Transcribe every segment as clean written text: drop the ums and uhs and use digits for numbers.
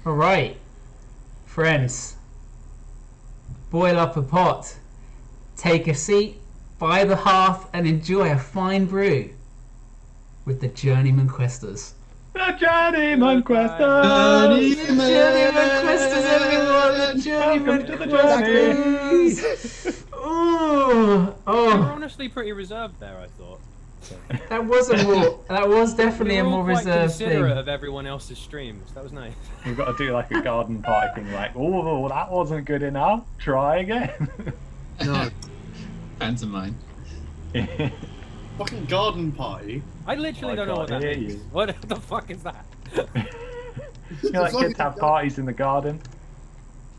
Alright, friends, boil up a pot, take a seat by the hearth and enjoy a fine brew with the Journeyman Questers. The Journeyman The Questers! Journeyman Questers, everyone! The Journeyman Welcome to the journey! Questers! Ooh, You were oh, honestly pretty reserved there, I thought. that was definitely You a were all more quite reserved considerate thing. of everyone else's streams. That was nice. We've got to do like a garden party thing, like, oh, that wasn't good enough. Try again. No, Pantomime. fucking garden party. I literally I don't know what can't that hear means. you. What the fuck is that? You know, like kids have parties in the garden,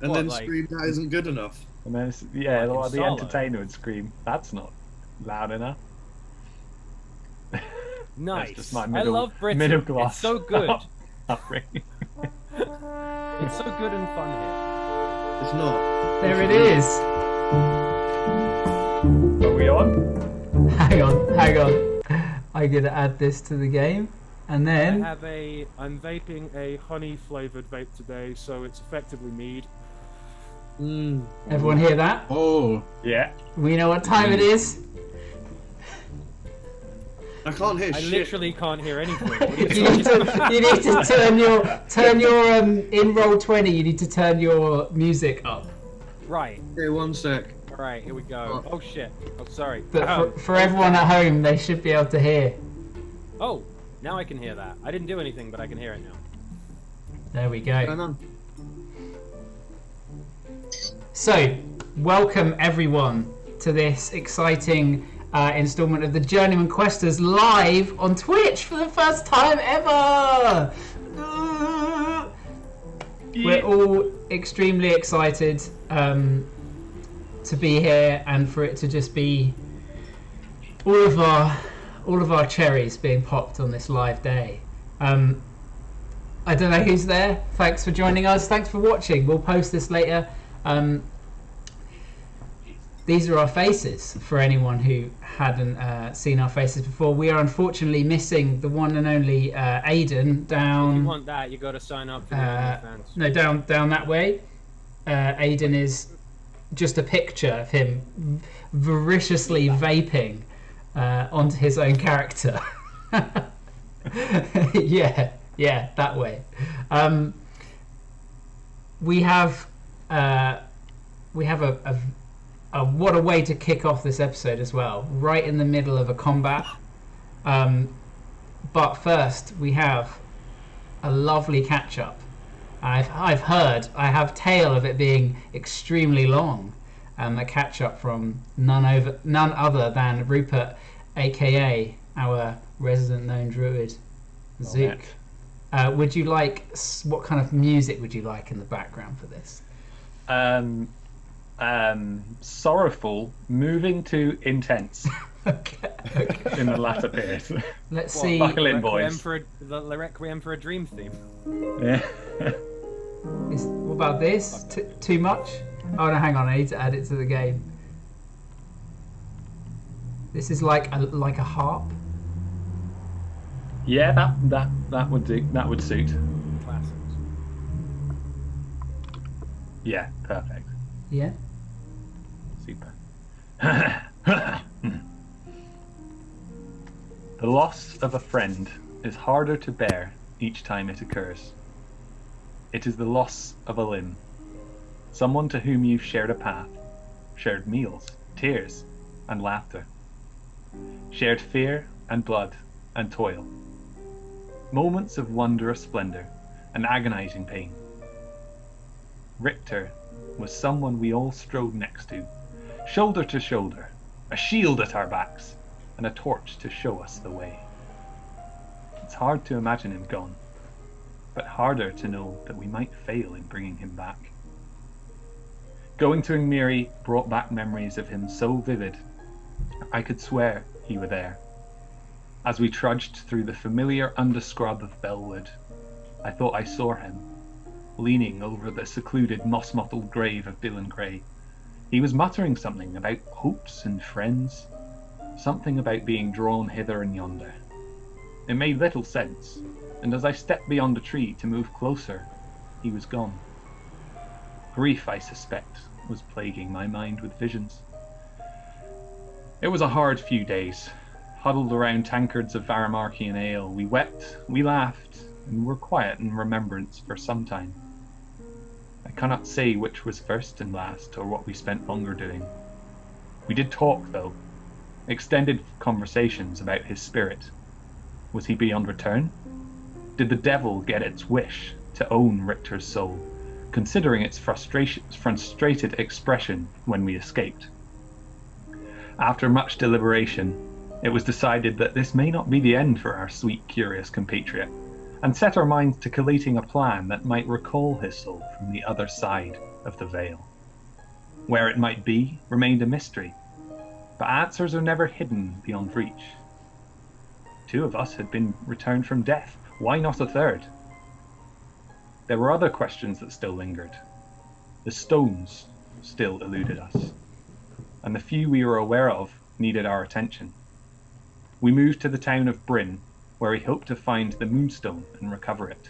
And What, then like- scream that isn't good enough. and then yeah, Like in the Solo. entertainer would scream, "That's not loud enough." Nice. just my I middle- love Britain. middle class. It's so good. Upbringing. It's so good and fun here. It's not. There it is. Are we on? Hang on. I'm gonna add this to the game, and then I'm vaping a honey flavoured vape today, so it's effectively mead. everyone hear that? Oh, Yeah. We know what time it is. I can't hear I shit. literally can't hear anything. What are you You need talking about? to, you need to turn your in roll 20. You need to turn your music up. Right. Okay, one sec. Alright, here we go. Oh shit. Oh, sorry. But for everyone at home, they should be able to hear. Oh, now I can hear that. I didn't do anything, but I can hear it now. There we Hang go. on. So, welcome everyone to this exciting installment of the Journeyman Questers live on Twitch for the first time ever. We're all extremely excited to be here and for it to just be all of our cherries being popped on this live day. I don't know who's there. Thanks for joining us. Thanks for watching. We'll post this later. These are our faces for anyone who hadn't seen our faces before. We are unfortunately missing the one and only Aiden If down. you want that, you got to sign up for the OnlyFans. No, down that way. Aiden is just a picture of him voraciously vaping onto his own character. yeah, that way. We have a what a way to kick off this episode as well, right in the middle of a combat. But first, we have a lovely catch-up. I've heard, I have tale of it being extremely long. A catch-up from none other than Rupert, aka our resident known druid, Zook. Would you like, what kind of music would you like in the background for this? Sorrowful, moving to intense Okay. in the latter bit. Let's What, see. Buckle in, Requiem boys. the Requiem for a Dream theme. Yeah. What about this? Too much? Oh no, hang on. I need to add it to the game. This is like a harp. Yeah, that would do. That would suit. Classics. Yeah, perfect. Yeah. Super. The loss of a friend is harder to bear each time it occurs. It is the loss of a limb. Someone to whom you've shared a path, shared meals, tears, and laughter. Shared fear and blood and toil. Moments of wondrous splendor and agonizing pain. Richter was someone we all strode next to, shoulder to shoulder, a shield at our backs, and a torch to show us the way. It's hard to imagine him gone, but harder to know that we might fail in bringing him back. Going to Ngmiri brought back memories of him so vivid, I could swear he were there. As we trudged through the familiar underscrub of Bellwood, I thought I saw him, leaning over the secluded moss-mottled grave of Dylan Gray. He was muttering something about hopes and friends, something about being drawn hither and yonder. It made little sense, and as I stepped beyond the tree to move closer, he was gone. Grief, I suspect, was plaguing my mind with visions. It was a hard few days. Huddled around tankards of Varamarchian ale, we wept, we laughed, and were quiet in remembrance for some time. I cannot say which was first and last, or what we spent longer doing. We did talk, though. Extended conversations about his spirit. Was he beyond return? Did the devil get its wish to own Richter's soul, considering its frustrated expression when we escaped? After much deliberation, it was decided that this may not be the end for our sweet, curious compatriot, and set our minds to collating a plan that might recall his soul from the other side of the veil. Where it might be remained a mystery, but answers are never hidden beyond reach. 2 of us had been returned from death. Why not a third? There were other questions that still lingered. The stones still eluded us, and the few we were aware of needed our attention. We moved to the town of Bryn, where we hoped to find the Moonstone and recover it.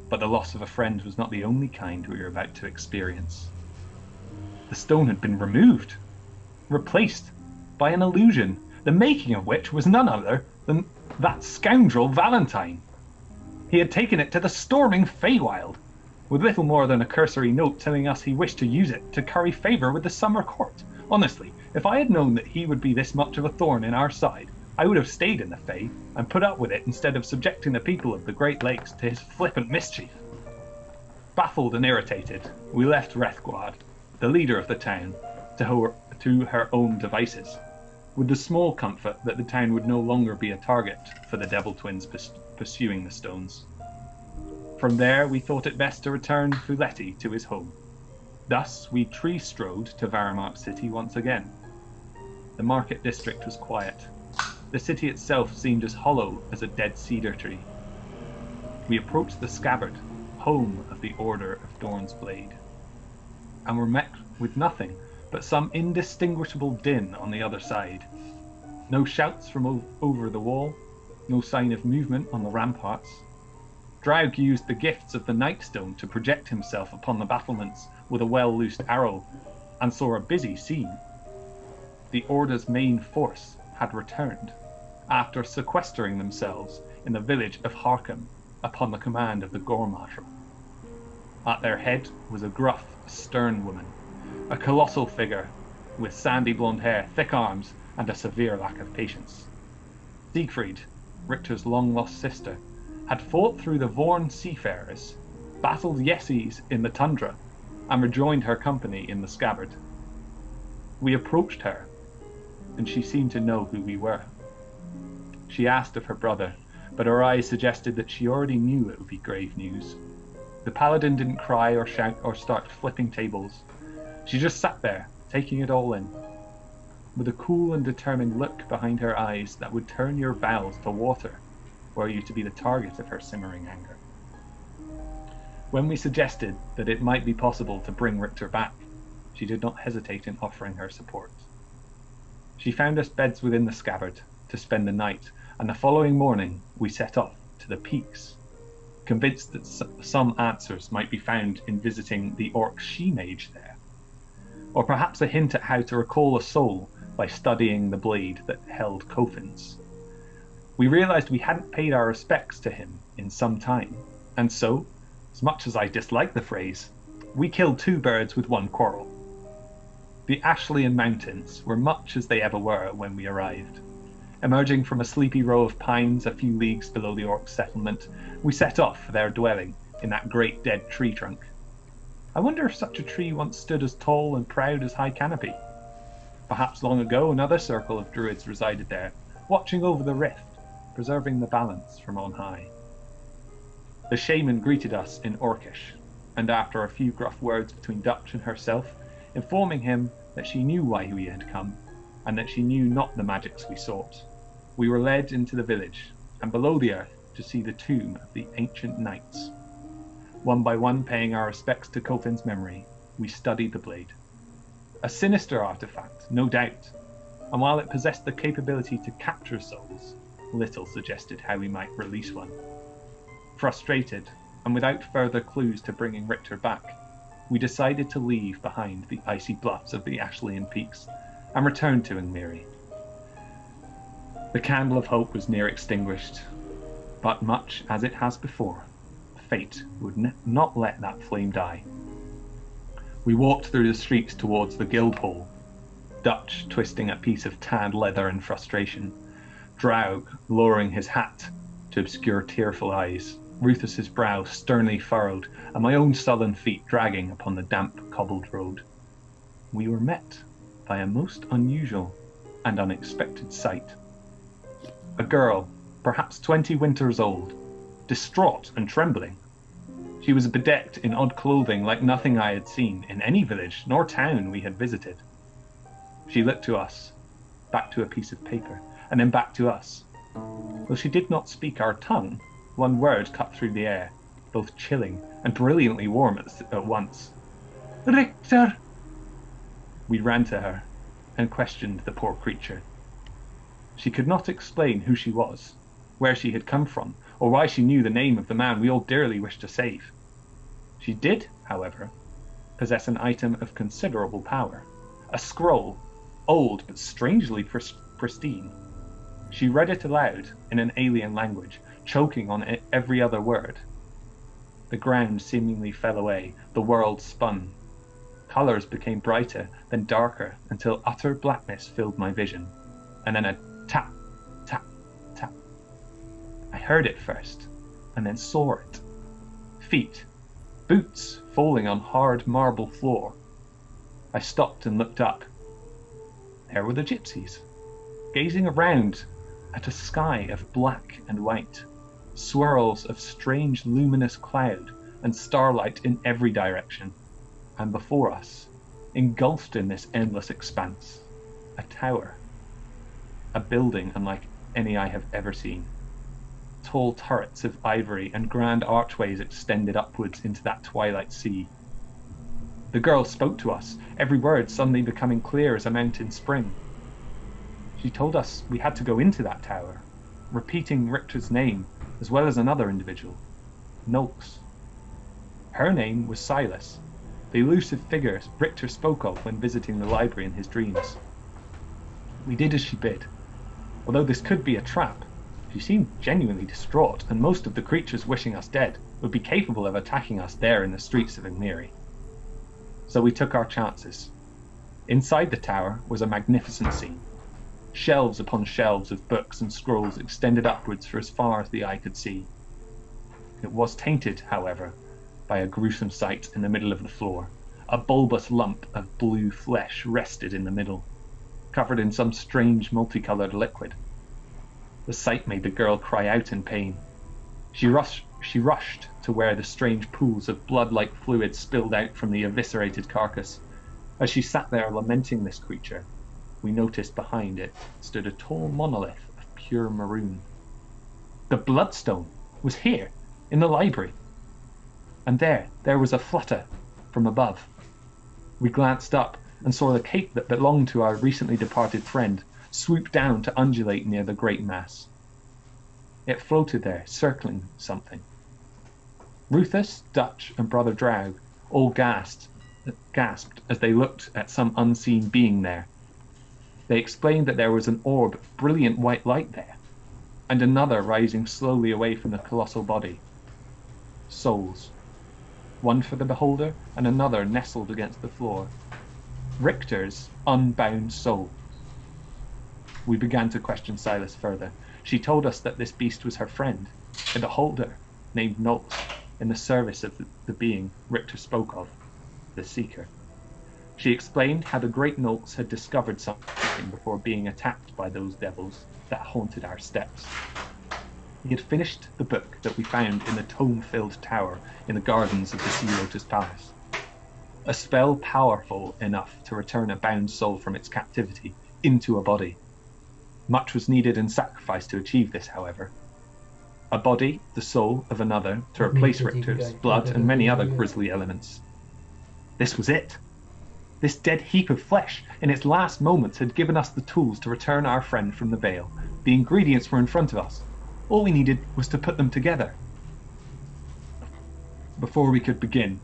But the loss of a friend was not the only kind we were about to experience. The stone had been removed, replaced by an illusion, the making of which was none other than that scoundrel Valentine. He had taken it to the storming Feywild, with little more than a cursory note telling us he wished to use it to curry favour with the summer court. Honestly, if I had known that he would be this much of a thorn in our side, I would have stayed in the Fey and put up with it instead of subjecting the people of the Great Lakes to his flippant mischief. Baffled and irritated, we left Rethguard, the leader of the town, to her own devices, with the small comfort that the town would no longer be a target for the Devil Twins pursuing the stones. From there, we thought it best to return Fuletti to his home. Thus, we tree-strode to Varamark City once again. The market district was quiet. The city itself seemed as hollow as a dead cedar tree. We approached the scabbard, home of the Order of Dorn's Blade, and were met with nothing but some indistinguishable din on the other side. No shouts from over the wall, no sign of movement on the ramparts. Draug used the gifts of the Nightstone to project himself upon the battlements with a well-loosed arrow, and saw a busy scene. The Order's main force had returned, after sequestering themselves in the village of Harkham upon the command of the Gore Marshal. At their head was a gruff, stern woman, a colossal figure with sandy blonde hair, thick arms, and a severe lack of patience. Siegfried, Richter's long-lost sister, had fought through the Vorn seafarers, battled Yessis in the tundra, and rejoined her company in the scabbard. We approached her, and she seemed to know who we were. She asked of her brother, but her eyes suggested that she already knew it would be grave news. The paladin didn't cry or shout or start flipping tables. She just sat there, taking it all in, with a cool and determined look behind her eyes that would turn your bowels to water were you to be the target of her simmering anger. When we suggested that it might be possible to bring Richter back, she did not hesitate in offering her support. She found us beds within the scabbard to spend the night, and the following morning we set off to the peaks, convinced that some answers might be found in visiting the orc she-mage there, or perhaps a hint at how to recall a soul by studying the blade that held Coffins. We realized we hadn't paid our respects to him in some time, and so, as much as I dislike the phrase, we killed 2 birds with 1 quarrel. The Ashlean Mountains were much as they ever were when we arrived. Emerging from a sleepy row of pines a few leagues below the orc settlement, we set off for their dwelling in that great dead tree trunk. I wonder if such a tree once stood as tall and proud as High Canopy. Perhaps long ago another circle of druids resided there, watching over the rift, preserving the balance from on high. The shaman greeted us in Orcish, and after a few gruff words between Dutch and herself, informing him that she knew why we had come, and that she knew not the magics we sought, we were led into the village, and below the earth to see the tomb of the ancient knights. One by one paying our respects to Coffin's memory, we studied the blade. A sinister artifact, no doubt, and while it possessed the capability to capture souls, little suggested how we might release one. Frustrated, and without further clues to bringing Richter back, we decided to leave behind the icy bluffs of the Ashlean Peaks and return to Ingmiri. The candle of hope was near extinguished, but much as it has before, fate would not let that flame die. We walked through the streets towards the guild hall, Dutch twisting a piece of tanned leather in frustration, Draug lowering his hat to obscure tearful eyes, Rufus's brow sternly furrowed, and my own sullen feet dragging upon the damp cobbled road. We were met by a most unusual and unexpected sight. A girl, perhaps 20 winters old, distraught and trembling. She was bedecked in odd clothing like nothing I had seen in any village nor town we had visited. She looked to us, back to a piece of paper, and then back to us. Though she did not speak our tongue, one word cut through the air, both chilling and brilliantly warm at once. Richter! We ran to her and questioned the poor creature. She could not explain who she was, where she had come from, or why she knew the name of the man we all dearly wished to save. She did, however, possess an item of considerable power, a scroll, old but strangely pristine. She read it aloud in an alien language, choking on it every other word. The ground seemingly fell away, the world spun. Colours became brighter, then darker, until utter blackness filled my vision, and then a tap, tap, tap. I heard it first, and then saw it. Feet, boots falling on hard marble floor. I stopped and looked up. There were the gypsies, gazing around at a sky of black and white, swirls of strange luminous cloud and starlight in every direction, and before us, engulfed in this endless expanse, a tower, a building unlike any I have ever seen. Tall turrets of ivory and grand archways extended upwards into that twilight sea. The girl spoke to us, every word suddenly becoming clear as a mountain spring. She told us we had to go into that tower, repeating Richter's name, as well as another individual, Noakes. Her name was Silas, the elusive figure Richter spoke of when visiting the library in his dreams. We did as she bid. Although this could be a trap, she seemed genuinely distraught, and most of the creatures wishing us dead would be capable of attacking us there in the streets of Ingmiri. So we took our chances. Inside the tower was a magnificent scene. Shelves upon shelves of books and scrolls extended upwards for as far as the eye could see. It was tainted, however, by a gruesome sight in the middle of the floor. A bulbous lump of blue flesh rested in the middle, covered in some strange multicolored liquid. The sight made the girl cry out in pain. She rushed to where the strange pools of blood-like fluid spilled out from the eviscerated carcass. As she sat there lamenting this creature, we noticed behind it stood a tall monolith of pure maroon. The bloodstone was here, in the library. And there was a flutter from above. We glanced up and saw the cape that belonged to our recently departed friend swoop down to undulate near the great mass. It floated there, circling something. Rufus, Dutch, and Brother Draug all gasped as they looked at some unseen being there. They explained that there was an orb of brilliant white light there, and another rising slowly away from the colossal body. Souls. One for the beholder, and another nestled against the floor. Richter's unbound soul. We began to question Silas further. She told us that this beast was her friend, a beholder named Noakes, in the service of the being Richter spoke of, the Seeker. She explained how the great Noakes had discovered something before being attacked by those devils that haunted our steps. He had finished the book that we found in the tome-filled tower in the gardens of the Sea Lotus Palace. A spell powerful enough to return a bound soul from its captivity into a body. Much was needed in sacrifice to achieve this, however. A body, the soul of another, to replace Richter's, blood, and many other grisly elements. This was it. This dead heap of flesh, in its last moments, had given us the tools to return our friend from the Vale. The ingredients were in front of us. All we needed was to put them together. before we could begin,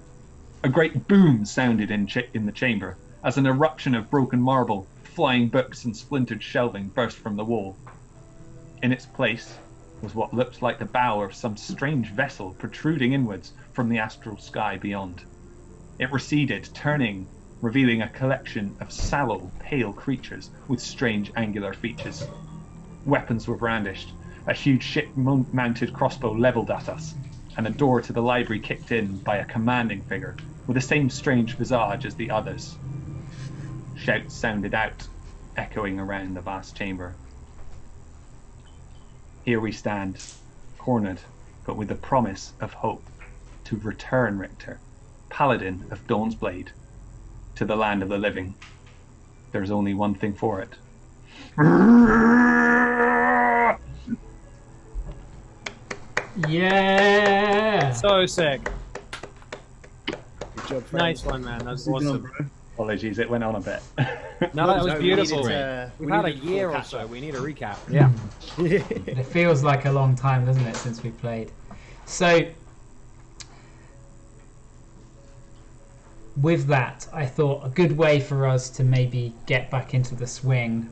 a great boom sounded in the chamber as an eruption of broken marble, flying books and splintered shelving burst from the wall. In its place was what looked like the bow of some strange vessel protruding inwards from the astral sky beyond. It receded, turning, revealing a collection of sallow, pale creatures with strange angular features. Weapons were brandished, a huge ship-mounted crossbow levelled at us, and a door to the library kicked in by a commanding figure with the same strange visage as the others. Shouts sounded out, echoing around the vast chamber. Here we stand, cornered, but with the promise of hope, to return Richter, Paladin of Dawn's Blade, to the land of the living. There's only one thing for it. Yeah! So sick. Good job, friends. Nice one, man. That was awesome. Apologies, it went on a bit. No, that was No, we beautiful. needed, We've we had a needed year full or so. catch-up. We need a recap. Yeah. It feels like a long time, doesn't it, since we played? So, with that, I thought a good way for us to maybe get back into the swing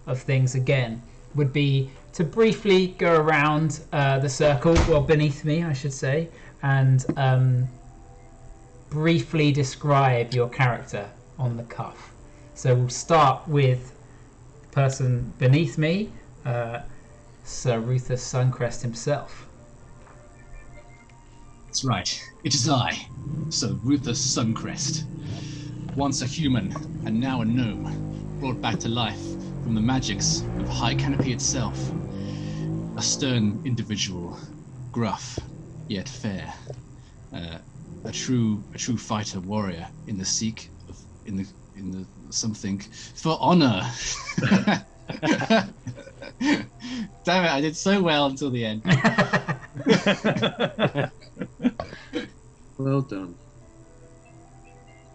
of things again would be to briefly go around the circle, well, beneath me, I should say, and briefly describe your character on the cuff. So we'll start with the person beneath me, Sir Rufus Suncrest himself. That's right. It is I, Sir Rufus Suncrest. Once a human, and now a gnome, brought back to life from the magics of High Canopy itself. A stern individual, gruff, yet fair. A true fighter warrior in the seek of in the something for honor. Damn it! I did so well until the end. Well done.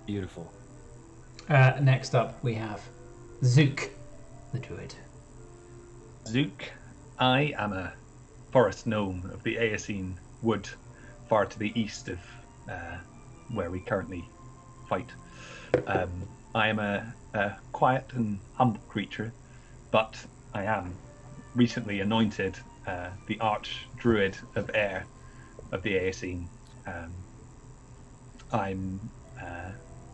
Beautiful. Next up, we have Zook, the druid. Zook, I am a forest gnome of the Aeocene wood, far to the east of where we currently fight. I am a quiet and humble creature, but I am recently anointed the arch druid of air of the Aeocene. I'm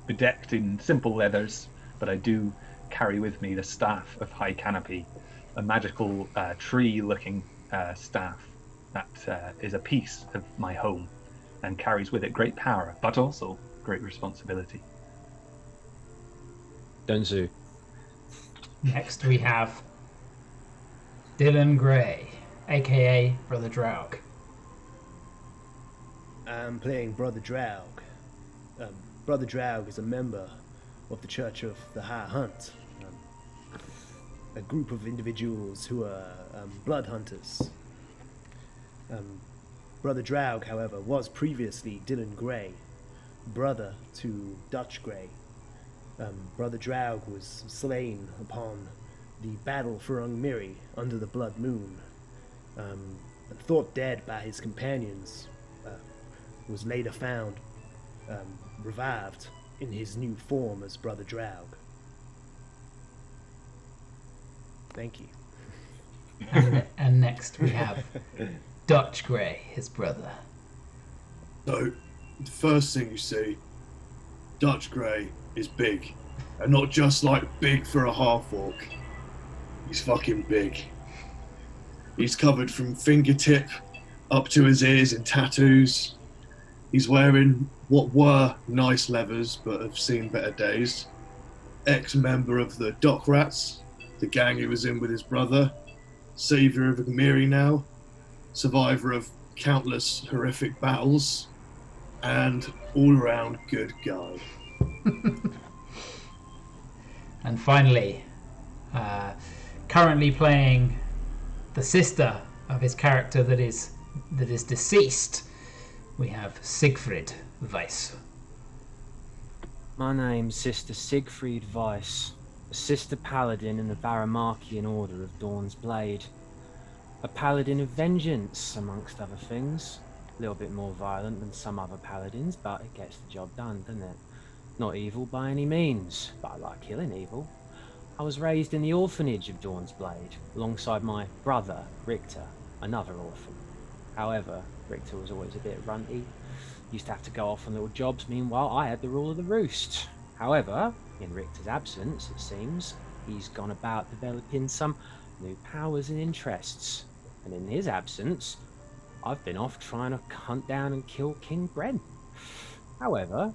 bedecked in simple leathers, but I do carry with me the staff of High Canopy, a magical tree-looking staff that is a piece of my home and carries with it great power, but also great responsibility. Donzu. Next, we have Dylan Gray, aka Brother Draug. I'm playing Brother Draug. Brother Draug is a member of the Church of the High Hunt, a group of individuals who are blood hunters. Brother Draug, however, was previously Dylan Gray, brother to Dutch Gray. Brother Draug was slain upon the battle for Ungmiri under the Blood Moon, and thought dead by his companions, was later found revived in his new form as Brother Draug. Thank you. And next we have Dutch Gray, his brother. So, the first thing you see, Dutch Grey is big. And not just like big for a half-orc. He's fucking big. He's covered from fingertip up to his ears in tattoos. He's wearing what were nice leathers, but have seen better days. Ex-member of the Dock Rats, the gang he was in with his brother. Saviour of Agmiri now. Survivor of countless horrific battles. And all-around good guy. And finally, currently playing the sister of his character that is deceased, we have Siegfried Weiss. My name's Sister Siegfried Weiss, a sister paladin in the Baramarkian Order of Dawn's Blade. A paladin of vengeance, amongst other things. A little bit more violent than some other paladins, but it gets the job done, doesn't it? Not evil by any means, but I like killing evil. I was raised in the orphanage of Dawn's Blade, alongside my brother, Richter, another orphan. However, Richter was always a bit runty. Used to have to go off on little jobs, meanwhile I had the rule of the roost. However, in Richter's absence, it seems, he's gone about developing some new powers and interests. And in his absence, I've been off trying to hunt down and kill King Bren. However,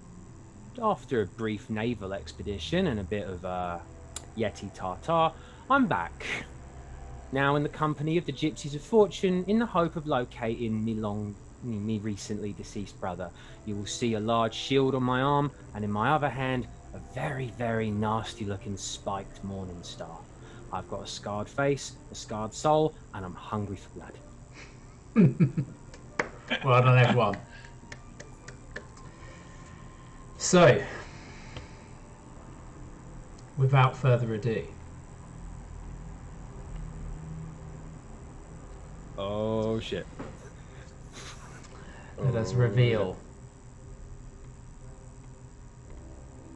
after a brief naval expedition and a bit of Yeti Tartar, I'm back. Now in the company of the Gypsies of Fortune, in the hope of locating me recently deceased brother. You will see a large shield on my arm, and in my other hand, a very, very nasty looking spiked morning star. I've got a scarred face, a scarred soul, and I'm hungry for blood. Well done, everyone. So, without further ado, oh shit. let us reveal.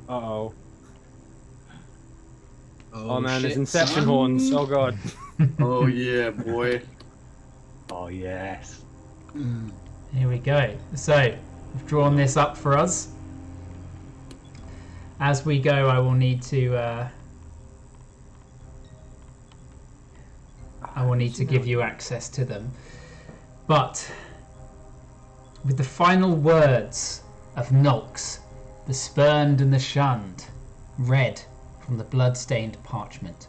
Uh-oh. Oh Man, shit, there's Inception son. horns. Oh god. Oh yeah, boy. Oh, yes. Here we go. So, I've drawn this up for us. As we go, I will need to give you access to them. But with the final words of Nolks, the spurned and the shunned, read from the blood-stained parchment,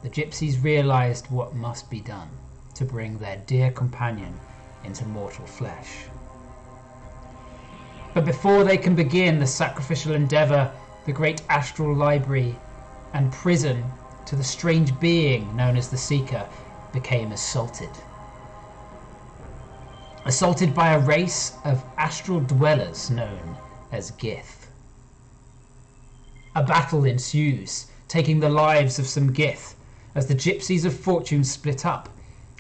the Gypsies realized what must be done to bring their dear companion into mortal flesh. But before they can begin the sacrificial endeavor, the great astral library and prison to the strange being known as the Seeker became assaulted. Assaulted by a race of astral dwellers known as Gith. A battle ensues, taking the lives of some Gith as the Gypsies of Fortune split up.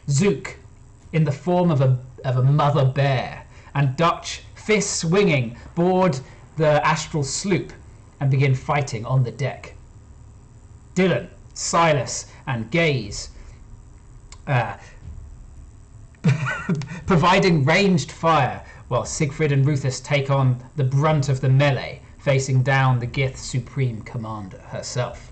Zook, in the form of a mother bear, and Dutch, fists swinging, board the astral sloop and begin fighting on the deck. Dylan, Silas, and Gaze providing ranged fire, while Siegfried and Ruthus take on the brunt of the melee, facing down the Gith Supreme Commander herself.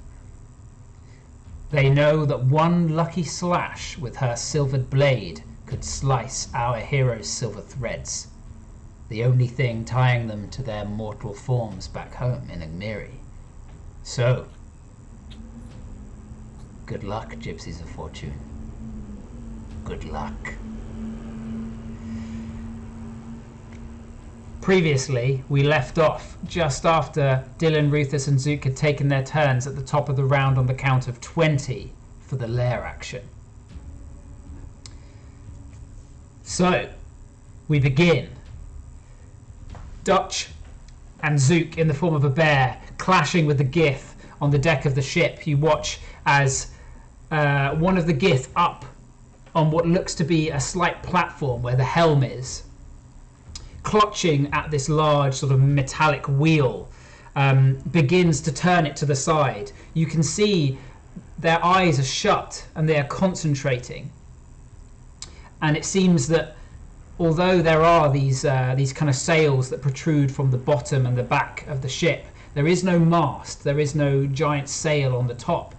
They know that one lucky slash with her silvered blade could slice our heroes' silver threads, the only thing tying them to their mortal forms back home in Agmiri. So, good luck, Gypsies of Fortune. Good luck. Previously, we left off just after Dylan, Ruthus and Zook had taken their turns at the top of the round on the count of 20 for the lair action. So, we begin. Dutch and Zook, in the form of a bear, clashing with the Gith on the deck of the ship. You watch as one of the Gith up on what looks to be a slight platform where the helm is, clutching at this large sort of metallic wheel, begins to turn it to the side. You can see their eyes are shut and they are concentrating. And it seems that although there are these kind of sails that protrude from the bottom and the back of the ship, there is no mast, there is no giant sail on the top.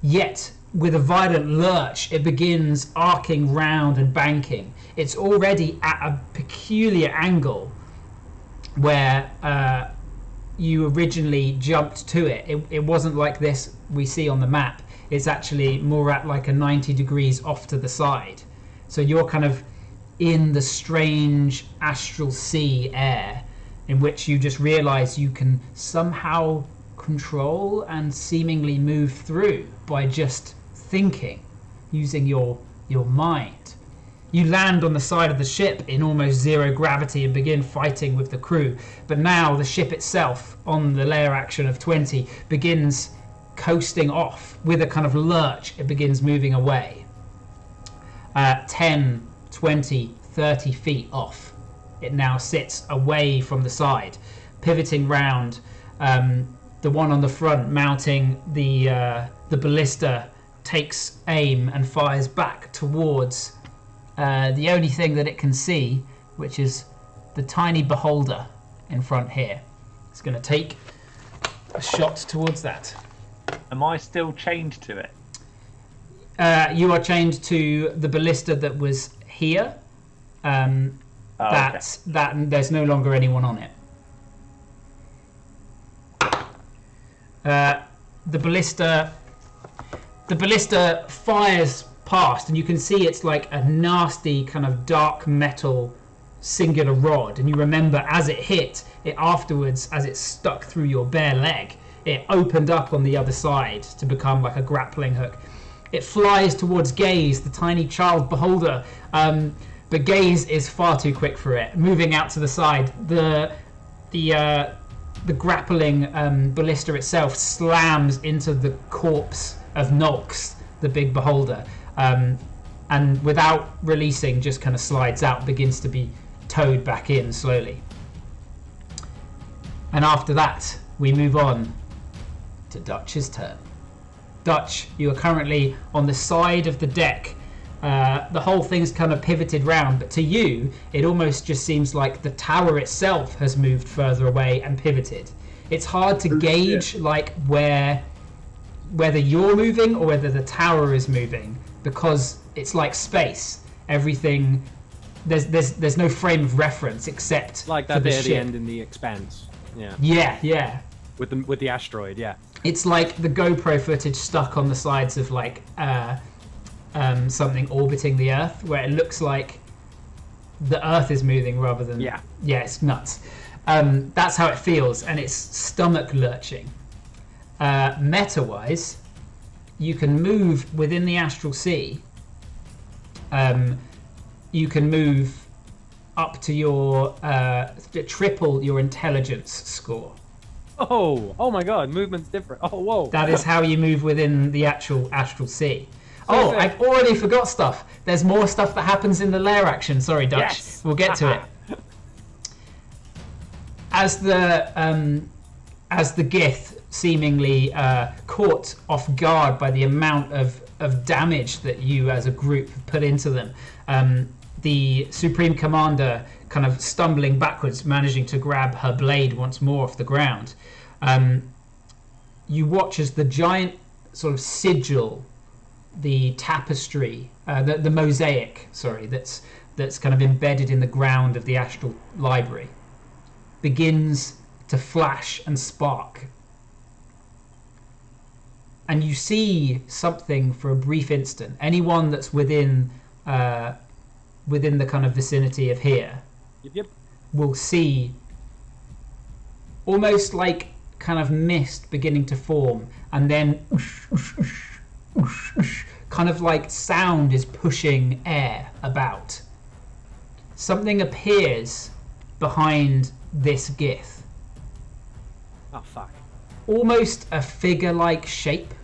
Yet, with a violent lurch, it begins arcing round and banking. It's already at a peculiar angle where you originally jumped to it. It wasn't like this we see on the map. It's actually more at like a 90 degrees off to the side. So you're kind of in the strange astral sea air in which you just realize you can somehow control and seemingly move through by just thinking, using your mind. You land on the side of the ship in almost zero gravity and begin fighting with the crew. But now the ship itself, on the lair action of 20, begins coasting off with a kind of lurch. It begins moving away. 10, 20, 30 feet off it now sits away from the side, pivoting round. The one on the front mounting the ballista takes aim and fires back towards the only thing that it can see, which is the tiny beholder in front here. It's going to take a shot towards that. Am I still chained to it? You are chained to the ballista that was here. That there's no longer anyone on it. The ballista fires past, and you can see it's like a nasty kind of dark metal singular rod. And you remember as it hit it afterwards, as it stuck through your bare leg, it opened up on the other side to become like a grappling hook. It flies towards Gaze, the tiny child beholder, but Gaze is far too quick for it. Moving out to the side, the grappling ballista itself slams into the corpse of Nox, the big beholder, and without releasing, just kind of slides out, begins to be towed back in slowly. And after that, we move on to Dutch's turn. Dutch, you are currently on the side of the deck. The whole thing's kind of pivoted round, but to you, it almost just seems like the tower itself has moved further away and pivoted. It's hard to gauge like whether you're moving or whether the tower is moving, because it's like space. Everything, there's no frame of reference except like that bit at the end in The Expanse. Yeah. With the asteroid, yeah. It's like the GoPro footage stuck on the sides of like something orbiting the Earth, where it looks like the Earth is moving rather than... Yeah, it's nuts. That's how it feels, and it's stomach lurching. Meta-wise, you can move within the Astral Sea. You can move up to your triple your intelligence score. Oh my god, movement's different. Oh, whoa. That is how you move within the actual Astral Sea. Oh, I've already forgot stuff. There's more stuff that happens in the lair action. Sorry, Dutch. Yes. We'll get to it. As the Gith, seemingly caught off guard by the amount of damage that you as a group put into them, the Supreme Commander kind of stumbling backwards, managing to grab her blade once more off the ground. You watch as the giant sort of sigil, the tapestry, the mosaic, that's kind of embedded in the ground of the Astral Library, begins to flash and spark. And you see something for a brief instant. Anyone that's within the kind of vicinity of here will see almost like kind of mist beginning to form, and then kind of like sound is pushing air about. Something appears behind this Gith. Oh fuck. Almost a figure-like shape,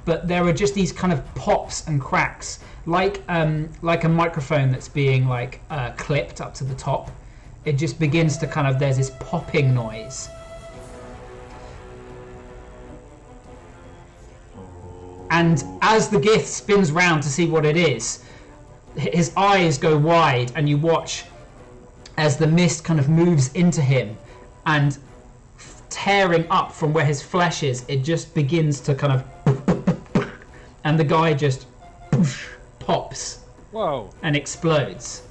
but there are just these kind of pops and cracks, like a microphone that's being like clipped up to the top. It just begins to kind of, there's this popping noise. And as the Gith spins round to see what it is, his eyes go wide, and you watch as the mist kind of moves into him, and tearing up from where his flesh is, it just begins to kind of, and the guy just pops. Whoa. And explodes.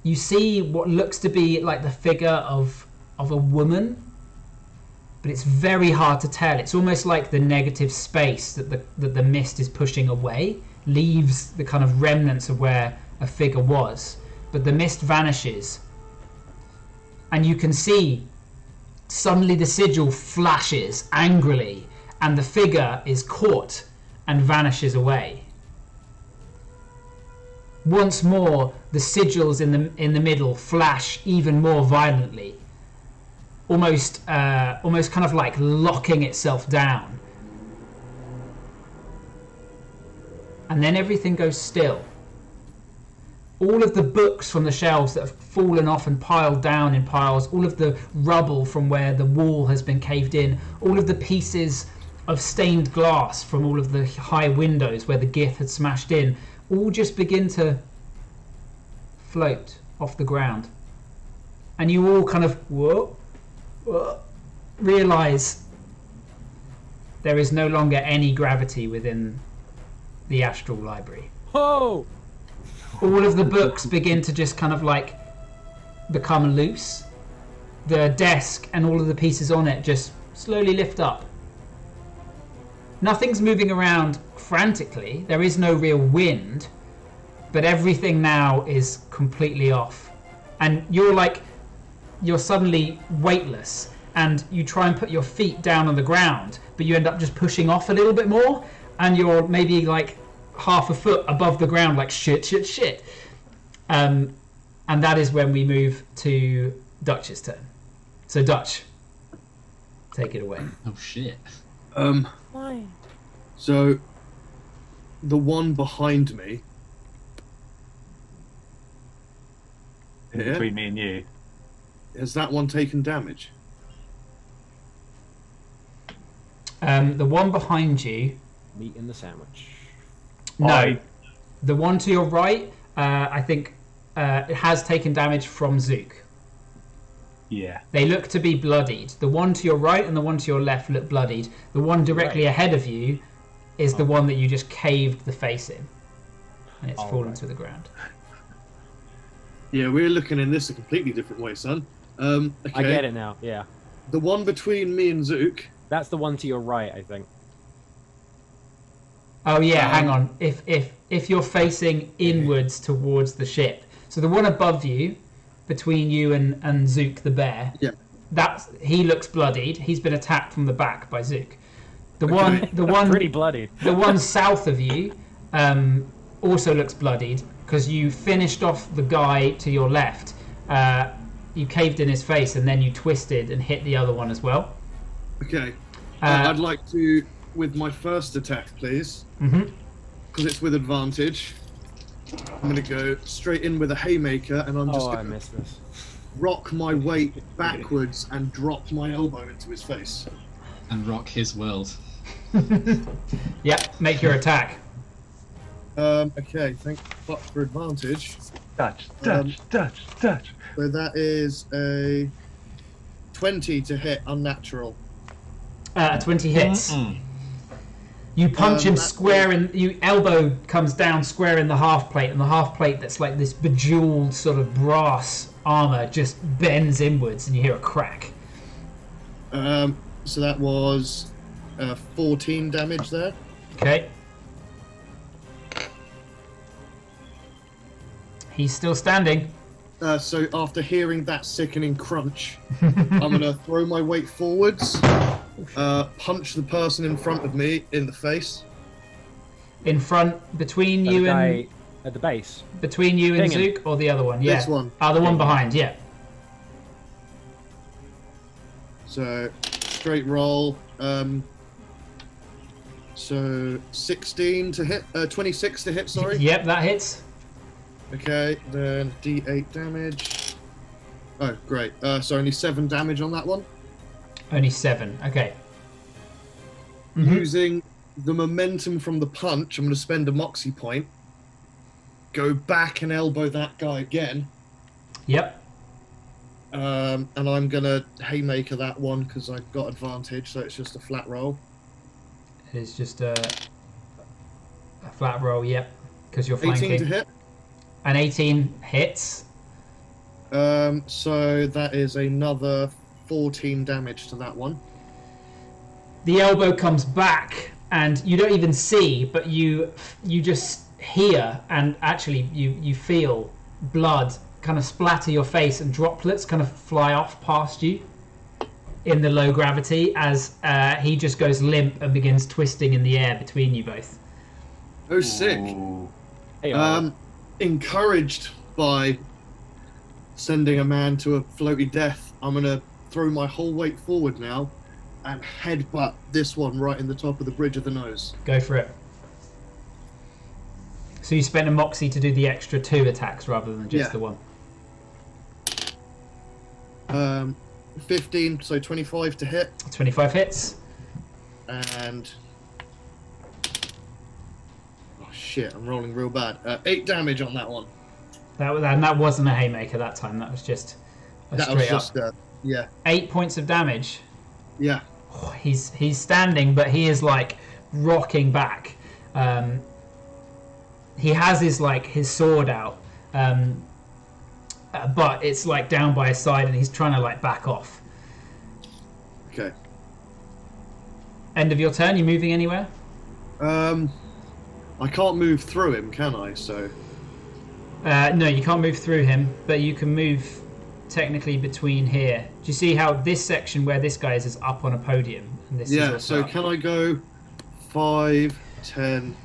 You see what looks to be like the figure of a woman, but it's very hard to tell. It's almost like the negative space that the mist is pushing away leaves the kind of remnants of where a figure was, but the mist vanishes, and you can see suddenly the sigil flashes angrily, and the figure is caught and vanishes away. Once more, the sigils in the middle flash even more violently, almost kind of like locking itself down. And then everything goes still. all of the books from the shelves that have fallen off and piled down in piles, all of the rubble from where the wall has been caved in, all of the pieces of stained glass from all of the high windows where the gith had smashed in, all just begin to float off the ground. And you all kind of realise there is no longer any gravity within the Astral Library. Oh! All of the books begin to just kind of like become loose. The desk and all of the pieces on it just slowly lift up. Nothing's moving around frantically. There is no real wind, but everything now is completely off. And you're suddenly weightless, and you try and put your feet down on the ground, but you end up just pushing off a little bit more, and you're maybe like half a foot above the ground, like shit. And that is when we move to Dutch's turn. So Dutch, take it away. Oh shit. Why? So, the one behind me. Here, Between me and you. has that one taken damage? The one behind you. Meat in the sandwich. No. The one to your right, I think, it has taken damage from Zook. Yeah. They look to be bloodied. The one to your right and the one to your left look bloodied. The one directly ahead of you is the one that you just caved the face in. And it's fallen to the ground. Yeah, we're looking in this a completely different way, son. Okay. I get it now, yeah. The one between me and Zook. That's the one to your right, I think. Oh yeah, hang on. If you're facing inwards towards the ship, so the one above you, between you and Zook the bear, yeah, he looks bloodied. He's been attacked from the back by Zook. The one pretty bloodied. The one south of you also looks bloodied because you finished off the guy to your left. You caved in his face and then you twisted and hit the other one as well. Okay. I'd like to, with my first attack, please, because it's with advantage. I'm going to go straight in with a haymaker, and I'm just I going missed this. rock my weight backwards and drop my elbow into his face. And rock his world. Yep, make your attack. Okay, thank fuck for advantage. Dutch. So that is a 20 to hit, unnatural. 20 hits. You punch him square in. You elbow comes down square in the half plate, and the half plate that's like this bejeweled sort of brass armor just bends inwards, and you hear a crack. So that was 14 damage there. Okay. He's still standing. So after hearing that sickening crunch, I'm going to throw my weight forwards, punch the person in front of me in the face. In front, between you and... At the base. Between you and Zook, or the other one? Yeah. This one. Oh, the one behind, yeah. So, straight roll. So, 16 to hit, 26 to hit, sorry. Yep, that hits. Okay, then D8 damage. Oh, great. So only 7 damage on that one. Only 7, okay. Using the momentum from the punch, I'm going to spend a moxie point. Go back and elbow that guy again. Yep. And I'm going to haymaker that one because I've got advantage, so it's just a flat roll. It's just a flat roll, yep. Because you're flanking. 18 to hit. And 18 hits. So that is another 14 damage to that one. The elbow comes back, and you don't even see, but you just hear, and actually you feel blood kind of splatter your face, and droplets kind of fly off past you in the low gravity as he just goes limp and begins twisting in the air between you both. Oh, sick. Hey, Encouraged by sending a man to a floaty death, I'm going to throw my whole weight forward now and headbutt this one right in the top of the bridge of the nose. Go for it. So you spent a moxie to do the extra 2 attacks rather than just the one. 15, so 25 to hit. 25 hits. And oh shit, I'm rolling real bad. 8 damage on that one. That wasn't a haymaker that time. That was just straight up. 8 points of damage. Yeah. Oh, he's standing, but he is like rocking back. He has his sword out, but it's like down by his side, and he's trying to like back off. Okay. End of your turn. You moving anywhere? I can't move through him, can I? So. No, you can't move through him, but you can move technically between here. Do you see how this section where this guy is up on a podium? And this is so up? Can I go 5, 10,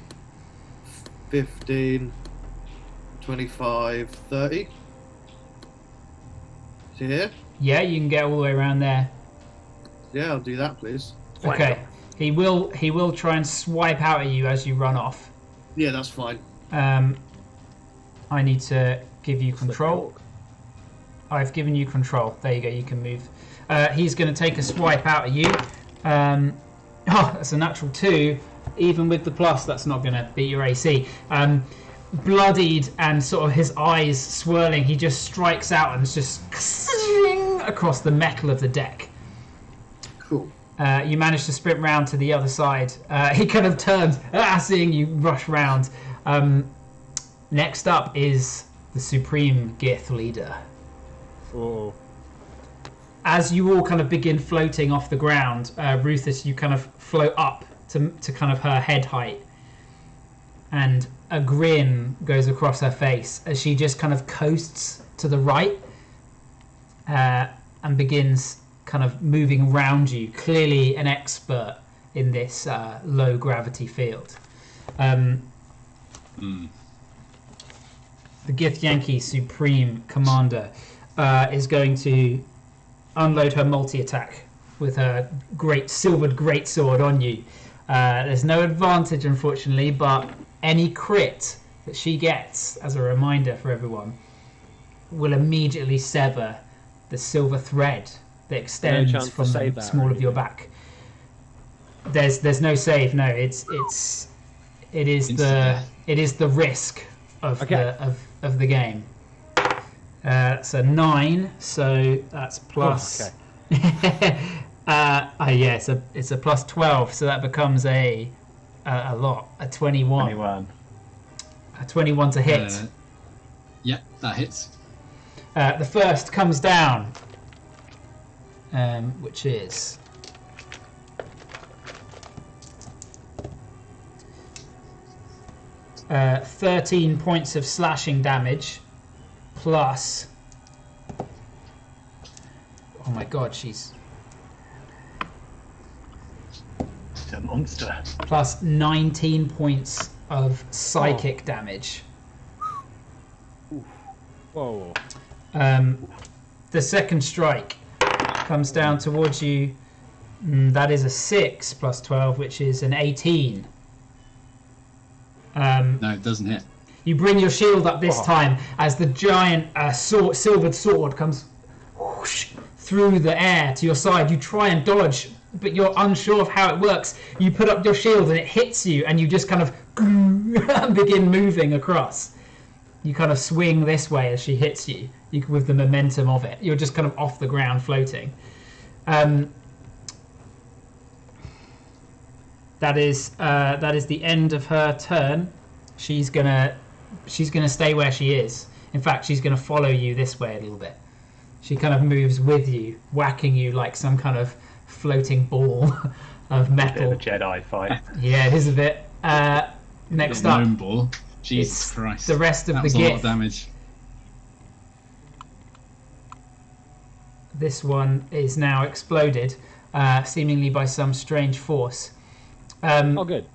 15, 25, 30? To here? Yeah, you can get all the way around there. Yeah, I'll do that, please. Okay. He will try and swipe out at you as you run off. Yeah, that's fine. I need to give you control. I've given you control. There you go. You can move. He's going to take a swipe out at you. That's a natural 2. Even with the plus, that's not going to beat your AC. Bloodied and sort of his eyes swirling, he just strikes out and it's just across the metal of the deck. Cool. You manage to sprint round to the other side. He kind of turns, seeing you rush round. Next up is the Supreme Gith leader. Oh. As you all kind of begin floating off the ground, Rufus, you kind of float up to kind of her head height. And a grin goes across her face as she just kind of coasts to the right and begins kind of moving around you. Clearly an expert in this low gravity field. The Gith Yankee Supreme Commander is going to unload her multi-attack with her great silvered greatsword on you. There's no advantage, unfortunately, but any crit that she gets, as a reminder for everyone, will immediately sever the silver thread that extends from the small of your back. There's no save. No, it is the risk of the game. It's a 9, so that's plus. It's a plus 12, so that becomes a 21. A 21 to hit. That hits. The first comes down, which is 13 points of slashing damage, plus. Oh my god, she's. It's a monster. Plus 19 points of psychic damage. Whoa. The second strike comes down towards you. That is a 6 plus 12, which is an 18. No, it doesn't hit. You bring your shield up this time as the giant silvered sword comes whoosh, through the air to your side. You try and dodge, but you're unsure of how it works. You put up your shield and it hits you, and you just kind of begin moving across. You kind of swing this way as she hits you, with the momentum of it. You're just kind of off the ground floating. That is the end of her turn. She's gonna stay where she is. In fact, she's gonna follow you this way a little bit. She kind of moves with you, whacking you like some kind of floating ball of metal. A Jedi fight. Yeah, it is a bit. Next up, gnome ball. Jesus Christ! The rest of that the was Gith. a lot of damage. This one is now exploded, seemingly by some strange force. Good.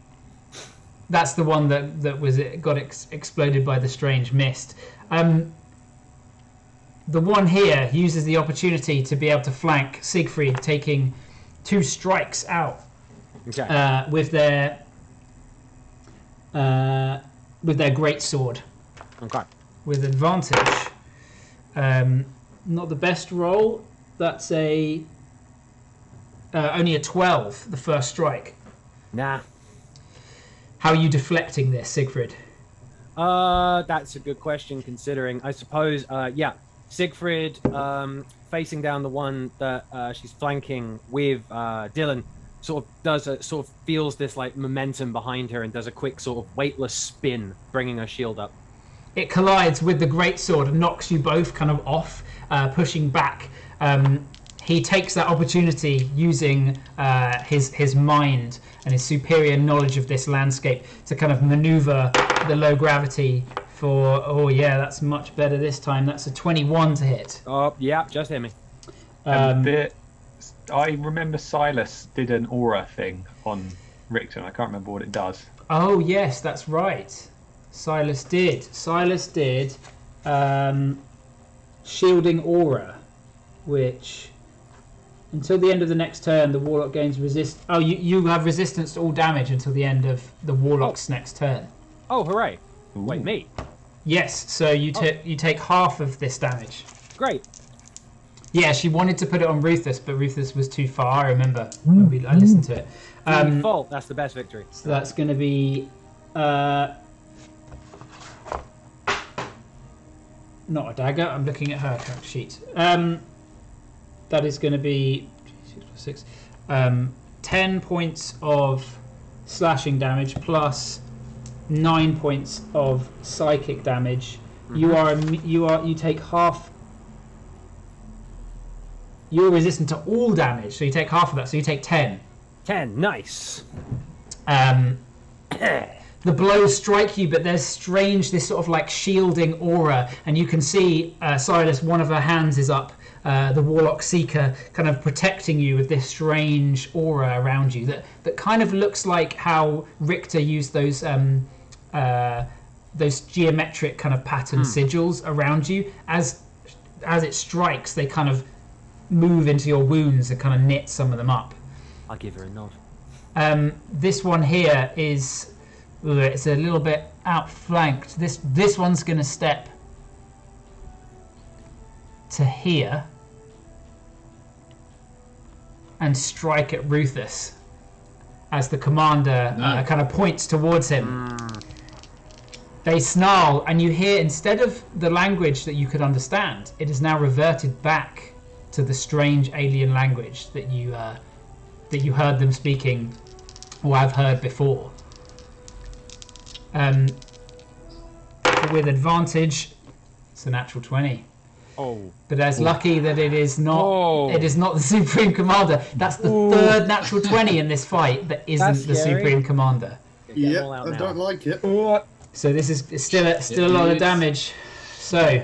That's the one that got exploded by the strange mist. The one here uses the opportunity to be able to flank Siegfried, taking 2 strikes out with their with their greatsword. Okay. With advantage. Not the best roll. That's a only a 12, the first strike. Nah. How are you deflecting this, Siegfried? That's a good question, considering, I suppose, Siegfried, facing down the one that she's flanking with Dylan, sort of feels this like momentum behind her and does a quick sort of weightless spin, bringing her shield up. It collides with the greatsword and knocks you both kind of off, pushing back. He takes that opportunity using his mind and his superior knowledge of this landscape to kind of maneuver the low gravity for... Oh, yeah, that's much better this time. That's a 21 to hit. Oh, yeah, just hit me. I remember Silas did an aura thing on Richter. I can't remember what it does. Oh, yes, that's right. Silas did. Shielding aura, which... Until the end of the next turn, the Warlock gains resist... Oh, you have resistance to all damage until the end of the Warlock's next turn. Oh, hooray. Ooh. Wait, me? Yes, so you take half of this damage. Great. Yeah, she wanted to put it on Rufus, but Rufus was too far, I remember. When I listened to it. Fault, that's the best victory. So that's going to be... not a dagger, I'm looking at her character sheet. That is going to be 6 plus 6. 10 points of slashing damage plus 9 points of psychic damage. You take half. You're resistant to all damage, so you take half of that. So you take 10. 10, nice. The blows strike you, but there's this sort of like shielding aura, and you can see Silas. One of her hands is up. The Warlock Seeker kind of protecting you with this strange aura around you that kind of looks like how Richter used those geometric kind of pattern sigils around you. As it strikes, they kind of move into your wounds and kind of knit some of them up. I'll give her a nod. This one here is it's a little bit outflanked. This one's going to step to here and strike at Rufus as the commander kind of points towards him. They snarl, and you hear, instead of the language that you could understand, it is now reverted back to the strange alien language that you heard them speaking, or have heard before. With advantage, it's a natural 20. Oh. But it's lucky that it is not. Oh. It is not the Supreme Commander. That's the third natural 20 in this fight that isn't the Supreme Commander. Yeah, I don't like it. So this is still a lot of damage. So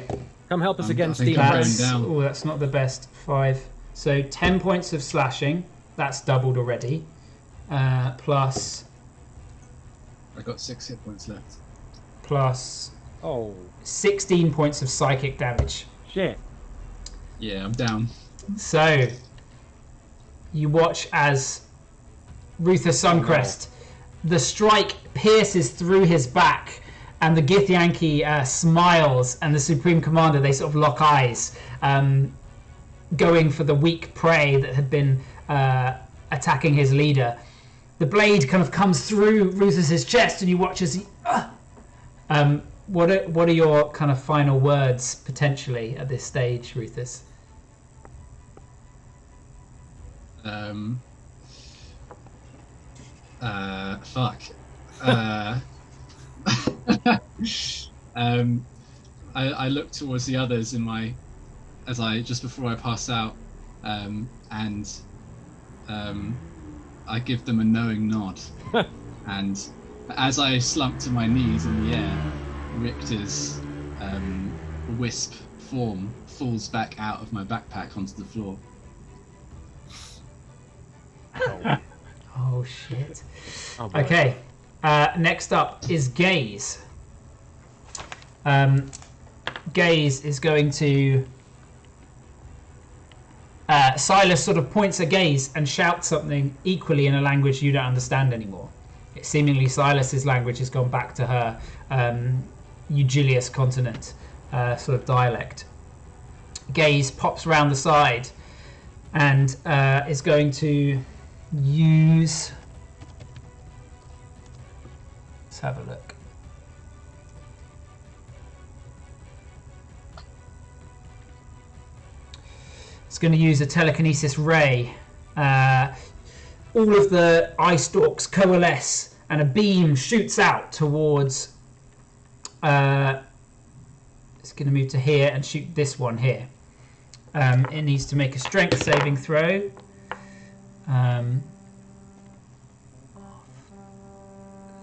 come help us against Steve. That's not the best. 5. So 10 points of slashing. That's doubled already. Plus. I got 6 hit points left. Plus. 16 points of psychic damage. Shit. Yeah, I'm down. So, you watch as Ruther Suncrest, the strike pierces through his back, and the Githyanki smiles, and the Supreme Commander, they sort of lock eyes, going for the weak prey that had been attacking his leader. The blade kind of comes through Ruther's chest, and you watch as he... What are your kind of final words potentially at this stage, Rufus? Fuck. I look towards the others just before I pass out, and I give them a knowing nod, and as I slump to my knees in the air, Richter's wisp form falls back out of my backpack onto the floor. Oh shit. Okay. Next up is Gaze. Gaze is going to... Silas sort of points a gaze and shouts something equally in a language you don't understand anymore. seemingly Silas's language has gone back to her Eugilius continent sort of dialect. Gaze pops around the side and is going to use... Let's have a look. It's going to use a telekinesis ray. All of the eye stalks coalesce and a beam shoots out towards... it's going to move to here and shoot this one here. It needs to make a strength saving throw.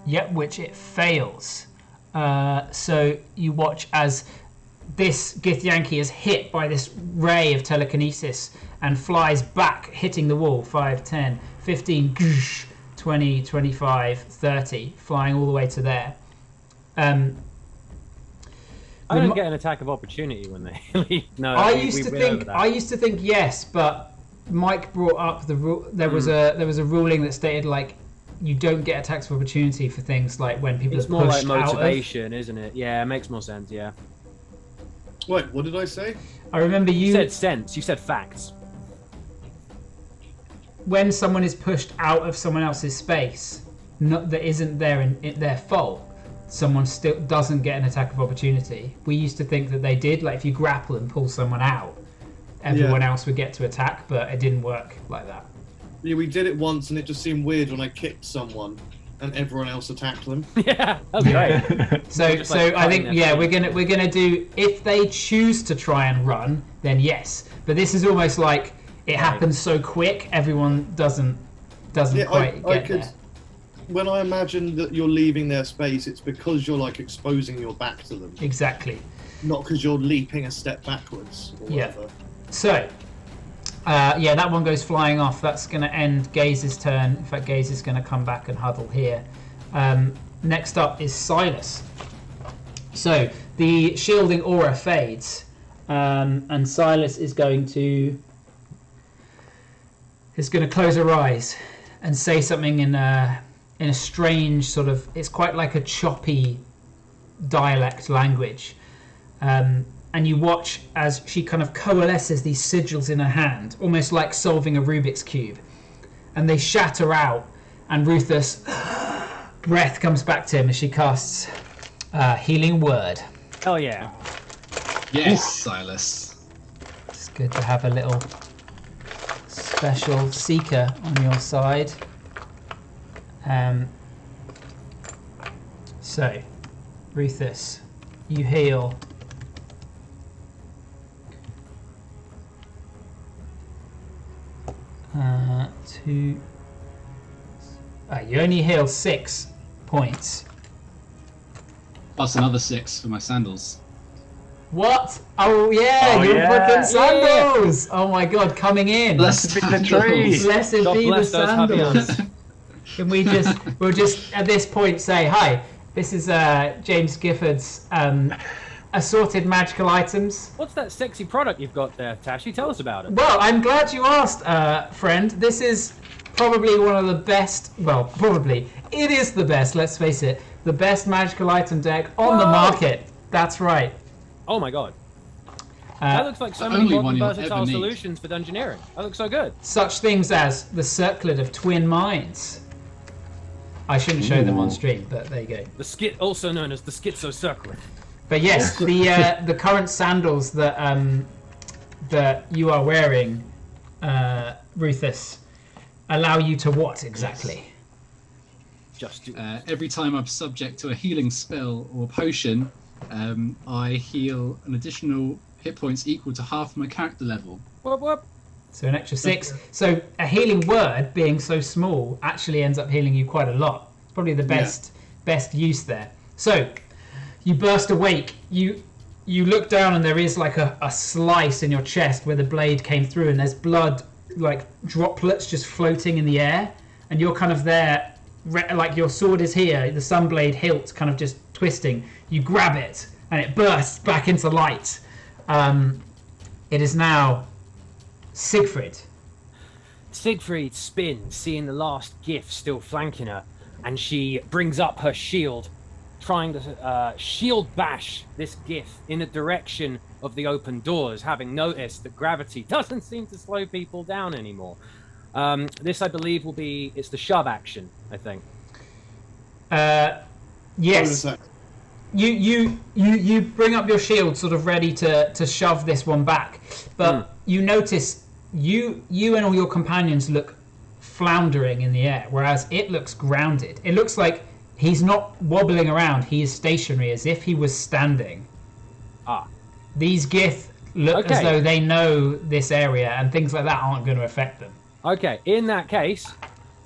Yep, which it fails. So you watch as this Githyanki is hit by this ray of telekinesis and flies back, hitting the wall. 5, 10, 15, 20, 25, 30, flying all the way to there. I don't get an attack of opportunity when they leave. No, I used to think yes, but Mike brought up the rule. There was a ruling that stated like you don't get attacks of opportunity for things like when people it's are more pushed like out of. motivation, isn't it? Yeah, it makes more sense. Yeah. Wait, what did I say? I remember You said sense. You said facts. when someone is pushed out of someone else's space, that isn't their fault. Someone still doesn't get an attack of opportunity. We used to think that they did. Like if you grapple and pull someone out, everyone else would get to attack, but it didn't work like that. Yeah, we did it once, and it just seemed weird when I kicked someone and everyone else attacked them. Yeah, that's great. So I think we're gonna do, if they choose to try and run, then yes. But this is almost like it happens so quick, everyone doesn't quite get there. When I imagine that you're leaving their space, it's because you're like exposing your back to them. Exactly. Not because you're leaping a step backwards or whatever. So, that one goes flying off. That's going to end Gaze's turn. In fact, Gaze is going to come back and huddle here. Next up is Silas. So, the shielding aura fades. And Silas is going to close her eyes and say something in a strange sort of... It's quite like a choppy dialect language. And you watch as she kind of coalesces these sigils in her hand, almost like solving a Rubik's Cube. And they shatter out, and Rufus' breath comes back to him as she casts Healing Word. Hell yeah. Yes, Silas. It's good to have a little special seeker on your side. So, Rufus, you heal... you only heal 6 points. Plus another 6 for my sandals. What? Oh yeah, your fucking sandals! Yeah. Oh my god, coming in. Blessed be the tree. Blessed be the sandals. Can we'll just at this point say hi. This is James Gifford's assorted magical items. What's that sexy product you've got there, Tashi? Tell us about it. Well, I'm glad you asked, friend. This is probably one of the best, it is the best, let's face it, the best magical item deck on the market. That's right. Oh my god. That looks like so many modern versatile solutions for dungeoneering. That looks so good. Such things as the Circlet of Twin Minds. I shouldn't show them on stream, but there you go. Also known as the Schizo Circlet. But yes, the current sandals that you are wearing, Rufus, allow you to what exactly? Just every time I'm subject to a healing spell or potion, I heal an additional hit points equal to half my character level. Whoop. So an extra 6. So a healing word, being so small, actually ends up healing you quite a lot. It's probably the best use there. So you burst awake. You look down and there is like a slice in your chest where the blade came through, and there's blood, like droplets just floating in the air, and you're kind of there, like your sword is here, the sunblade hilt kind of just twisting. You grab it and it bursts back into light. It is now Siegfried. Siegfried spins, seeing the last gift still flanking her. and she brings up her shield, trying to shield bash this Gith in the direction of the open doors, having noticed that gravity doesn't seem to slow people down anymore. This, I believe, will be... It's the shove action, I think. Yes. You bring up your shield, sort of ready to shove this one back, but you notice you and all your companions look floundering in the air, whereas it looks grounded. It looks like he's not wobbling around; he is stationary, as if he was standing. These Gith look as though they know this area, and things like that aren't going to affect them. Okay, in that case,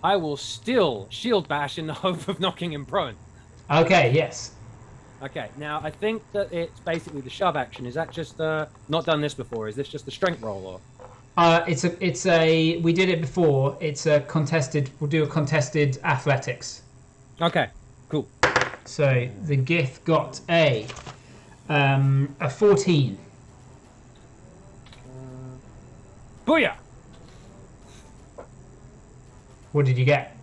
I will still shield bash in the hope of knocking him prone. Okay, yes. Okay, now I think that it's basically the shove action. Is that just not done this before? Is this just a strength roll or? It's a we did it before. It's a contested. We'll do a contested athletics. Okay, cool. So the Gith got a 14. Booyah! What did you get?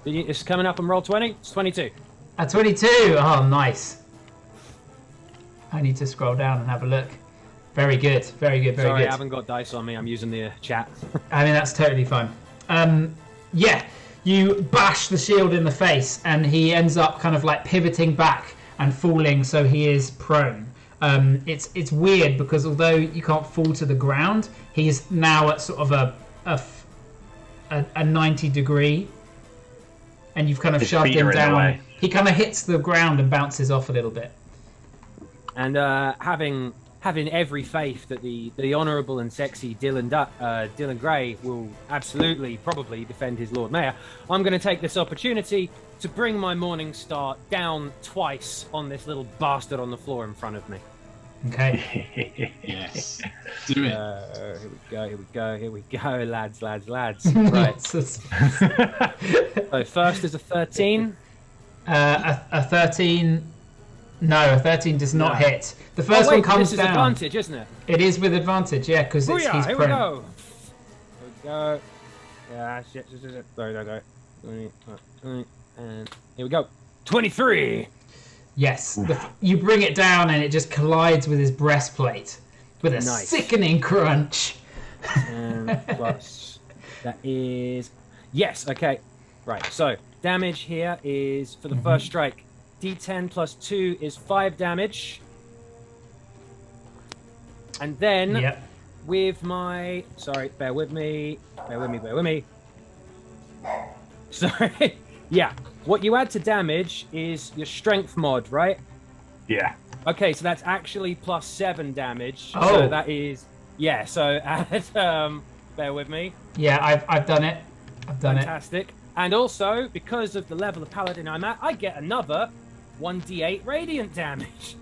It's coming up on roll 20. It's 22. A 22. Oh, nice. I need to scroll down and have a look. Very good. Very good. Very Sorry, good. I haven't got dice on me. I'm using the chat. I mean, that's totally fine. Yeah, you bash the shield in the face, and he ends up kind of like pivoting back and falling, so he is prone. It's weird because although you can't fall to the ground, he's now at sort of a 90 degree, and you've kind of shoved him down. He kind of hits the ground and bounces off a little bit. And having every faith that the honourable and sexy Dylan Gray will absolutely, probably defend his Lord Mayor, I'm going to take this opportunity to bring my Morning Star down twice on this little bastard on the floor in front of me. Okay. Yes. Do it. Here we go, lads. Right. So first is a 13. A 13. No, a 13 does not hit. The first one comes this down. This is advantage, isn't it? It is with advantage, yeah, because he's prone. Here we go. Yeah, shit. Sorry. And here we go. 23. Yes. You bring it down and it just collides with his breastplate with a sickening crunch. And plus, that is... Yes, okay. Right, so damage here is, for the first strike, D10 plus 2 is 5 damage. And then, with my... Sorry, bear with me. Sorry. Yeah, what you add to damage is your strength mod, right? Yeah. Okay, so that's actually plus 7 damage. Oh. So that is... Yeah, so add... bear with me. Yeah, I've done it. Fantastic. And also, because of the level of paladin I'm at, I get another 1d8 radiant damage.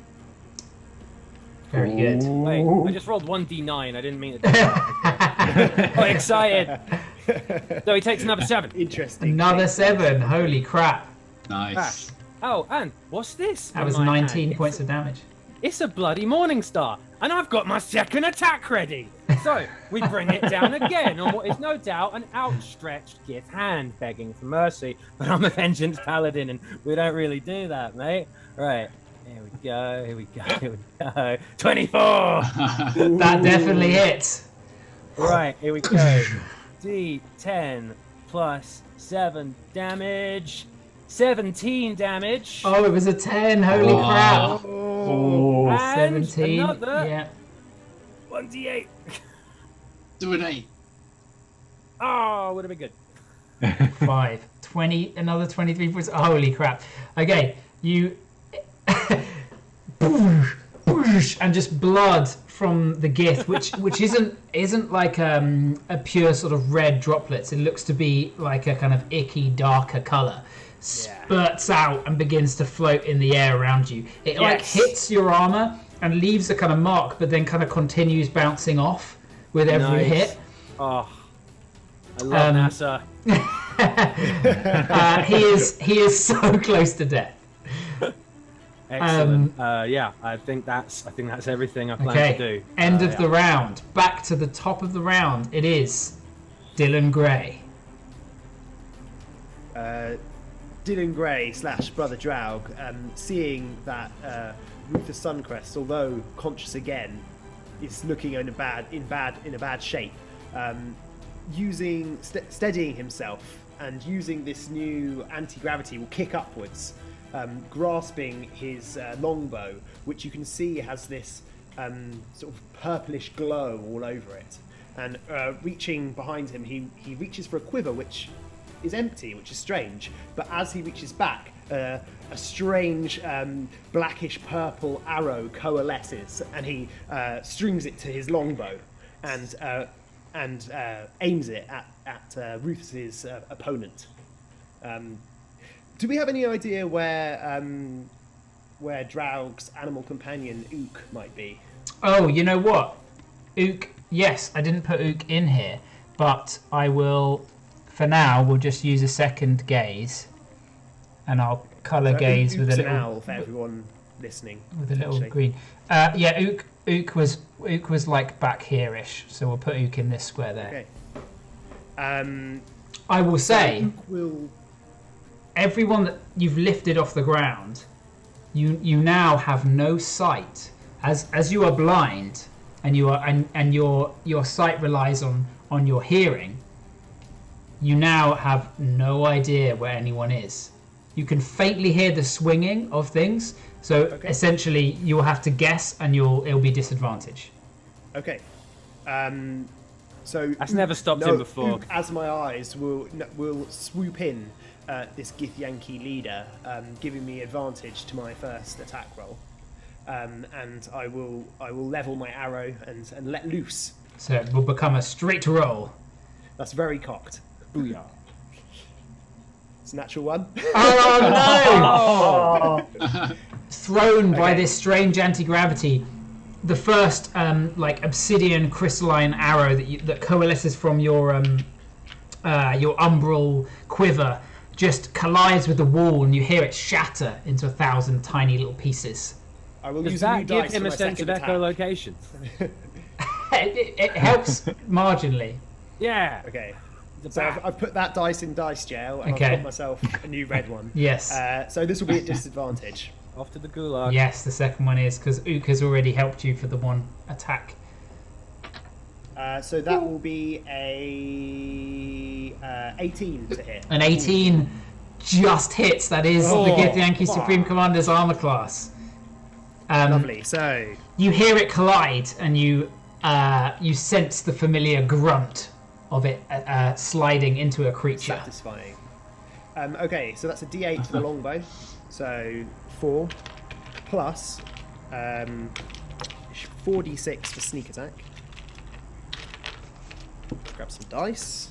Very good. Wait, I just rolled 1d9. I didn't mean to do that. Got excited. So he takes another 7. Interesting. Another 7. Holy crap. Nice. Oh, and what's this? That was 19 points of damage. It's a bloody Morning Star, and I've got my second attack ready. So we bring it down again on what is no doubt an outstretched Gith hand begging for mercy. But I'm a vengeance paladin, and we don't really do that, mate. Right. Here we go. 24! That definitely hits. Right, here we go. D10 plus 7 damage. 17 damage. Oh, it was a 10. Holy crap. And 17. Another Yeah. 1d8. Do an 8. Oh, would have been good. 5. 20. Another 23 points. Holy crap. Okay, you... and just blood from the Gith, which isn't like a pure sort of red droplets. It looks to be like a kind of icky, darker color. Spurts out and begins to float in the air around you. It like hits your armor and leaves a kind of mark, but then kind of continues bouncing off with every hit. Oh, I love NASA. He is so close to death. Excellent. Yeah, I think that's everything I plan to do. End of the round. Back to the top of the round. It is Dylan Gray. Dylan Gray / Brother Draug, seeing that Rufus Suncrest, although conscious again, is looking in a bad shape, steadying himself and using this new anti-gravity will kick upwards, grasping his longbow, which you can see has this sort of purplish glow all over it. And reaching behind him, he reaches for a quiver, which is empty, which is strange. But as he reaches back, a strange blackish purple arrow coalesces, and he strings it to his longbow and aims it at Rufus's opponent. Do we have any idea where Draug's animal companion Ook might be? Oh, you know what? Ook. Yes, I didn't put Ook in here, but I will. For now, we'll just use a second gaze, and I'll colour gaze with a little. An owl for everyone listening. With a little green. Yeah, Ook was like back here-ish, so we'll put Ook in this square there. Okay. I will say, Ook will... everyone that you've lifted off the ground, you now have no sight, as you are blind, and your sight relies on your hearing. You now have no idea where anyone is. You can faintly hear the swinging of things, so essentially you will have to guess, and it'll be disadvantage. Okay. So That's never stopped him before. Ook, as my eyes will swoop in this Githyanki leader, giving me advantage to my first attack roll, and I will level my arrow and let loose. So it will become a straight roll. That's very cocked. Booyah! It's a natural one. Oh no! Thrown by this strange anti-gravity, the first obsidian crystalline arrow that coalesces from your umbral quiver just collides with the wall, and you hear it shatter into 1,000 tiny little pieces. I will Does use that a give him a sense of echolocation? it helps marginally. Yeah. Okay. So I've put that dice in dice jail, and Okay. I've got myself a new red one. Yes. So this will be at disadvantage. Off to the gulag. Yes, the second one is, because Ook has already helped you for the one attack. So that will be a 18 to hit. An 18 just hits. That is the Githyanki Supreme Commander's armor class. Lovely. So You hear it collide, and you sense the familiar grunt of it sliding into a creature. satisfying. Okay, so that's a D8 for the longbow. So 4 plus 4d6 for sneak attack. Grab some dice.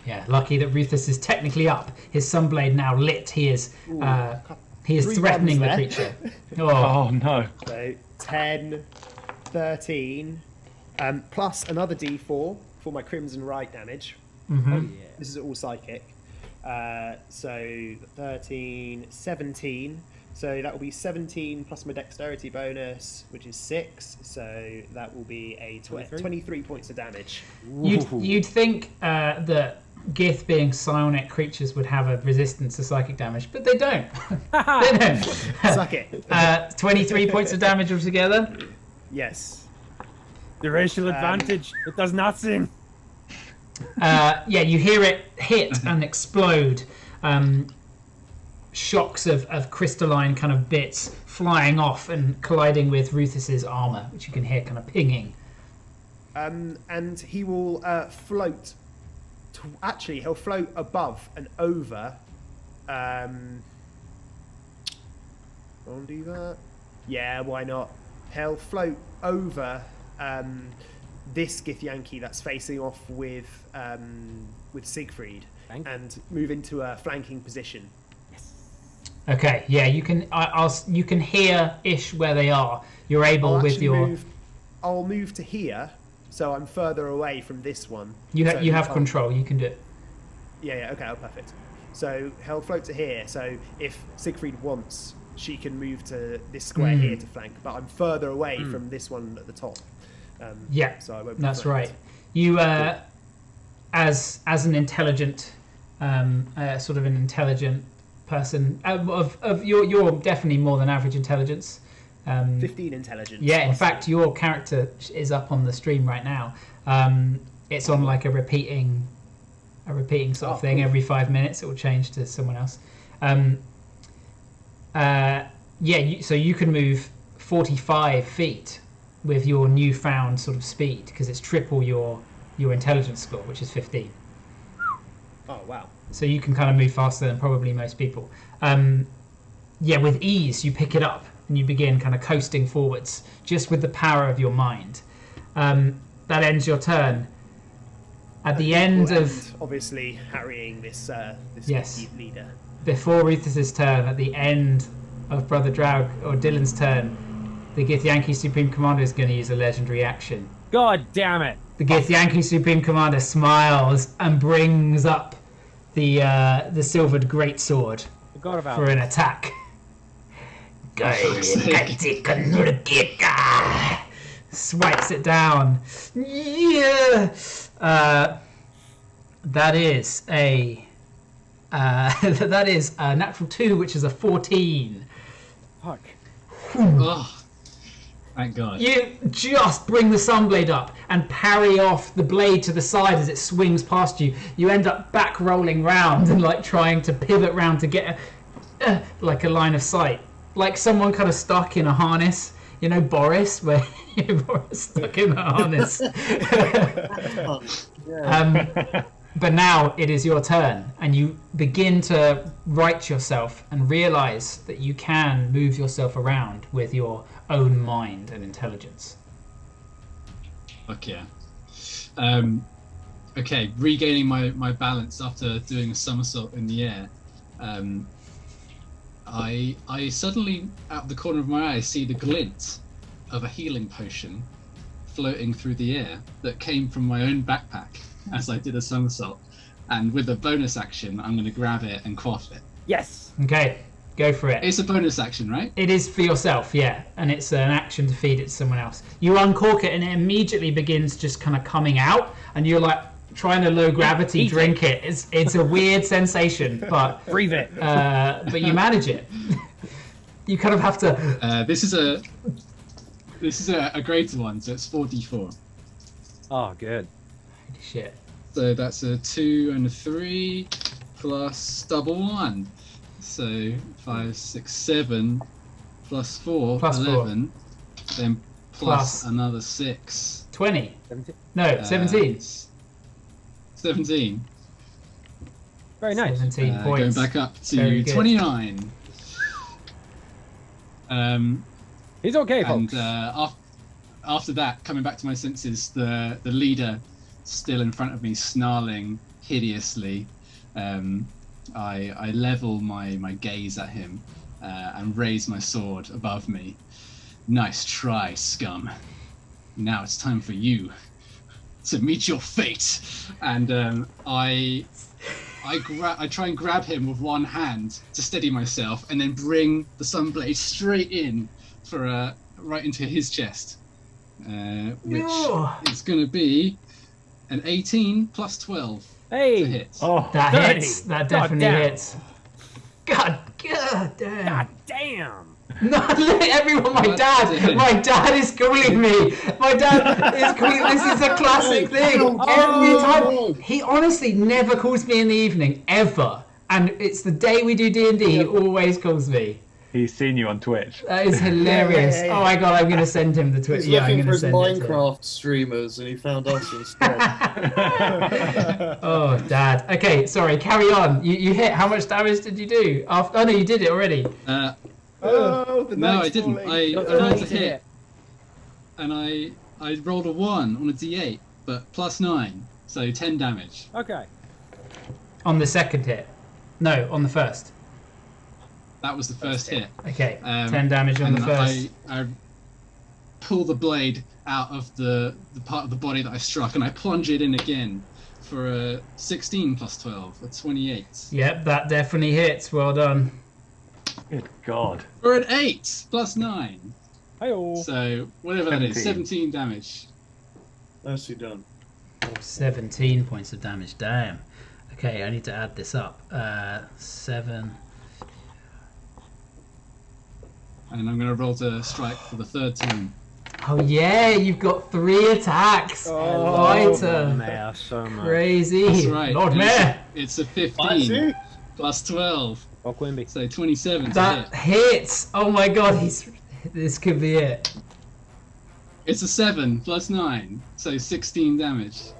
Yeah, lucky that Rufus is technically up. His sunblade now lit. He is Three threatening the ones there. creature. Oh no. So 10, 13, plus another D4 for my Crimson Rite damage. Mhm. This is all psychic. So 13, 17. So that will be 17 plus my dexterity bonus, which is 6. So that will be a 23 points of damage. You'd think that Gith, being psionic creatures, would have a resistance to psychic damage, but they don't. They don't. Suck it. 23 points of damage altogether. Yes. The racial advantage. It does nothing. Yeah, you hear it hit and explode. Shocks of crystalline kind of bits flying off and colliding with Rufus's armor, which you can hear kind of pinging. And he will float. Actually, he'll float above and over. I'll do that. Yeah, why not? He'll float over this Githyanki that's facing off with Siegfried, and move into a flanking position. Okay, yeah, you can. You can hear ish where they are. You're able I'll move to here, so I'm further away from this one. You So have can't- control. You can do it. Yeah. Okay. Oh, perfect. So he'll float to here. So if Siegfried wants, she can move to this square here to flank. But I'm further away from this one at the top. Yeah, so I won't be that's flanked. right. You, as an intelligent, sort of an intelligent person. You're definitely more than average intelligence. 15 intelligence. Yeah, in fact, your character is up on the stream right now. It's on like a repeating sort of thing. Cool. Every 5 minutes. It will change to someone else. So you can move 45 feet with your newfound sort of speed because it's triple your intelligence score, which is 15. Oh, wow. So you can kind of move faster than probably most people. With ease, you pick it up and you begin kind of coasting forwards just with the power of your mind. That ends your turn. At the end of... Obviously harrying this Yes. leader. Before Rufus's turn, at the end of Brother Draug or Dylan's turn, the Githyanki Supreme Commander is going to use a legendary action. God damn it! The Githyanki Supreme Commander smiles and brings up the silvered greatsword Forgot about for an attack. Swipes it down. Yeah. That is a natural 2, which is a 14. Fuck. Oh, thank God. You just bring the sunblade up and parry off the blade to the side as it swings past you. You end up back rolling round and like trying to pivot round to get like a line of sight, like someone kind of stuck in a harness. You know Boris, where Boris stuck in a harness. But now it is your turn, and you begin to right yourself and realize that you can move yourself around with your own mind and intelligence. Okay. Okay, regaining my balance after doing a somersault in the air. I suddenly, out of the corner of my eye, see the glint of a healing potion floating through the air that came from my own backpack as I did a somersault. And with a bonus action, I'm going to grab it and quaff it. Yes! Okay, go for it. It's a bonus action, right? It is for yourself, yeah, and it's an action to feed it to someone else. You uncork it and it immediately begins just kind of coming out, and you're like trying to low gravity drink it. It's a weird sensation, but breathe it. But you manage it. You kind of have to. This is a greater one, so it's 4d4. Oh, good. Shit. So that's a 2 and a 3 plus double 1. So 5, 6, 7 plus 4, Plus 11. Then plus Plus. another 6. 20. 17. No, 17. 17. Very nice. 17 Going points. back up Very to good. 29. He's okay, And folks. after that, coming back to my senses, the leader still in front of me, snarling hideously. I level my gaze at him and raise my sword above me. Nice try, scum. Now it's time for you to meet your fate. And I try and grab him with one hand to steady myself, and then bring the sunblade straight in for right into his chest, which is going to be an 18 plus 12 to Hey! hit. Oh, That Dirty. hits. That God definitely damn. hits. God damn. God damn! No, look, everyone, my dad is calling me. My dad is calling. This is a classic thing. Every time, he honestly never calls me in the evening ever, and it's the day we do D&D. He always calls me. He's seen you on Twitch. That is hilarious. Yeah. Oh my god, I'm gonna send him the Twitch. He's Yeah, I'm looking gonna for his send it to him. Minecraft streamers and he found us instead. Oh, Dad. Okay, sorry. Carry on. You hit. How much damage did you do? Oh no, you did it already. Oh, the No, I night's didn't. falling. I rolled a hit, and I rolled a 1 on a d8, but plus 9, so 10 damage. Okay. On the second hit. No, on the first. That was the first hit. Okay, 10 Um, damage on and the first. I pull the blade out of the part of the body that I struck, and I plunge it in again for a 16 plus 12, a 28. Yep, that definitely hits. Well done. Good God. For an 8 plus 9. Hey-oh. So, whatever that is, 17. 17 damage. Nicely done. 17 points of damage. Damn. Okay, I need to add this up. 7, and I'm going to roll to strike for the third time. Oh yeah, you've got 3 attacks. Fighter. Mayor, so much. Crazy. That's right. Lord Mayor. It's a Spicy. 15 plus 12, Oh, Quimby. so 27 to That hit. hits. Oh my god, this could be it. It's a 7 plus 9, so 16 damage. —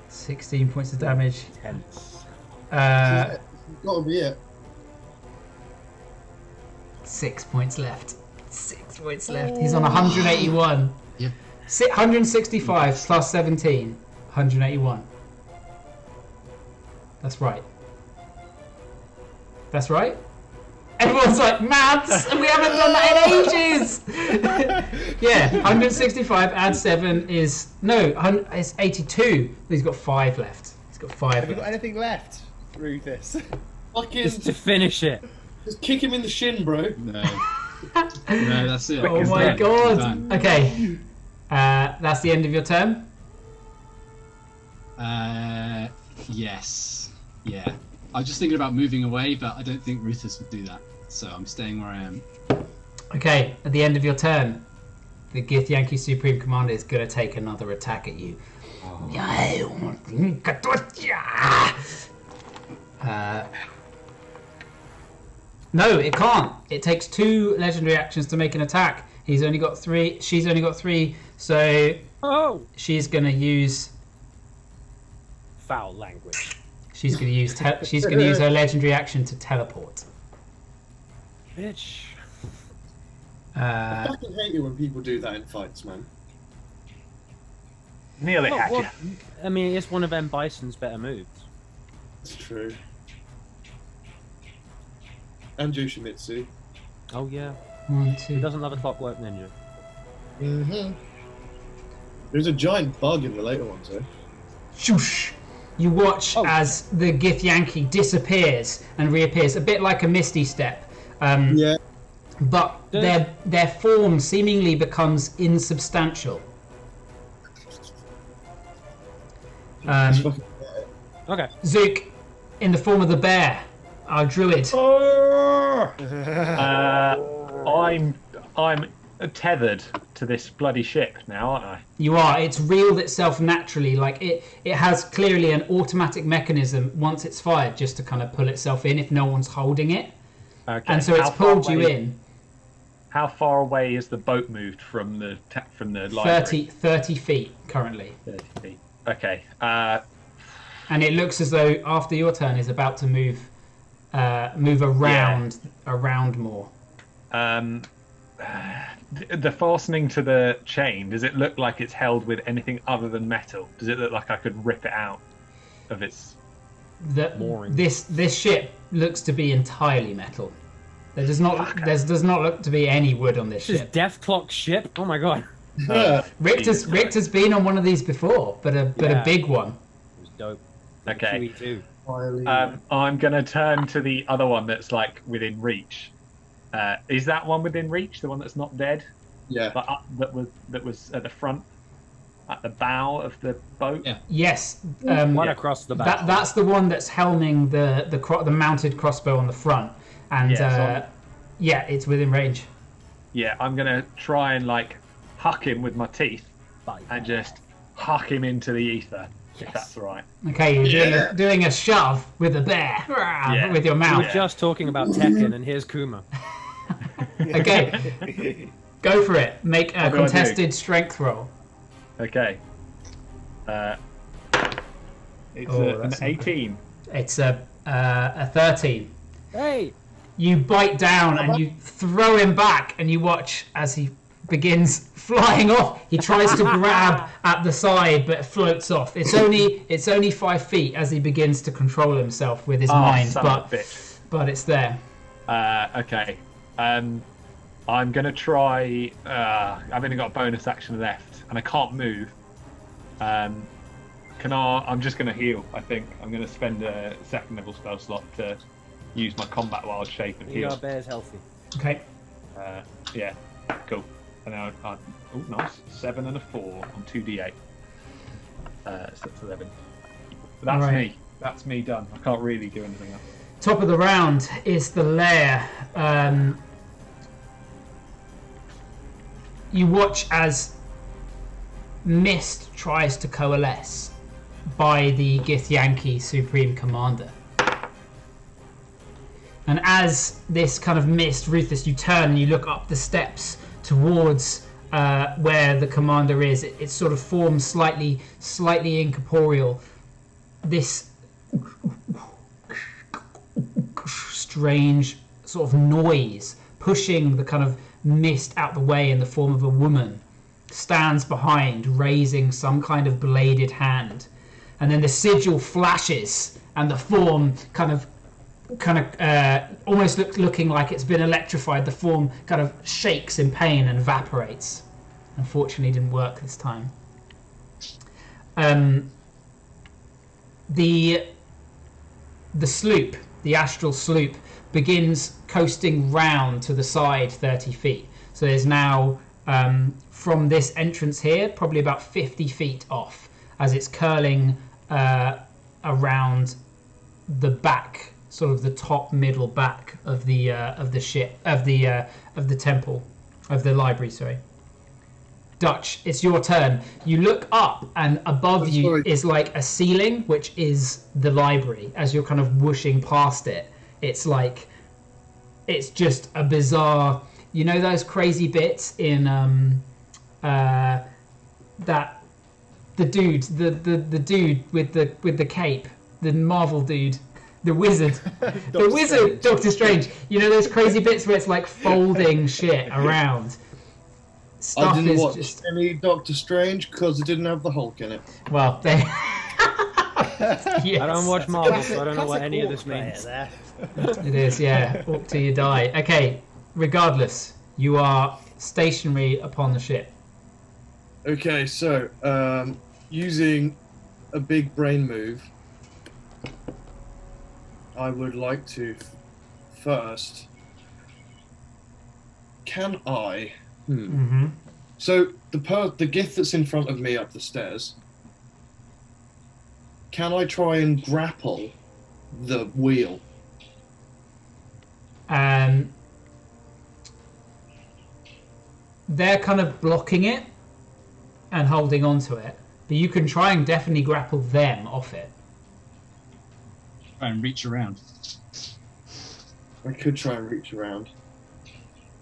16 points of damage. Tense. Uh, Gotta be it. 6 points left. 6 points left. He's on 181. Yeah. 165 plus 17. 181. That's right. That's right. Everyone's like, maths! And we haven't done that in ages! Yeah, 165 add 7 is... No, it's 82. But he's got 5 left. He's got 5 Have you got left. anything left, Rufus? Fucking Just to finish it. just kick him in the shin, bro. No. No, that's it. Oh as my death. god! Done. Okay. That's the end of your turn? Yes. Yeah. I was just thinking about moving away, but I don't think Rufus would do that. So I'm staying where I am. Okay, at the end of your turn, the Githyanki Supreme Commander is going to take another attack at you. No, it can't. It takes 2 legendary actions to make an attack. He's only got 3. She's only got 3. So she's going to use. Foul language. She's going to use. She's going to use her legendary action to teleport. Bitch. I fucking hate it when people do that in fights, man. Nearly had you. I mean, it's one of M. Bison's better moves. It's true. And Yoshimitsu. Oh, yeah. 1, Who 2. doesn't love a clockwork ninja? Mm-hmm. There's a giant bug in the later ones, though. Shoosh. You watch as the Githyanki disappears and reappears, a bit like a Misty Step. Yeah. But their form seemingly becomes insubstantial. It's fucking Okay. Zook, in the form of the bear, our druid. I'm tethered to this bloody ship now, aren't I? You are. It's reeled itself naturally. Like it has clearly an automatic mechanism once it's fired, just to kind of pull itself in if no one's holding it. Okay. And so it's How far pulled you away- in How far away is the boat moved from the library? 30 feet currently. 30 feet. Okay. And it looks as though after your turn is about to move around more. The fastening to the chain, does it look like it's held with anything other than metal? Does it look like I could rip it out of its... Mooring. This ship looks to be entirely metal. There does not look to be any wood on this This is ship. Death Clock ship? Oh my god. Richter's been on one of these before, but a big one. It was dope. Okay. QE2. I'm going to turn to the other one that's like within reach. Is that one within reach? The one that's not dead? Yeah. Like, that was at the front, at the bow of the boat? Yeah. Yes. One across the back. That's the one that's helming the mounted crossbow on the front, and it's within range. Yeah, I'm going to try and like huck him with my teeth and just huck him into the ether, if that's right. Okay, you're doing a shove with a bear with your We mouth. were just talking about Tekken, and here's Kuma. Okay, go for it. Make a What do I do? contested strength roll. Okay. It's an that's not 18. It's a 13. Hey! You bite down and you throw him back, and you watch as he begins flying off. He tries to grab at the side, but floats off. It's only 5 feet as he begins to control himself with his mind, son of a bitch. but it's there. Okay. I'm gonna try. I've only got a bonus action left, and I can't move. I'm just gonna heal. I think I'm gonna spend a second level spell slot to use my combat wild shape and Your heal. bear's healthy. Okay. Yeah, cool. And now, nice. 7 and a 4 on 2d8. So that's 11. That's Right. me. That's me done. I can't really do anything else. Top of the round is the lair. You watch as mist tries to coalesce by the Githyanki Supreme Commander. And as this kind of mist, Ruthless, you turn and you look up the steps towards where the commander is. It sort of forms slightly incorporeal. This strange sort of noise pushing the kind of mist out the way in the form of a woman stands behind, raising some kind of bladed hand, and then the sigil flashes and the form kind of almost looking like it's been electrified. The form kind of shakes in pain and evaporates. Unfortunately, it didn't work this time. The sloop, the astral sloop, begins coasting round to the side 30 feet. So there's now, from this entrance here, probably about 50 feet off, as it's curling around the back, sort of the top middle back of the ship, of the temple, of the library. Sorry, Dutch, it's your turn. You look up, and above you is like a ceiling, which is the library. As you're kind of whooshing past it, it's like, it's just a bizarre, you know, those crazy bits in that the dude with the cape, the Marvel dude, the wizard, Doctor Strange. You know those crazy bits where it's like folding shit around. Stuff I didn't is watch just... any Doctor Strange because it didn't have the Hulk in it. Well, they. Yes. I don't watch Marvel, so I don't know what any of this means. It is, yeah. Walk till you die. Okay, regardless, you are stationary upon the ship. Okay, so using a big brain move, I would like to first. Can I? Mm-hmm. So the gift that's in front of me up the stairs. Can I try and grapple the wheel? They're kind of blocking it and holding on to it, but you can try and definitely grapple them off it. Try and reach around. I could try and reach around.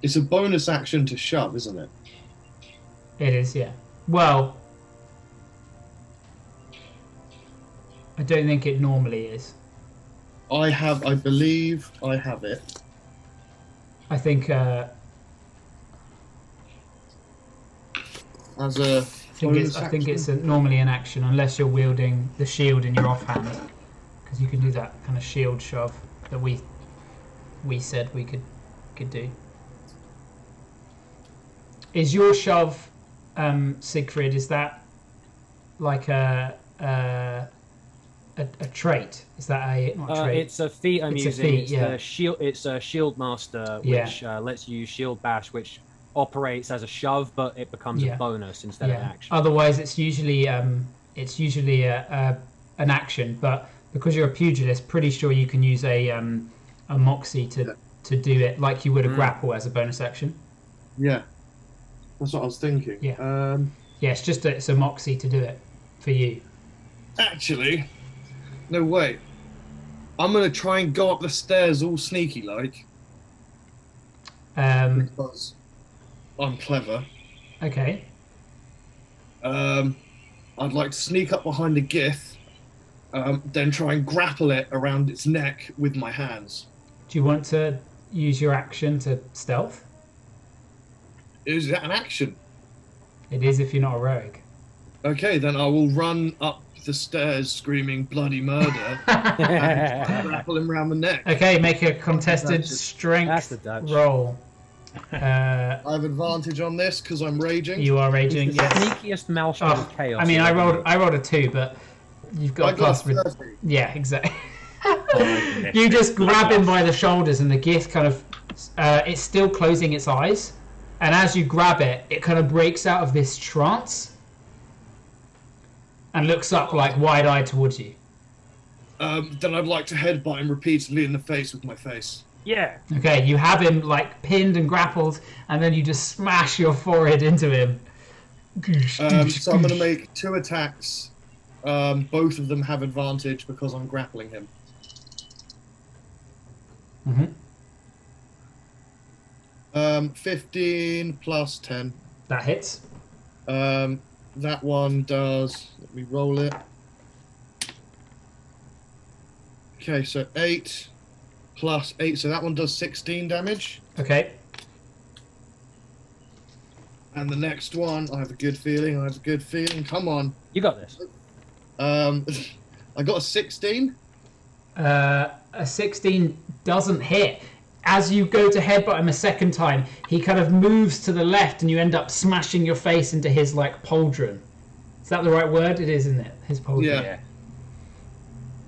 It's a bonus action to shove, isn't it? It is, yeah. Well, I don't think it normally is. I believe I have it. I think As a I think it's normally an action unless you're wielding the shield in your offhand, because you can do that kind of shield shove that we said we could do. Is your shove, Siegfried? Is that like a trait? Is that not a trait? It's a feat I'm using. Feat, yeah. It's a shield master, which lets you shield bash, which operates as a shove, but it becomes a bonus instead of an action. Otherwise, it's usually an action. But because you're a pugilist, pretty sure you can use a moxie to do it like you would a grapple as a bonus action. Yeah, that's what I was thinking. Yeah. Yeah, it's a moxie to do it for you. Actually, no, wait. I'm going to try and go up the stairs all sneaky-like. Because I'm clever. Okay. I'd like to sneak up behind the Gith, then try and grapple it around its neck with my hands. Do you want to use your action to stealth? Is that an action? It is if you're not a rogue. Okay, then I will run up the stairs screaming bloody murder and grapple him around the neck. Okay, make a contested strength roll. I have advantage on this because I'm raging. You are raging, yes. Sneakiest maelstrom of chaos. I mean, I rolled a 2, but you've got a plus. Yeah, exactly. You just grab him by the shoulders, and the Gith kind of, it's still closing its eyes, and as you grab it, it kind of breaks out of this trance and looks up like wide-eyed towards you. Then I'd like to headbutt him repeatedly in the face with my face. Yeah. Okay, you have him like pinned and grappled, and then you just smash your forehead into him. So I'm going to make 2 attacks. Both of them have advantage because I'm grappling him. Mm-hmm. 15 plus 10. That hits. That one does. Let me roll it. Okay, so 8 plus 8. So that one does 16 damage. Okay. And the next one, I have a good feeling. Come on. You got this. I got a 16. A 16 doesn't hit. As you go to headbutt him a second time, he kind of moves to the left, and you end up smashing your face into his like pauldron. Is that the right word? It is, isn't it? His pauldron. Yeah.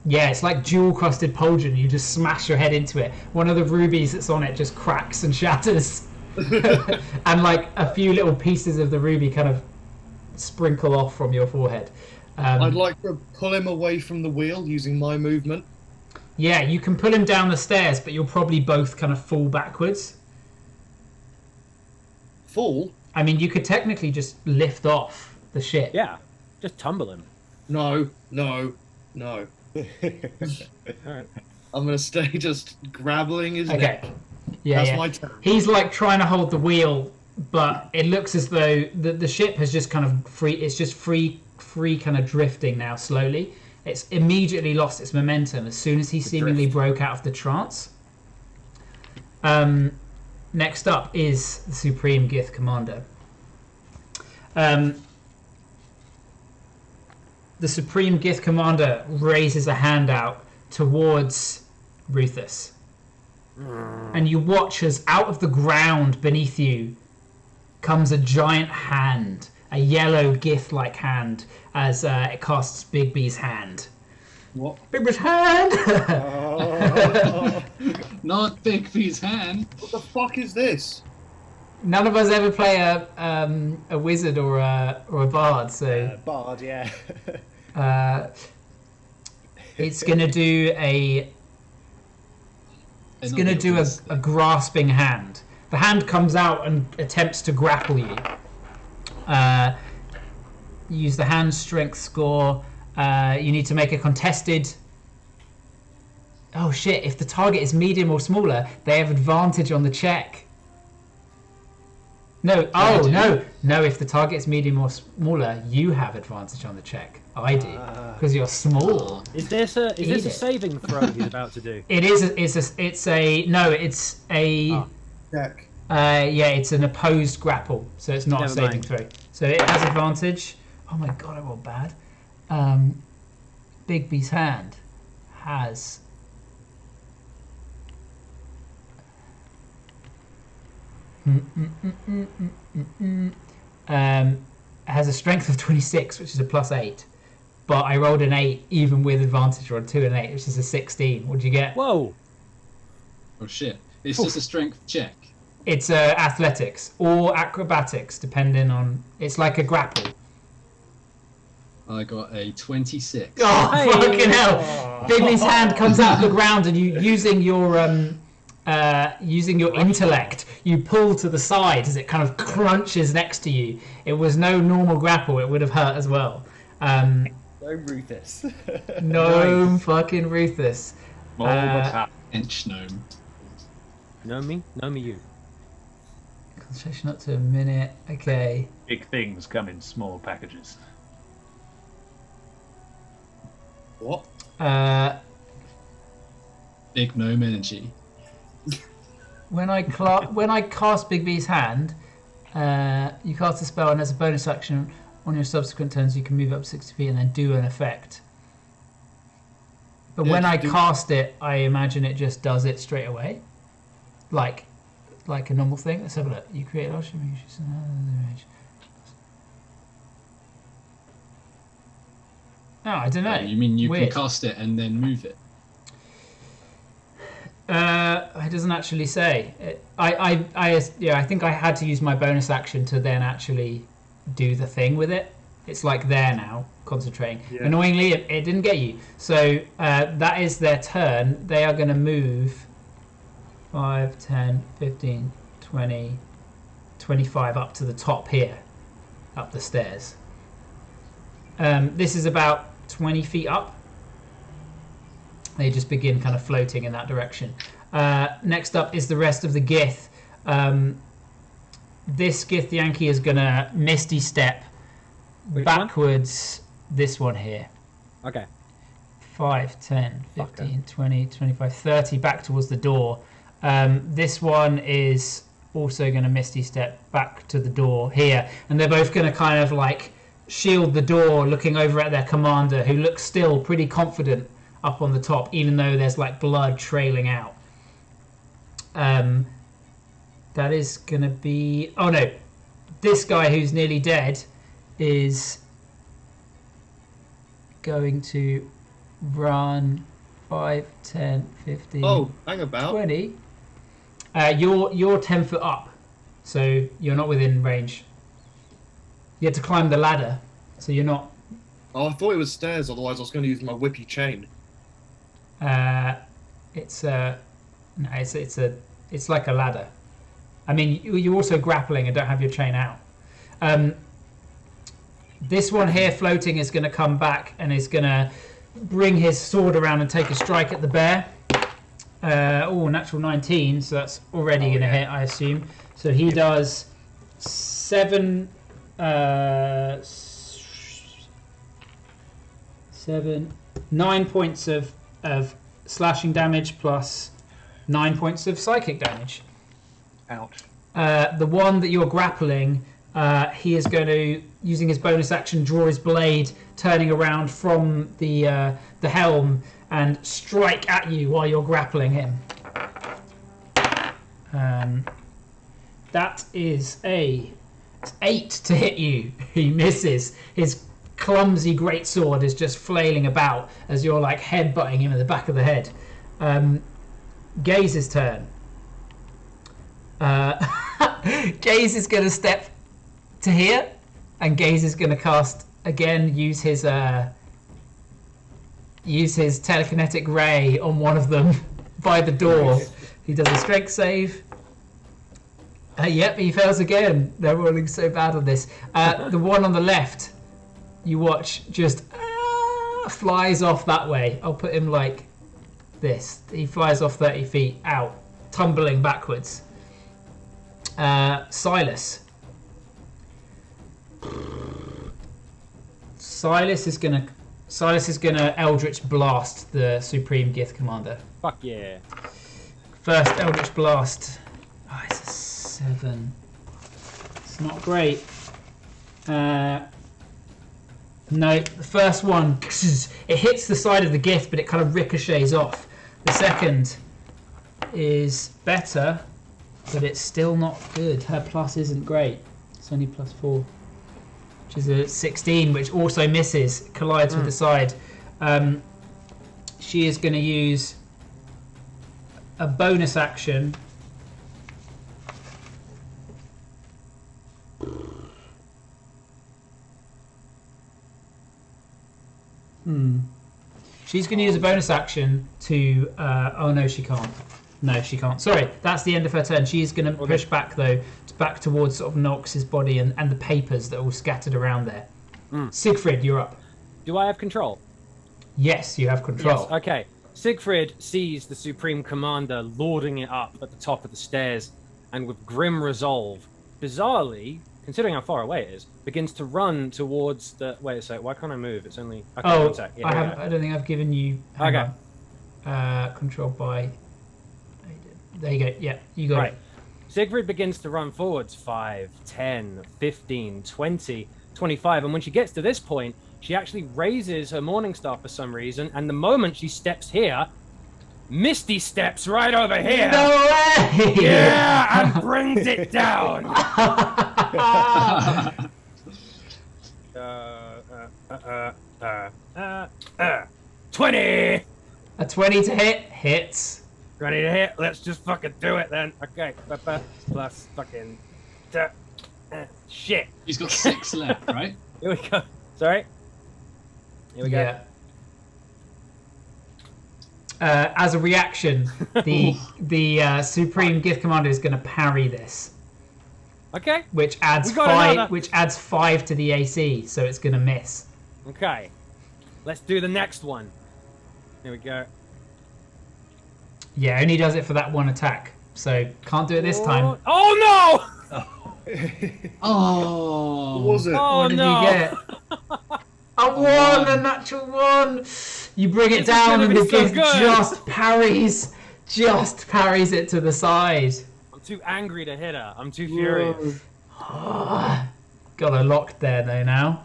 Yeah, it's like jewel-crusted pauldron. You just smash your head into it. One of the rubies that's on it just cracks and shatters. And like a few little pieces of the ruby kind of sprinkle off from your forehead. I'd like to pull him away from the wheel using my movement. Yeah, you can pull him down the stairs, but you'll probably both kind of fall backwards. Fall? I mean, you could technically just lift off the ship. Yeah, just tumble him. No. Alright. I'm going to stay just grabbling his neck. Yeah, That's my turn. He's like trying to hold the wheel, but it looks as though the ship has just kind of free kind of drifting now slowly. It's immediately lost its momentum as soon as he seemingly broke out of the trance. Next up is the Supreme Gith Commander. The Supreme Gith Commander raises a hand out towards Ruthus. And you watch as out of the ground beneath you comes a giant hand, a yellow Gith-like hand, as it casts Bigby's hand. What? Bigby's hand! Not Bigby's hand. What the fuck is this? None of us ever play a wizard or a bard, so Bard, yeah. it's gonna do a grasping hand. The hand comes out and attempts to grapple you. Use the hand strength score. You need to make a contested. Oh shit! If the target is medium or smaller, they have advantage on the check. No. Oh no! If the target is medium or smaller, you have advantage on the check. I do because you're small. Is this a saving throw he's about to do? It is. It's a. Check. Yeah, it's an opposed grapple, so it's not Never a saving mind. throw. So it has advantage. Oh my god, I rolled bad. Bigby's hand has. Has a strength of 26, which is a +8. But I rolled an 8 even with advantage on 2 and 8, which is a 16. What did you get? Whoa! Oh shit. It's just a strength check. It's athletics or acrobatics, depending on. It's like a grapple. I got a 26. Oh, Hey! fucking hell! Bigby's hand comes out of the ground, and you using your intellect, you pull to the side as it kind of crunches next to you. It was no normal grapple; it would have hurt as well. No Ruthus. No fucking Ruthus. Inch gnome. Know me you. Concentration up to a minute. Okay. Big things come in small packages. What? Big gnome energy. When I cast Bigby's hand, you cast a spell, and as a bonus action on your subsequent turns, you can move up 60 feet and then do an effect. But when I cast it, I imagine it just does it straight away, like a normal thing. Let's have a look. You create a large image. Oh, I don't know. You mean you Weird. can cast it and then move it? It doesn't actually say. I think I had to use my bonus action to then actually do the thing with it. It's like there now, concentrating. Yeah. Annoyingly, it didn't get you. So that is their turn. They are going to move 5, 10, 15, 20, 25 up to the top here, up the stairs. This is about 20 feet up. They just begin kind of floating in that direction. Next up is the rest of the Gith. This Gith Yankee is going to Misty Step Which backwards. This one here. Okay. 5, 10, 15, 20, 25, 30 back towards the door. This one is also going to Misty Step back to the door here. And they're both going to kind of like shield the door, looking over at their commander, who looks still pretty confident up on the top, even though there's like blood trailing out. That is going to be... Oh no. This guy who's nearly dead is going to run 5, 10, 15, Oh, hang about. 20. You're 10 foot up, so you're not within range. You had to climb the ladder, so you're not... Oh, I thought it was stairs, otherwise I was going to use my whippy chain. It's like a ladder. I mean, you're also grappling and don't have your chain out. This one here floating is going to come back and is going to bring his sword around and take a strike at the bear. Natural 19, so that's already going to hit, I assume. So he does 9 points of slashing damage plus 9 points of psychic damage. Ouch. The one that you're grappling, he is going to, using his bonus action, draw his blade, turning around from the helm and strike at you while you're grappling him. That is a 8 to hit you. He misses. His clumsy greatsword is just flailing about as you're like headbutting him in the back of the head. Gaze's turn. Gaze is going to step to here, and Gaze is going to cast again. Use his telekinetic ray on one of them by the door. He does a strength save. Yep, he fails again. They're rolling so bad on this. The one on the left, you watch, just flies off that way. I'll put him like this. He flies off 30 feet out, tumbling backwards. Silas is gonna Eldritch Blast the Supreme Gith Commander. Fuck yeah. First Eldritch Blast. Oh, it's a 7. It's not great. No, the first one, it hits the side of the Gith, but it kind of ricochets off. The second is better, but it's still not good. Her plus isn't great. It's only +4, which is a 16, which also misses, collides with the side. She is going to use a bonus action. She's going to use a bonus action to... oh, no, she can't. No, she can't. Sorry, that's the end of her turn. She's going to push back, though, back towards sort of Nox's body and the papers that are all scattered around there. Siegfried, you're up. Do I have control? Yes, you have control. Yes, okay. Siegfried sees the Supreme Commander lording it up at the top of the stairs, and with grim resolve, bizarrely, considering how far away it is, begins to run towards the... Wait a sec, why can't I move? It's only... Okay, 1 sec. Yeah, I don't think I've given you... Okay. Control by... There you go. Yeah, you got it. Siegfried begins to run forwards 5, 10, 15, 20, 25, and when she gets to this point, she actually raises her Morningstar for some reason, and the moment she steps here, Misty steps right over here. No way! Yeah, and brings it down. 20. A 20 to hit. Hits. Ready to hit? Let's just fucking do it then. Okay. Plus fucking... shit. He's got 6 left, right? Here we go. Sorry. Here we go. Yeah. As a reaction, the Supreme Gift Commander is going to parry this, Okay. which adds We got 5. another. Which adds 5 to the AC, so it's going to miss. Okay. Let's do the next one. Here we go. Yeah, only does it for that one attack, so can't do it this time. Oh no! Oh. What was it? Oh What did no! you get? A 1, a natural 1. You bring it This is down, gonna and be the so gift good. just parries it to the side. I'm too angry to hit her. I'm too furious. Got her locked there though now.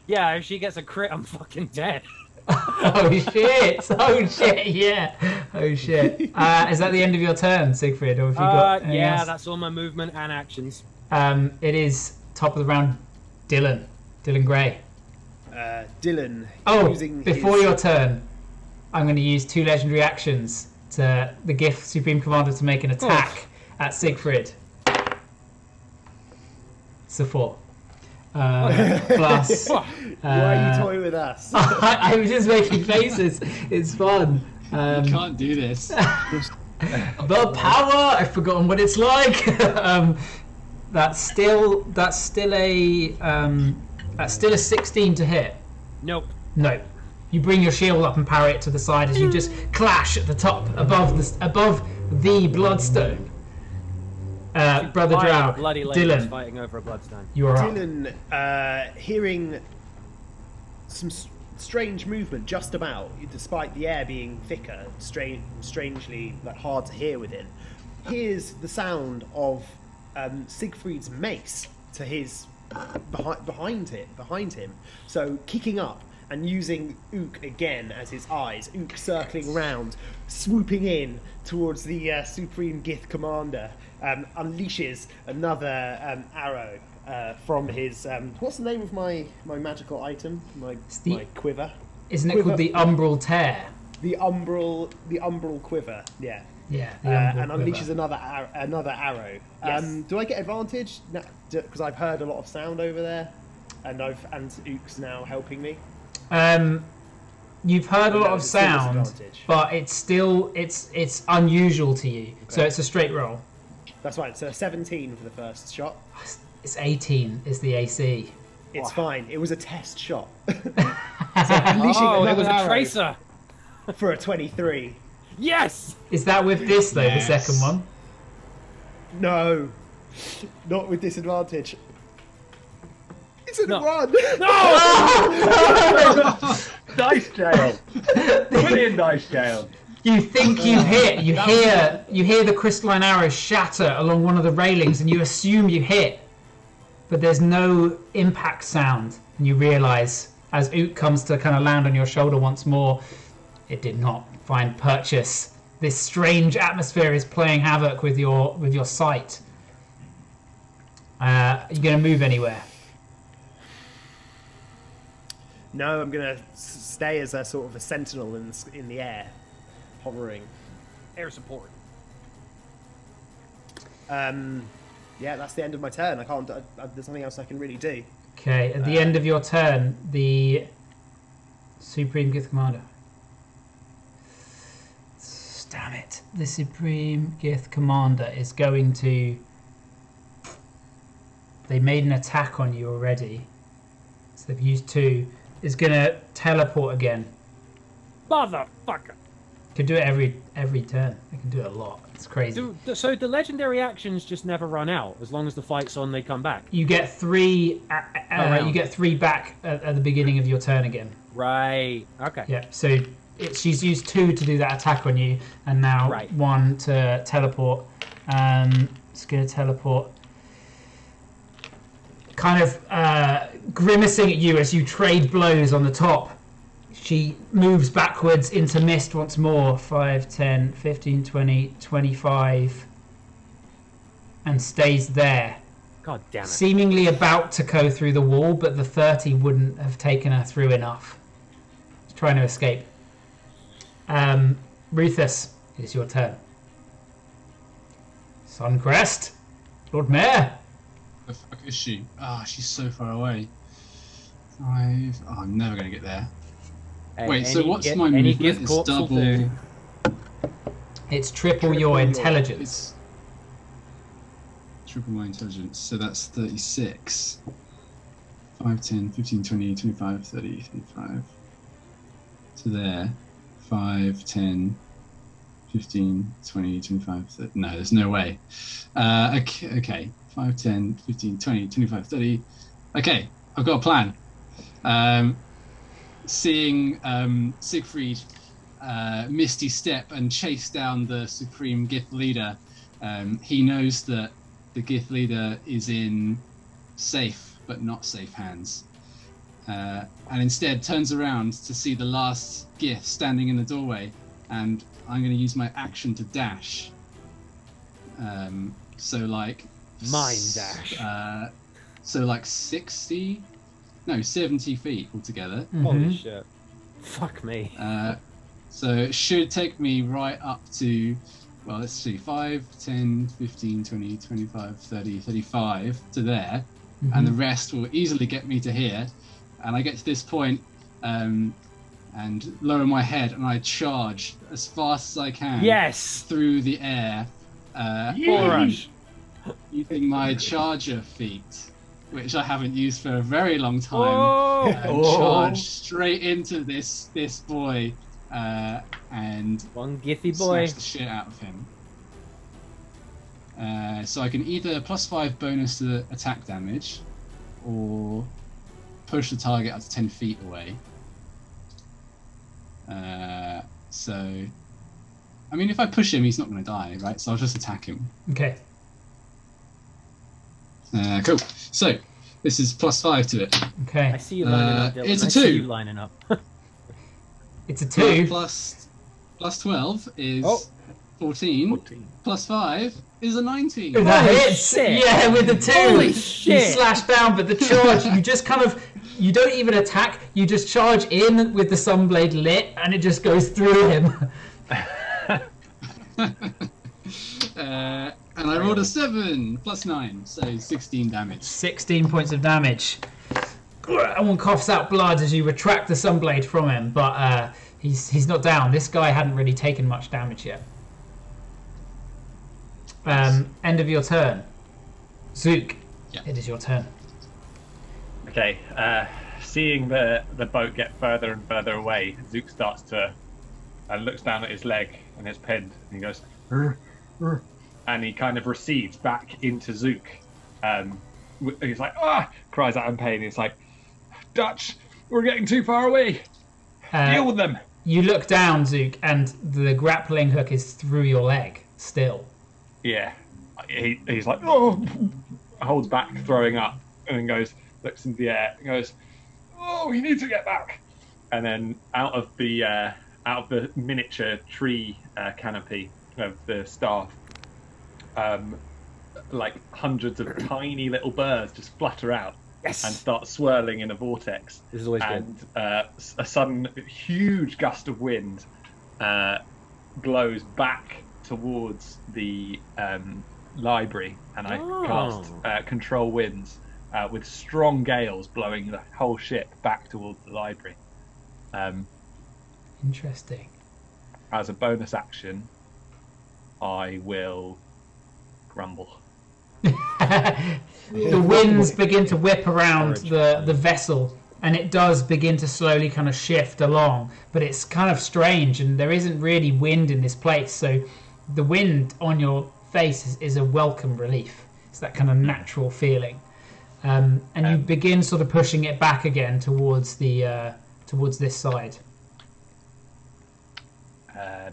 Yeah, if she gets a crit, I'm fucking dead. Oh shit! Oh shit! Yeah! Oh shit! Is that the end of your turn, Siegfried, or have you got? anything Yeah, else? that's all my movement and actions. It is top of the round. Dylan Gray. Dylan. Oh, using before his... your turn, I'm going to use 2 legendary actions to the Gift Supreme Commander to make an attack at Siegfried. It's a 4. Plus. Why are you toying with us? I'm just making faces. It's fun. You can't do this. The power. I've forgotten what it's like. That's still a 16 to hit. Nope. No. You bring your shield up and parry it to the side as you just clash at the top above the bloodstone. Brother Drow, Bloody ladies Dylan, fighting over a bloodstone. you are up. Dylan, hearing some strange movement just about, despite the air being thicker, strangely hard to hear within, hears the sound of Siegfried's mace to his behind him. So kicking up and using Ook again as his eyes, Ook circling around, swooping in towards the Supreme Gift Commander, unleashes another arrow from his. What's the name of my magical item? My quiver. Isn't it Quiver. called the Umbral Tear? The umbral quiver. Yeah. Yeah, the Umbral And unleashes Quiver. another arrow. Yes. Do I get advantage? Because I've heard a lot of sound over there, and Ook's now helping me. You've heard a lot of it's still sound, disadvantage. but it's unusual to you. So it's a straight roll. That's right. So 17 for the first shot. It's 18 is the AC. It's fine. It was a test shot. Unleashing Oh, it another was a arrow tracer. for a 23. Yes. Is that with this though? Yes. The second one. No, not with disadvantage. It's a No. run. Dice jail. Brilliant dice jail. You think you've hit. You hear the crystalline arrow shatter along one of the railings, and you assume you hit, but there's no impact sound, and you realise as Ook comes to kind of land on your shoulder once more, it did not find purchase. This strange atmosphere is playing havoc with your sight. Are you going to move anywhere? No, I'm gonna stay as a sort of a sentinel in the air, hovering. Air support. Yeah, that's the end of my turn. I can't. There's nothing else I can really do. Okay, at the end of your turn, the Supreme Gift Commander. Damn it. The Supreme Gift Commander is going to... They made an attack on you already. So they've used 2. Is going to teleport again. Motherfucker. Can do it every turn. They can do it a lot. It's crazy. So the legendary actions just never run out. As long as the fight's on, they come back. You get 3. Around. You get 3 back at the beginning of your turn again. Right. Okay. Yeah. So she's used 2 to do that attack on you, and now Right. 1 to teleport. It's going to teleport. Kind of grimacing at you as you trade blows on the top. She moves backwards into mist once more. 5, 10, 15, 20, 25. And stays there. God damn it. Seemingly about to go through the wall, but the 30 wouldn't have taken her through enough. She's trying to escape. Ruthus, it's your turn. Suncrest, Lord Mayor. The fuck is she? Ah, she's so far away. 5. Oh, I'm never going to get there. Hey, Wait, so what's my any movement? gift It's corpse will do. double. It's triple your intelligence. It's triple my intelligence, so that's 36. 5, 10, 15, 20, 25, 30, 35. To there. 5, 10, 15, 20, 25, 30. No, there's no way. Okay. 5, 10, 15, 20, 25, 30. Okay, I've got a plan. Seeing Siegfried misty step and chase down the Supreme Gith leader, he knows that the Gith leader is in safe but not safe hands, and instead turns around to see the last Gith standing in the doorway, and I'm going to use my action to dash. So like Mind dash. So like 70 feet altogether. Holy shit. Fuck me. So it should take me right up to, well, let's see, 5, 10, 15, 20, 25, 30, 35 to there. And the rest will easily get me to here. And I get to this point, and lower my head, and I charge as fast as I can. Yes! Through the air. Bull rush. Using my charger feat, which I haven't used for a very long time. Charge straight into this boy, and one Githy boy. smash the shit out of him. So I can either +5 bonus to the attack damage, or push the target up to 10 feet away. So, I mean, if I push him, he's not going to die, right? So I'll just attack him. Okay. Cool. So this is +5 to it. Okay. I see you lining up, Dylan. It's a I see 2. you lining up. It's a 2. Plus 12 is Oh. 14. 14. +5 is a 19. That Holy hits! shit. Yeah, with the 2. Holy You shit. slash down, but the charge, you just kind of, you don't even attack, you just charge in with the sunblade lit, and it just goes through him. And I rolled a 7 +9, so 16 damage. 16 points of damage. Everyone coughs out blood as you retract the sunblade from him, but he's not down. This guy hadn't really taken much damage yet. End of your turn. Zook, Yeah. it is your turn. Okay, seeing the boat get further and further away, Zook starts to looks down at his leg and it's pinned, and he goes, "Rr, rr," and he kind of recedes back into Zook. He's like, ah, cries out in pain. He's like, Dutch, we're getting too far away. Deal with them. You look down, Zook, and the grappling hook is through your leg still. Yeah, he's like, oh, holds back, throwing up, and then goes, looks into the air, and goes, oh, we need to get back. And then out of the miniature tree canopy of the staff, like hundreds of tiny little birds just flutter out and start swirling in a vortex. This is always and a sudden huge gust of wind blows back towards the library, and I cast control winds with strong gales blowing the whole ship back towards the library. Interesting. As a bonus action, I will grumble. The winds begin to whip around the vessel, and it does begin to slowly kind of shift along, but it's kind of strange, and there isn't really wind in this place, so the wind on your face is a welcome relief. It's that kind of natural feeling, and you begin sort of pushing it back again towards the towards this side.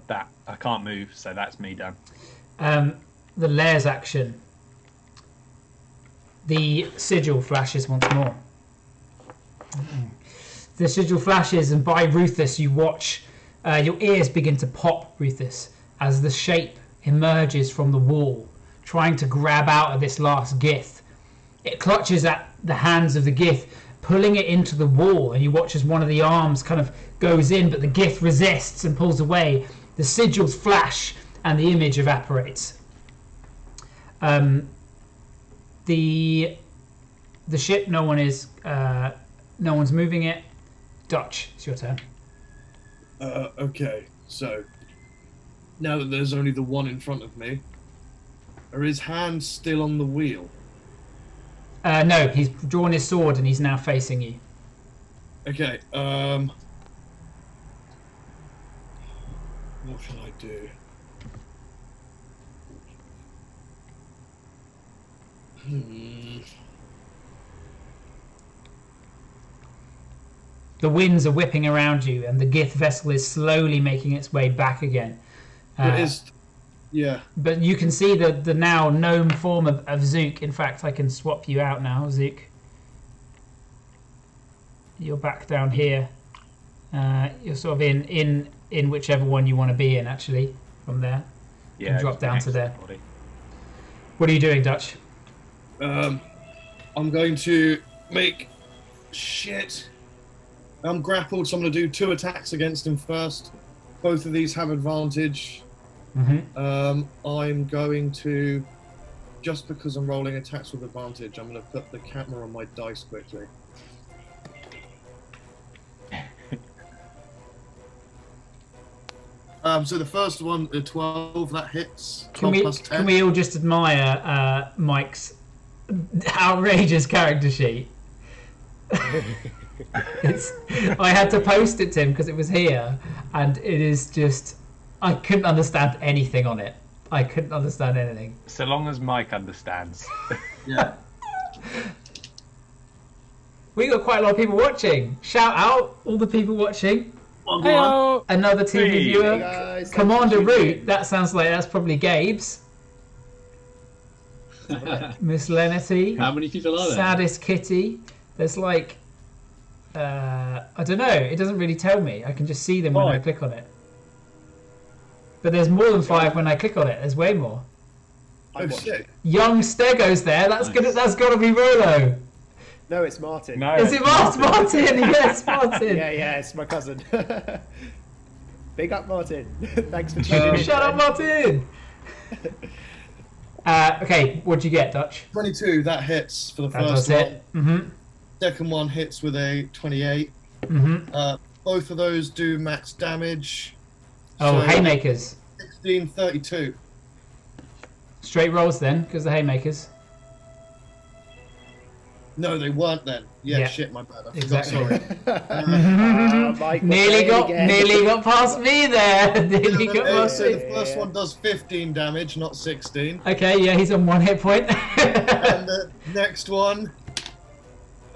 That I can't move, so that's me done. The layers action. The sigil flashes once more. The sigil flashes, and by Rufus you watch your ears begin to pop, Rufus, as the shape emerges from the wall, trying to grab out of this last Gith. It clutches at the hands of the Gith, pulling it into the wall, and you watch as one of the arms kind of goes in, but the Gith resists and pulls away. The sigils flash, and the image evaporates. The the ship. No one's moving it. Dutch, it's your turn. Okay, so now that there's only the one in front of me, are his hands still on the wheel? No, he's drawn his sword and he's now facing you. Okay, what shall I do? The winds are whipping around you, and the Gith vessel is slowly making its way back again. Yeah. But you can see the now gnome form of Zook. In fact, I can swap you out now, Zook. You're back down here. You're sort of in whichever one you want to be in, actually, from there. You can drop down to there. Body. What are you doing, Dutch? I'm going to make... Shit. I'm grappled, so I'm going to do 2 attacks against him first. Both of these have advantage. Mm-hmm. I'm going to... Just because I'm rolling attacks with advantage, I'm going to put the camera on my dice quickly. So the first one, 12, that hits. 12 plus 10. Can we all just admire Mike's outrageous character sheet? I had to post it to him because it was here, and it is just... I couldn't understand anything on it. I couldn't understand anything. So long as Mike understands. Yeah. We got quite a lot of people watching. Shout out all the people watching. Hello. Another TV Hey. viewer. Hey guys, Commander thanks for tuning Root. That sounds like that's probably Gabe's. Miss Lenity. How many people are there? Saddest Kitty. There's like... I don't know. It doesn't really tell me. I can just see them when I click on it. But there's more than 5 when I click on it. There's way more. Oh, shit. Young Stego's there. That's Nice. That's got to be Rolo. No, it's Martin. No, Is it Martin? Martin? Yes, Martin. Yeah, it's my cousin. Big up, Martin. Thanks for tuning in. Shut up, Martin. Okay, what'd you get, Dutch? 22, that hits for the That first does one. it. Mm-hmm. Second one hits with a 28. Mm-hmm. Both of those do max damage. Oh, So, haymakers. 16, 32. Straight rolls then, because the haymakers. No, they weren't then. Yeah, Yeah. shit, my bad. I forgot, Exactly. sorry. Mike, Nearly got again. past me there. Nearly got past So me. the first one does 15 damage, not 16. Okay, yeah, he's on 1 hit point. And the next one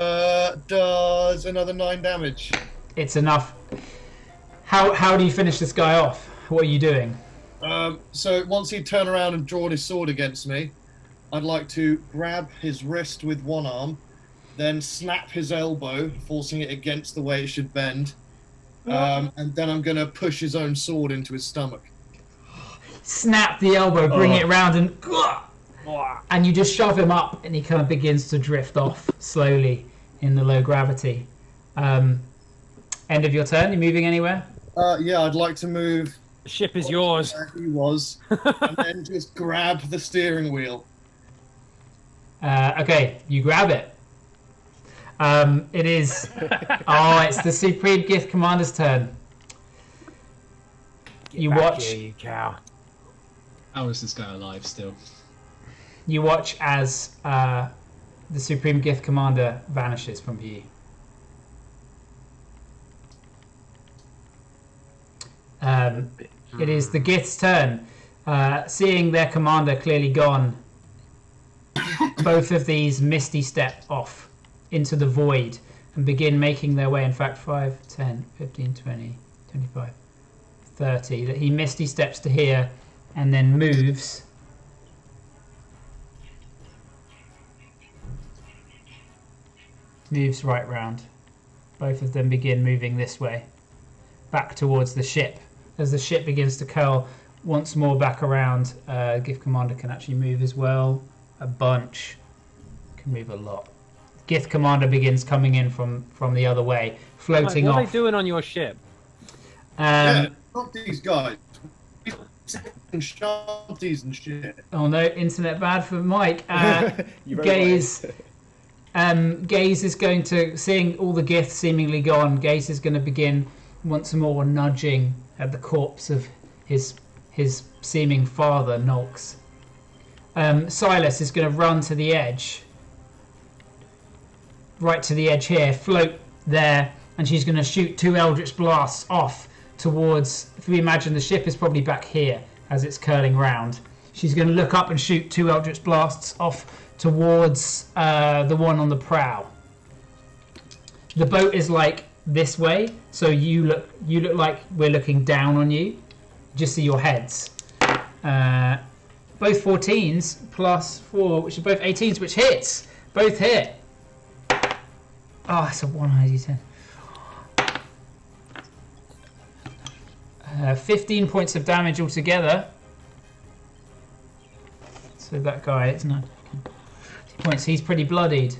does another 9 damage. It's enough. How do you finish this guy off? What are you doing? So once he'd turn around and drawn his sword against me, I'd like to grab his wrist with one arm, then snap his elbow, forcing it against the way it should bend, and then I'm going to push his own sword into his stomach. Snap the elbow, bring it round, and you just shove him up, and he kind of begins to drift off slowly in the low gravity. End of your turn. You moving anywhere? Yeah, I'd like to move The ship is yours. where he was, and then just grab the steering wheel. Okay, you grab it. It is. Oh, it's the Supreme Gith Commander's turn. You Back watch. here, you cow. How is this guy alive still? You watch as the Supreme Gith Commander vanishes from view. It is the Gith's turn. Seeing their commander clearly gone, both of these misty step off into the void and begin making their way. In fact, 5, 10, 15, 20, 25, 30. That he misty steps to here and then moves. Moves right round. Both of them begin moving this way, back towards the ship. As the ship begins to curl once more back around, Gith Commander can actually move as well. A bunch. Can move a lot. Gith Commander begins coming in from the other way, floating What are off. they doing on your ship? Yeah, not these guys. Shanties and shit. Oh no, internet bad for Mike. You wrote Gaze Gaze is going to, seeing all the Gith seemingly gone, Gaze is going to begin once more nudging at the corpse of his seeming father, Nolx. Silas is going to run to the edge. Right to the edge here, float there, and she's going to shoot 2 Eldritch Blasts off towards, if we imagine the ship is probably back here as it's curling round. She's going to look up and shoot 2 Eldritch Blasts off towards the one on the prow. The boat is like this way, so you look like we're looking down on you. Just see your heads. Both 14s plus 4, which are both 18s, which hits. Both hit. Oh, it's a 1 ID10. 15 points of damage altogether. So that guy, it's not points. He's pretty bloodied.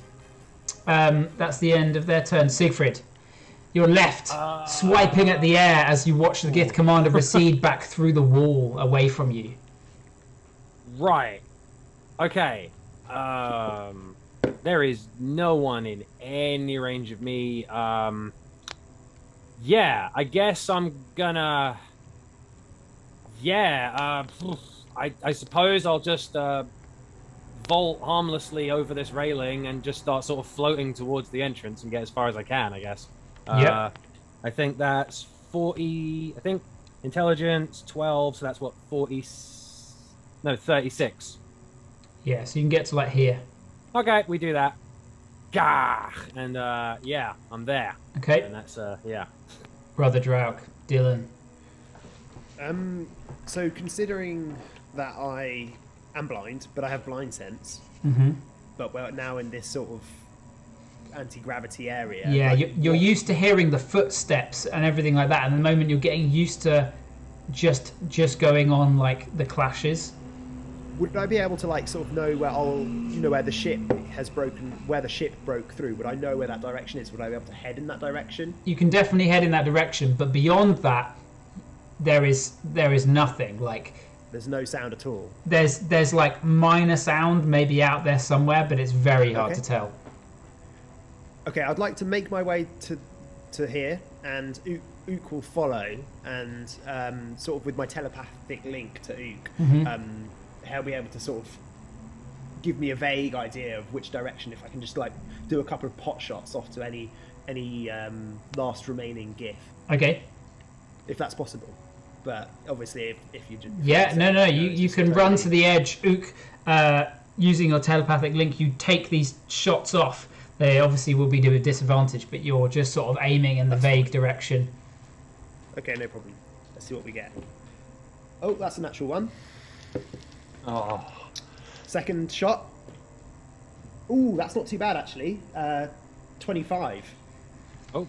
That's the end of their turn. Siegfried, you're left, swiping at the air as you watch the Gith commander recede back through the wall away from you. Right. Okay. There is no one in any range of me. Yeah, I guess I'm gonna... Yeah, I suppose I'll just vault harmlessly over this railing and just start sort of floating towards the entrance and get as far as I can, I guess. Yeah. I think that's 40... I think intelligence, 12, so that's what, 40... No, 36. Yeah, so you can get to like here. Okay, we do that. Gah! And yeah, I'm there. Okay. And that's yeah. Brother Draug, Dylan. So considering that I am blind, but I have blind sense, but we're now in this sort of anti-gravity area. Yeah, like, you're used to hearing the footsteps and everything like that, and the moment you're getting used to just going on like the clashes. Would I be able to like sort of know where where the ship has broken, where the ship broke through? Would I know where that direction is? Would I be able to head in that direction? You can definitely head in that direction, but beyond that, there is nothing. Like there's no sound at all. There's like minor sound maybe out there somewhere, but it's very hard to tell. Okay, I'd like to make my way to here, and Ook will follow, and sort of with my telepathic link to Ook, he'll be able to sort of give me a vague idea of which direction, if I can just like do a couple of pot shots off to any last remaining Gith. Okay. If that's possible. But obviously if you just... Yeah, no, you can run to the edge. Ook, using your telepathic link, you take these shots off. They obviously will be to a disadvantage, but you're just sort of aiming in the vague direction. Okay, no problem. Let's see what we get. Oh, that's a natural one. Oh. Second shot. Ooh, that's not too bad actually. 25. Oh.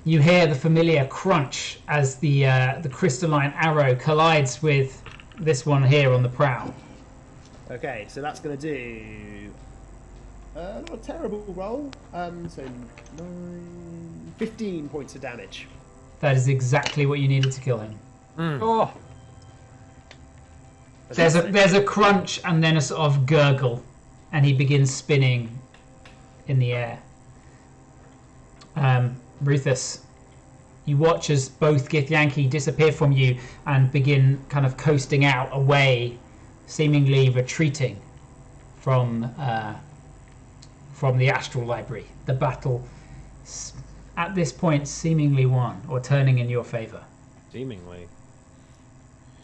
You hear the familiar crunch as the crystalline arrow collides with this one here on the prow. Okay, so that's going to do not a terrible roll. So 15 points of damage. That is exactly what you needed to kill him. Oh. There's a crunch and then a sort of gurgle, and he begins spinning in the air. Ruthus, you watch as both Githyanki disappear from you and begin kind of coasting out away, seemingly retreating from the Astral Library. The battle, at this point, seemingly won, or turning in your favour. Seemingly.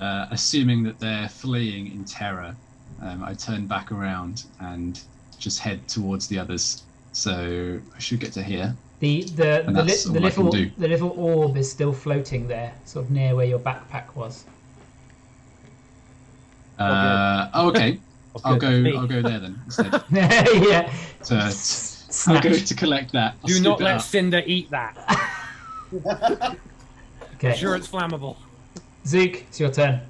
Assuming that they're fleeing in terror, I turn back around and just head towards the others. So I should get to here. The little orb is still floating there, sort of near where your backpack was. Okay. I'll go there then instead. Yeah. I'll go to collect that. Do not let Cinder eat that. Okay. I'm sure it's flammable. Zook, it's your turn.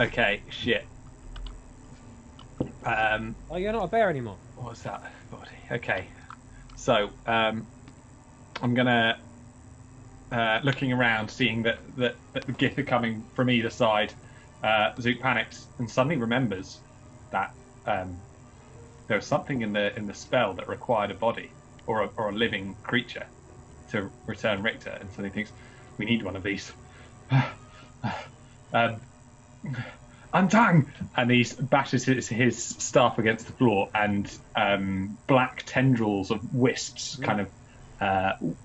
Okay, shit. Oh, you're not a bear anymore. What's that body? Okay. So, I'm gonna looking around, seeing that the Gith are coming from either side. Zook panics and suddenly remembers that there was something in the spell that required a body or a living creature to return Richter, and so he thinks we need one of these. Untang! And he bashes his staff against the floor, and black tendrils of wisps kind of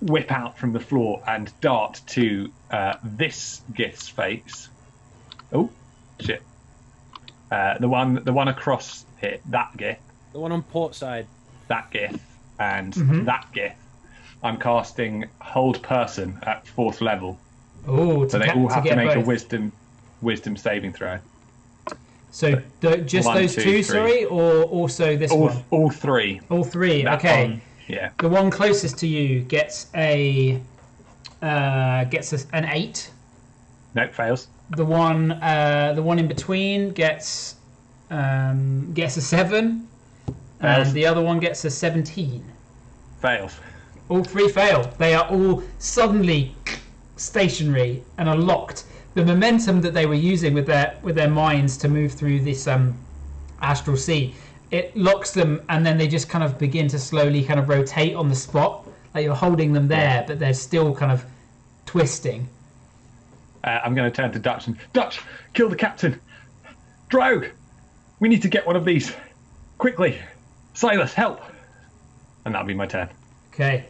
whip out from the floor and dart to this Gith's face. Oh, shit. The one across here, that Gith. The one on port side. That Gith, and that Gith. I'm casting Hold Person at 4th level. Oh, so they all have to make a wisdom saving throw. So just one, those 2, 2, 3. sorry, or also this one? All 3. All 3. That okay. one, yeah. The one closest to you gets an 8. Nope, fails. The one in between gets a 7, and the other one gets a 17. Fails. All 3 fail. They are all suddenly stationary and are locked. The momentum that they were using with their minds to move through this astral sea, it locks them, and then they just kind of begin to slowly kind of rotate on the spot. Like you're holding them there, but they're still kind of twisting. I'm going to turn to Dutch and Dutch, kill the captain. Drogue, we need to get one of these quickly. Silas, help. And that'll be my turn. Okay,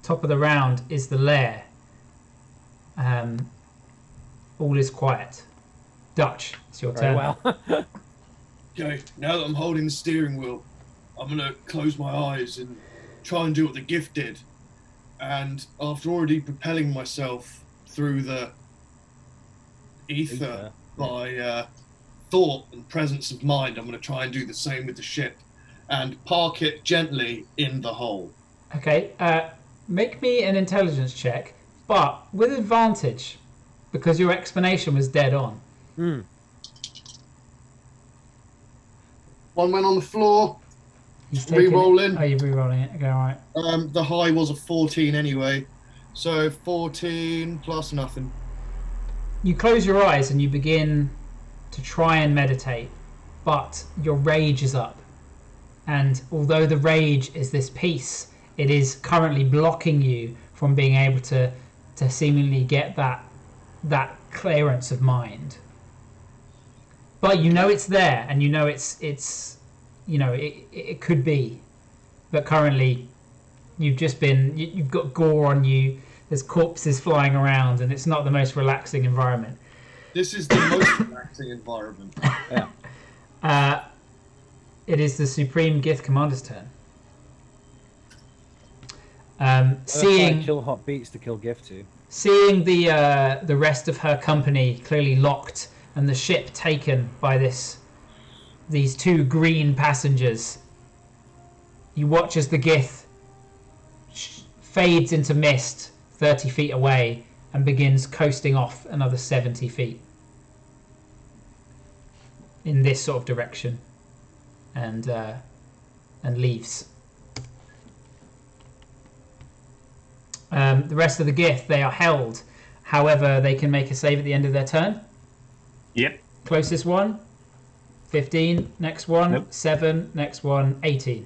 top of the round is the lair. All is quiet. Dutch, it's your turn. Well. Okay, now that I'm holding the steering wheel, I'm going to close my eyes and try and do what the gift did. And after already propelling myself through the ether by thought and presence of mind, I'm going to try and do the same with the ship and park it gently in the hole. Okay, make me an intelligence check, but with advantage, because your explanation was dead on. One went on the floor. He's Re-rolling. Oh, you're re-rolling it. Okay, all right. The high was a 14 anyway, so 14 plus nothing. You close your eyes and you begin to try and meditate, but your rage is up. And although the rage is this peace, it is currently blocking you from being able to seemingly get that clearance of mind. But you know it's there, and you know it's it could be, but currently you've got gore on you. There's corpses flying around, and it's not the most relaxing environment. This is the most relaxing environment. Yeah. It is the Supreme Gith Commander's turn. Seeing kill hot beats to kill Gith too. Seeing the rest of her company clearly locked and the ship taken by these 2 green passengers, you watch as the Gith fades into mist 30 feet away and begins coasting off another 70 feet in this sort of direction, and leaves. The rest of the Gith, they are held. However, they can make a save at the end of their turn. Yep. Closest one, 15. Next one, Nope. 7. Next one, 18.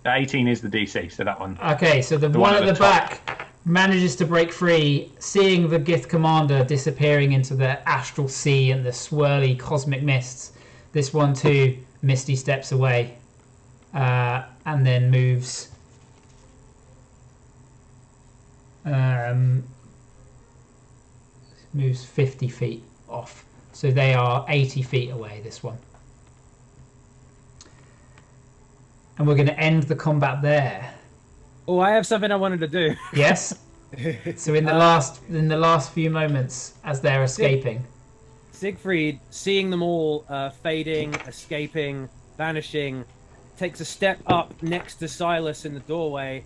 18 is the DC, so that one. Okay, so the one at the back manages to break free, seeing the Gith commander disappearing into the Astral Sea and the swirly cosmic mists. This one too, misty steps away, and then moves. Moves 50 feet off. So they are 80 feet away, this one. And we're going to end the combat there. Oh, I have something I wanted to do. Yes? So in the last few moments, as they're escaping. Siegfried, seeing them all fading, escaping, vanishing, takes a step up next to Silas in the doorway,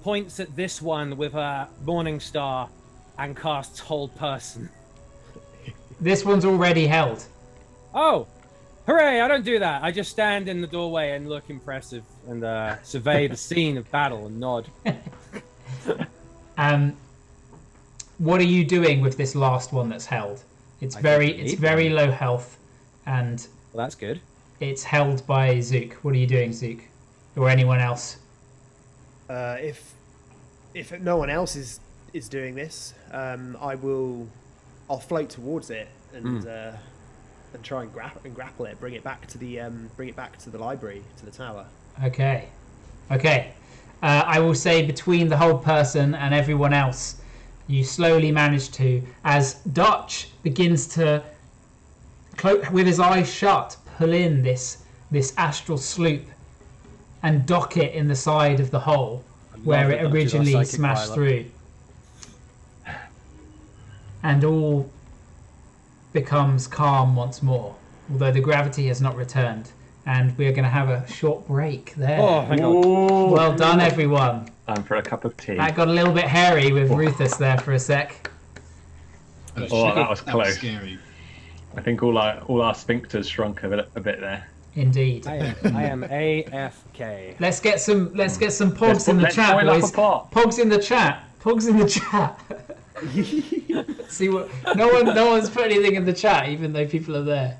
points at this one with her Morning Star, and casts Hold Person. This one's already held. Oh! Hooray! I don't do that. I just stand in the doorway and look impressive and survey the scene of battle and nod. What are you doing with this last one that's held? It's very low health, and Well, that's good. it's held by Zook. What are you doing, Zook? Or anyone else? If no one else is doing this, I'll float towards it and try and grapple it, bring it back to the library, to the tower. Okay. I will say between the whole person and everyone else, you slowly manage to, as Dutch begins to, with his eyes shut, pull in this astral sloop and dock it in the side of the hole where it originally smashed through. And all becomes calm once more, although the gravity has not returned. And we're going to have a short break there. Oh, hang on. Well done, everyone. Time for a cup of tea. That got a little bit hairy with Rufus there for a sec. Oh, that was close. Scary. I think all our sphincters shrunk a bit there. Indeed. I am AFK. Let's get some pogs in the chat, boys. Pogs in the chat. Pogs in the chat. See what? No one's put anything in the chat, even though people are there.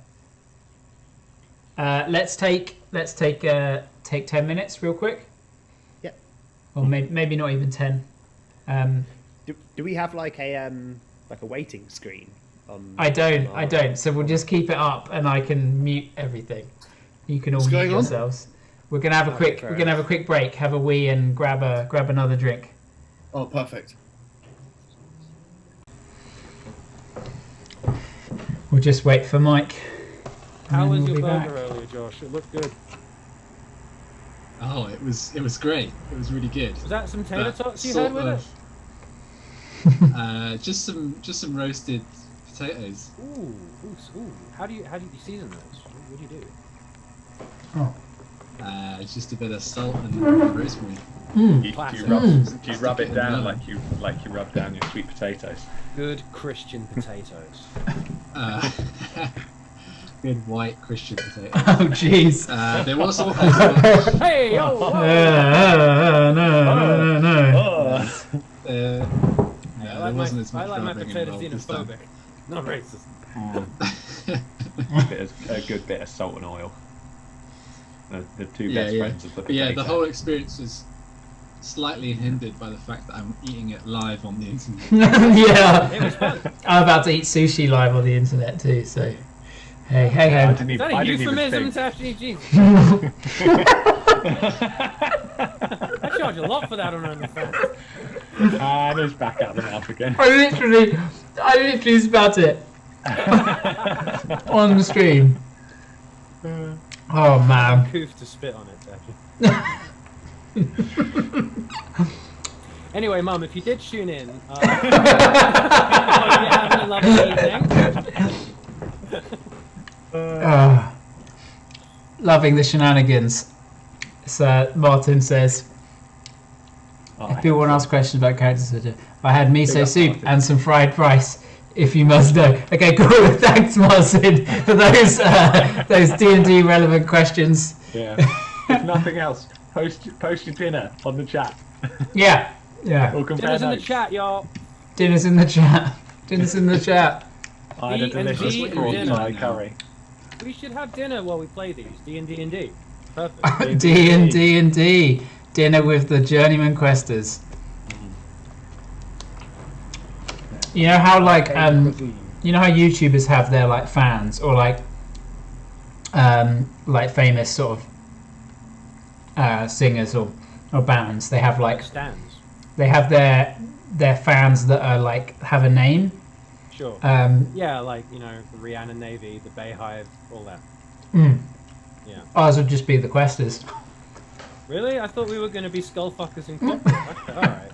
Let's take 10 minutes real quick. Yeah. Or maybe not even 10. Do we have like a waiting screen? I don't. So we'll just keep it up, and I can mute everything. You can all mute yourselves. We're gonna have a quick break, have a wee, and grab another drink. Oh, perfect. We'll just wait for Mike. How was your burger earlier, Josh? It looked good. Oh, it was great. It was really good. Was that some tater tots you had with it? Just some roasted potatoes. Ooh. How do you season those? What do you do? Oh. Just a bit of salt and rosemary. Do you rub it down like you rub down your sweet potatoes? Good Christian potatoes. Good white Christian potatoes. Oh jeez. There was also Hey yo! No. I like my potatoes xenophobic, not racist. A good bit of salt and oil. The two best friends of the potato. Yeah, the whole experience was slightly hindered by the fact that I'm eating it live on the internet. Yeah. It was fun. I'm about to eat sushi live on the internet too, so hey. Is that a euphemism to actually Jesus? I charge a lot for that on OnlyFans. And it's back out of the mouth again. I literally spat it on the stream. Oh man. Coof to spit on it, actually. Anyway, Mum, if you did tune in, hope you're having a lovely evening. Loving the shenanigans. So Martin says, if people want to ask questions about characters, I had miso soup and some fried rice. If you must know. Okay, cool. Thanks, Martin, for those D&D relevant questions. Yeah. If nothing else, post your dinner on the chat. Yeah. Or compare Dinner's in the notes. chat, y'all. Dinner's in the chat. I had a delicious prawn Thai curry. We should have dinner while we play these. D&D. Perfect. D&D. Dinner with the Journeyman Questers. You know how you know how YouTubers have their like fans or like famous sort of singers or bands. They have like Stands. They have their fans that are like have a name. Sure. Yeah, like the Rihanna Navy, the Bayhive, all that. Yeah. Ours would just be the Questers. Really? I thought we were going to be skullfuckers and corporate. Alright.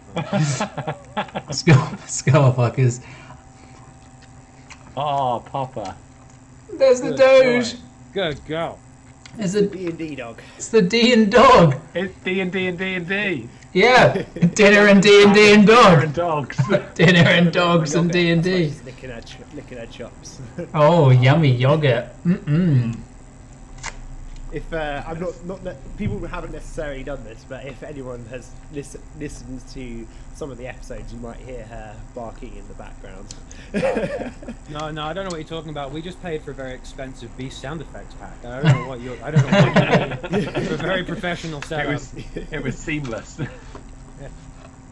Skullfuckers. Oh, Papa. There's the Doge. Good girl. There's the D&D dog. It's the D and dog. It's D&D and D&D. Yeah. Dinner and D&D and dog. And dogs. Dinner and dogs and D&D. Licking our chops. Oh, yummy yogurt. If I'm not people haven't necessarily done this, but if anyone has listened to some of the episodes, you might hear her barking in the background. No, I don't know what you're talking about. We just paid for a very expensive beast sound effects pack. I don't know what you mean. It's a very professional setup. It was seamless.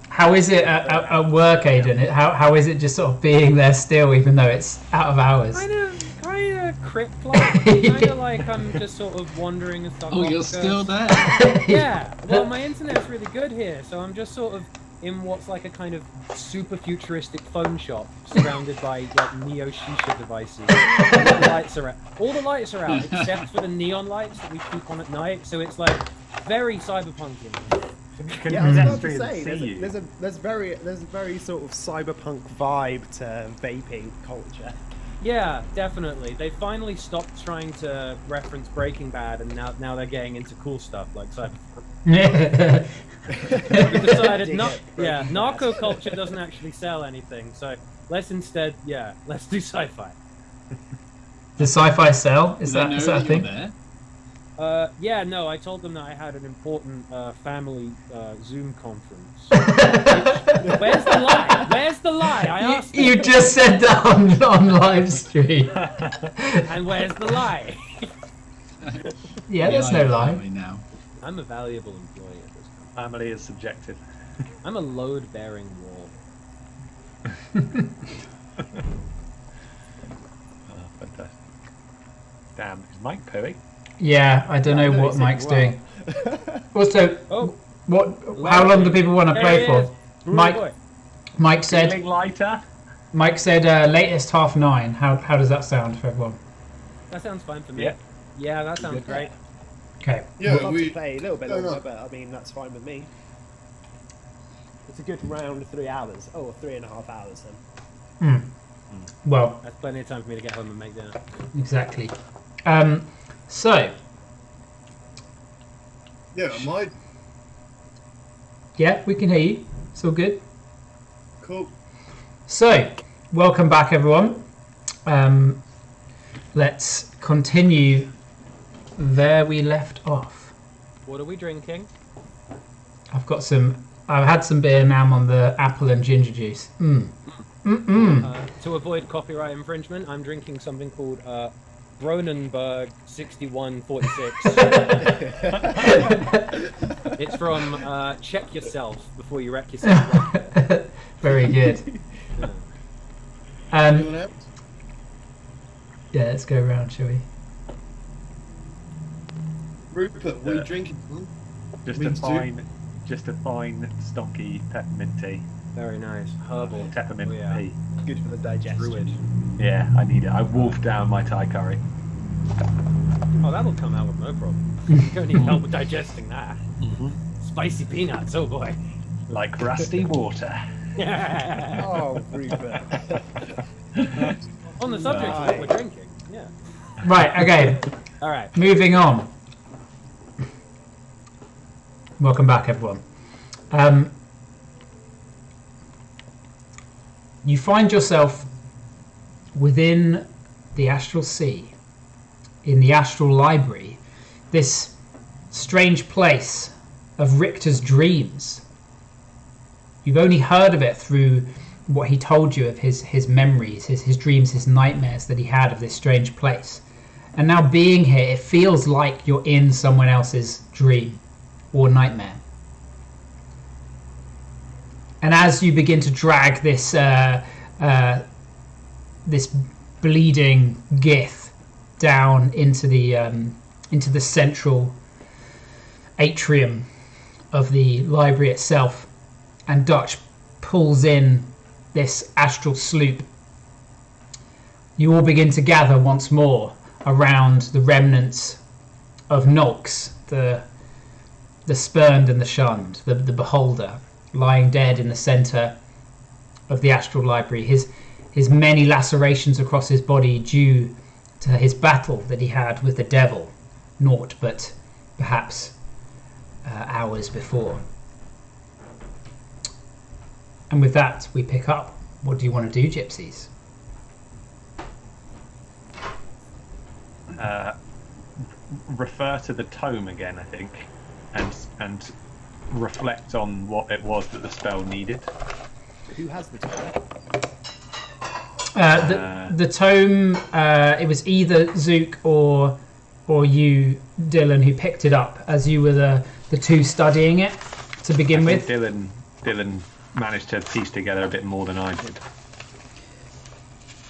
How is it at work, Aidan? How is it just sort of being there still, even though it's out of hours? Kind of crypt-like. Kind of like I'm just sort of wandering and stuff. Oh, you're still there? Yeah. Well, my internet's really good here, so I'm just sort of in what's like a kind of super futuristic phone shop, surrounded by like neo shisha devices. All the lights are out except for the neon lights that we keep on at night. So it's like very cyberpunky. Yeah, I was about to say there's a very sort of cyberpunk vibe to vaping culture. Yeah, definitely. They finally stopped trying to reference Breaking Bad, and now they're getting into cool stuff like cyberpunk. We decided narco culture doesn't actually sell anything, so let's do sci-fi. Does sci-fi sell? Is that a thing? There? Yeah, no, I told them that I had an important family Zoom conference. Where's the lie? Where's the lie? I asked you just said that on live stream. And where's the lie? Yeah, there's no lie. Now. I'm a valuable employee at this company. Family is subjective. I'm a load-bearing wall. Fantastic. Damn, is Mike pooing? Yeah, I don't know what Mike's doing. Also, how long do people want to play for? Mike said. Feeling lighter? Mike said latest 9:30. How does that sound for everyone? That sounds fine for me. Yeah. Yeah, that sounds great. Okay. Yeah, I'd love to play a little bit longer, but I mean that's fine with me. It's a good round 3 hours. Oh, 3.5 hours then. Well, that's plenty of time for me to get home and make dinner. Exactly. So. Yeah, am I? Yeah, we can hear you. It's all good. Cool. So, welcome back, everyone. Let's continue where we left off. What are we drinking? I've had some beer, now I'm on the apple and ginger juice. To avoid copyright infringement, I'm drinking something called Bronenberg 6146. It's from Check Yourself Before You Wreck Yourself. Very good. Anyone else? Yeah, let's go around, shall we? Rupert, what are you drinking? Just a fine stonky peppermint tea. Very nice. Herbal. Peppermint tea. Good for the digestion. Druid. Yeah, I need it. I wolfed down my Thai curry. Oh, that'll come out with no problem. You don't need help with digesting that. Spicy peanuts, oh boy. Like rusty water. Oh, Rupert. On the subject of what we're drinking. Yeah. Right, okay. All right. Moving on. Welcome back, everyone. You find yourself within the Astral Sea, in the Astral Library, this strange place of Richter's dreams. You've only heard of it through what he told you of his memories, his dreams, his nightmares that he had of this strange place. And now being here, it feels like you're in someone else's dream or nightmare. And as you begin to drag this this bleeding gith down into the central atrium of the library itself, and Dutch pulls in this astral sloop, you all begin to gather once more around the remnants of Nolks, the spurned and the shunned, the beholder, lying dead in the centre of the Astral Library, his many lacerations across his body due to his battle that he had with the devil, naught but perhaps hours before. And with that, we pick up. What do you want to do, Gypsies? refer to the tome again, I think, and reflect on what it was that the spell needed. Who has the tome? The tome. It was either Zook or you, Dylan, who picked it up as you were the two studying it to begin with. Dylan managed to piece together a bit more than I did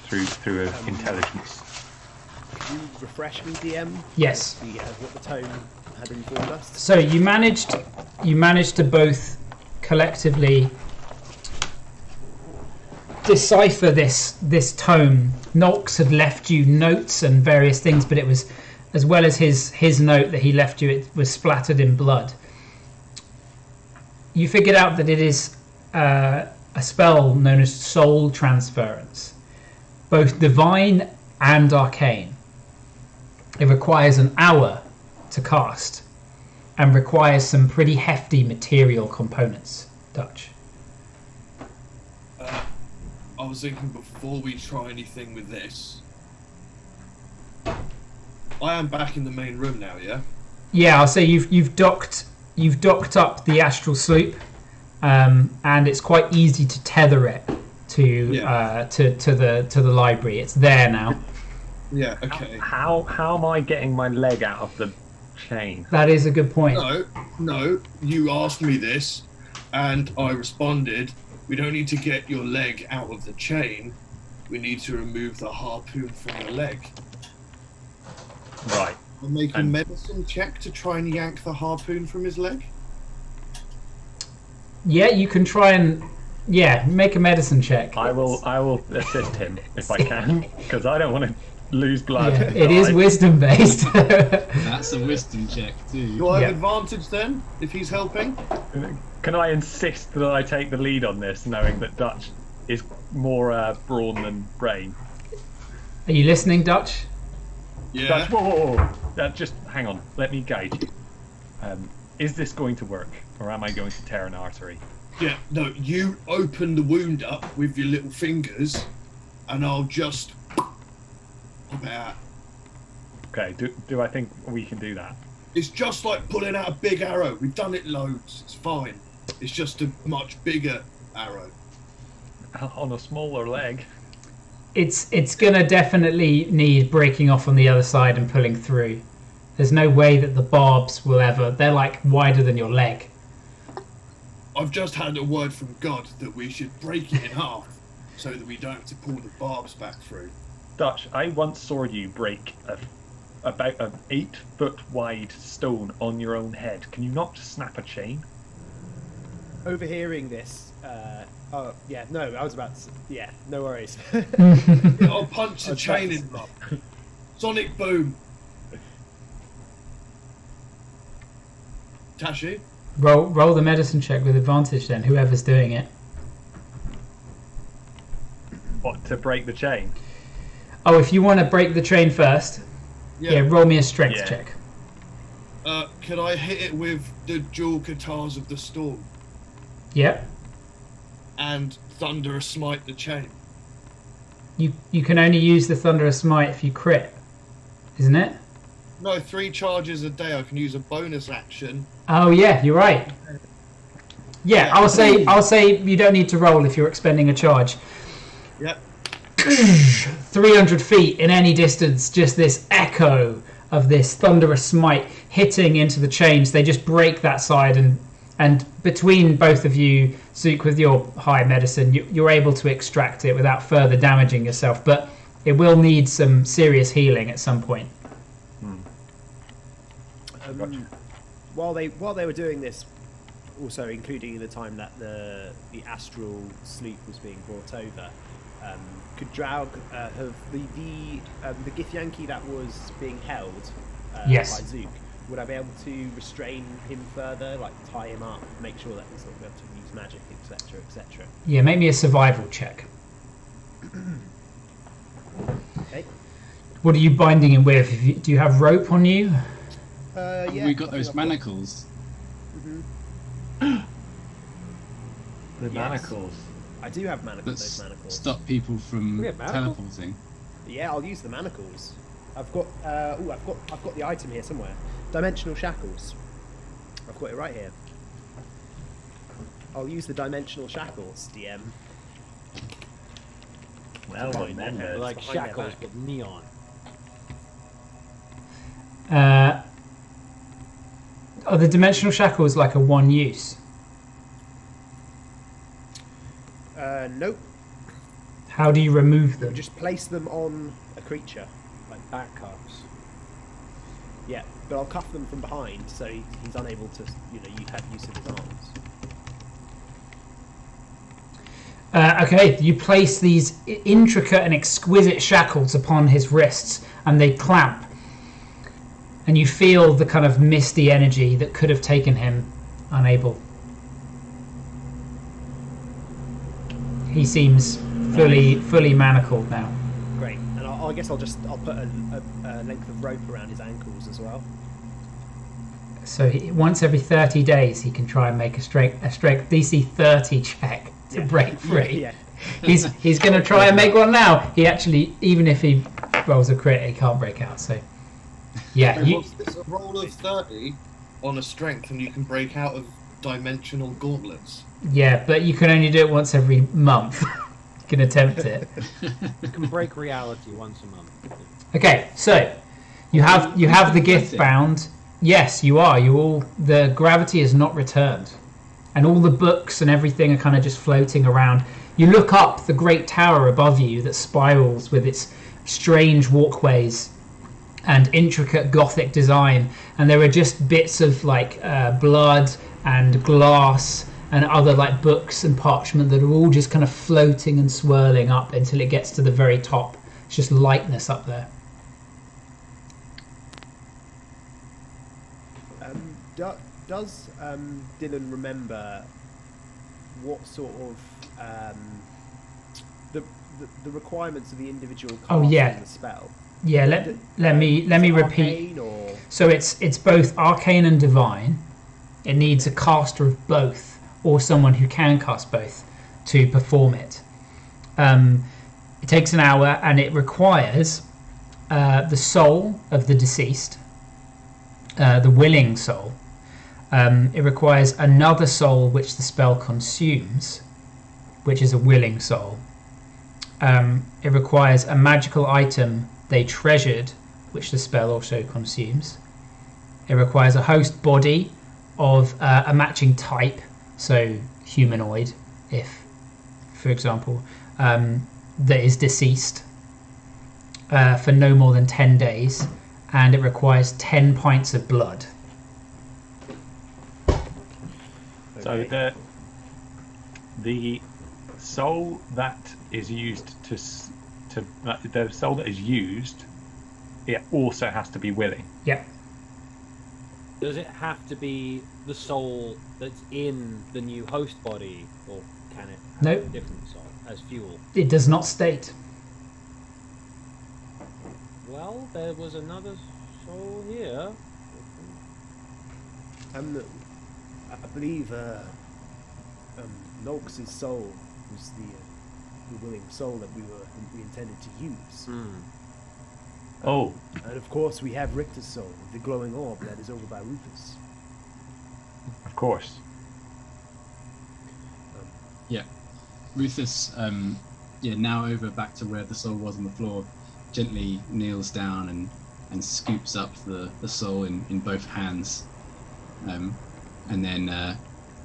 through intelligence. Could you refresh me, DM? Yes. What the tome had informed us. So you managed to both collectively decipher this tome. Nolks had left you notes and various things, but it was, as well as his note that he left you, it was splattered in blood. You figured out that it is a spell known as soul transference, both divine and arcane. It requires an hour to cast and requires some pretty hefty material components. Dutch. I was thinking before we try anything with this. I am back in the main room now, yeah? Yeah, I'll say you've docked up the astral sloop, and it's quite easy to tether it to the library. It's there now. Yeah, okay. How am I getting my leg out of the chain? That is a good point. No, you asked me this, and I responded, we don't need to get your leg out of the chain, we need to remove the harpoon from your leg. Right. I'll make a medicine check to try and yank the harpoon from his leg. Yeah, you can try and make a medicine check. I will assist him if I can, because I don't want to lose blood. Yeah, it is wisdom based. That's a wisdom check too. Do I have advantage then, if he's helping? Can I insist that I take the lead on this, knowing that Dutch is more brawn than brain? Are you listening, Dutch? Yeah. Dutch, whoa. Just hang on. Let me guide you. Is this going to work, or am I going to tear an artery? Yeah, no, you open the wound up with your little fingers, and I'll just pop it out. Okay, do I think we can do that? It's just like pulling out a big arrow. We've done it loads. It's fine. It's just a much bigger arrow. On a smaller leg. It's gonna definitely need breaking off on the other side and pulling through. There's no way that the barbs will ever. They're like wider than your leg. I've just had a word from God that we should break it in half so that we don't have to pull the barbs back through. Dutch, I once saw you break about an 8-foot wide stone on your own head. Can you not just snap a chain? Overhearing this, no, I was about to, no worries. I'll punch the chain in half. Sonic boom. Tashi? Roll the medicine check with advantage then, whoever's doing it. What, to break the chain? Oh, if you want to break the chain first, roll me a strength check. Can I hit it with the dual katars of the storm? Yep. And thunderous smite the chain? You can only use the thunderous smite if you crit, isn't it? No, 3 charges a day. I can use a bonus action. Oh yeah, you're right. Yeah, I'll say you don't need to roll if you're expending a charge. Yep. 300 feet in any distance, just this echo of this thunderous smite hitting into the chains. They just break that side, and between both of you, Zook, with your high medicine, you're able to extract it without further damaging yourself, but it will need some serious healing at some point. While they were doing this, also including the time that the astral sloop was being brought over, could Draug have the Githyanki that was being held by Zook? Would I be able to restrain him further, like tie him up, make sure that he's not going to be able to use magic, etc., etc.? Yeah, make me a survival check. Okay. What are you binding him with? Do you have rope on you? We got those manacles. Mm-hmm. The manacles. I do have manacles. Those manacles Stop people from teleporting. Yeah, I'll use the manacles. I've got I've got the item here somewhere. Dimensional shackles. I've got it right here. I'll use the dimensional shackles, DM. Well, remembered. Like shackles but neon. Are the dimensional shackles like a one use? Nope. How do you remove them? Just place them on a creature. Like back cuffs. Yeah, but I'll cuff them from behind, so he's unable to, you have use of his arms. Okay, you place these intricate and exquisite shackles upon his wrists, and they clamp. And you feel the kind of misty energy that could have taken him unable. He seems fully manacled now. Great, and I guess I'll put a length of rope around his ankles as well. So once every 30 days, he can try and make a strength DC 30 check to break free. Yeah. He's going to try and make one now. He actually, even if he rolls a crit, he can't break out. So, yeah. It's a roll of 30 on a strength, and you can break out of dimensional gauntlets. Yeah, but you can only do it once every month. You can attempt it. You can break reality once a month. Okay, so you have the gift bound. Yes, you are. The gravity is not returned, and all the books and everything are kind of just floating around. You look up the great tower above you that spirals with its strange walkways and intricate Gothic design, and there are just bits of like blood and glass and other like books and parchment that are all just kind of floating and swirling up until it gets to the very top. It's just lightness up there. Does Dylan remember what sort of the requirements of the individual cast in the spell? Yeah, let me repeat. Or... So it's both arcane and divine. It needs a caster of both, or someone who can cast both, to perform it. It takes an hour, and it requires the soul of the deceased, the willing soul. It requires another soul which the spell consumes, which is a willing soul. It requires a magical item they treasured, which the spell also consumes. It requires a host body of a matching type, so humanoid, if, for example, that is deceased for no more than 10 days, and it requires 10 pints of blood. So the soul that is used the soul that is used, it also has to be willing. Yeah. Does it have to be the soul that's in the new host body, or can it have a different soul as fuel? It does not state. Well, there was another soul here. I believe Nolx's soul was the willing soul that we intended to use. Oh. And of course we have Richter's soul, the glowing orb that is over by Rufus. Of course. Yeah. Rufus, now over back to where the soul was on the floor, gently kneels down and scoops up the soul in both hands. And then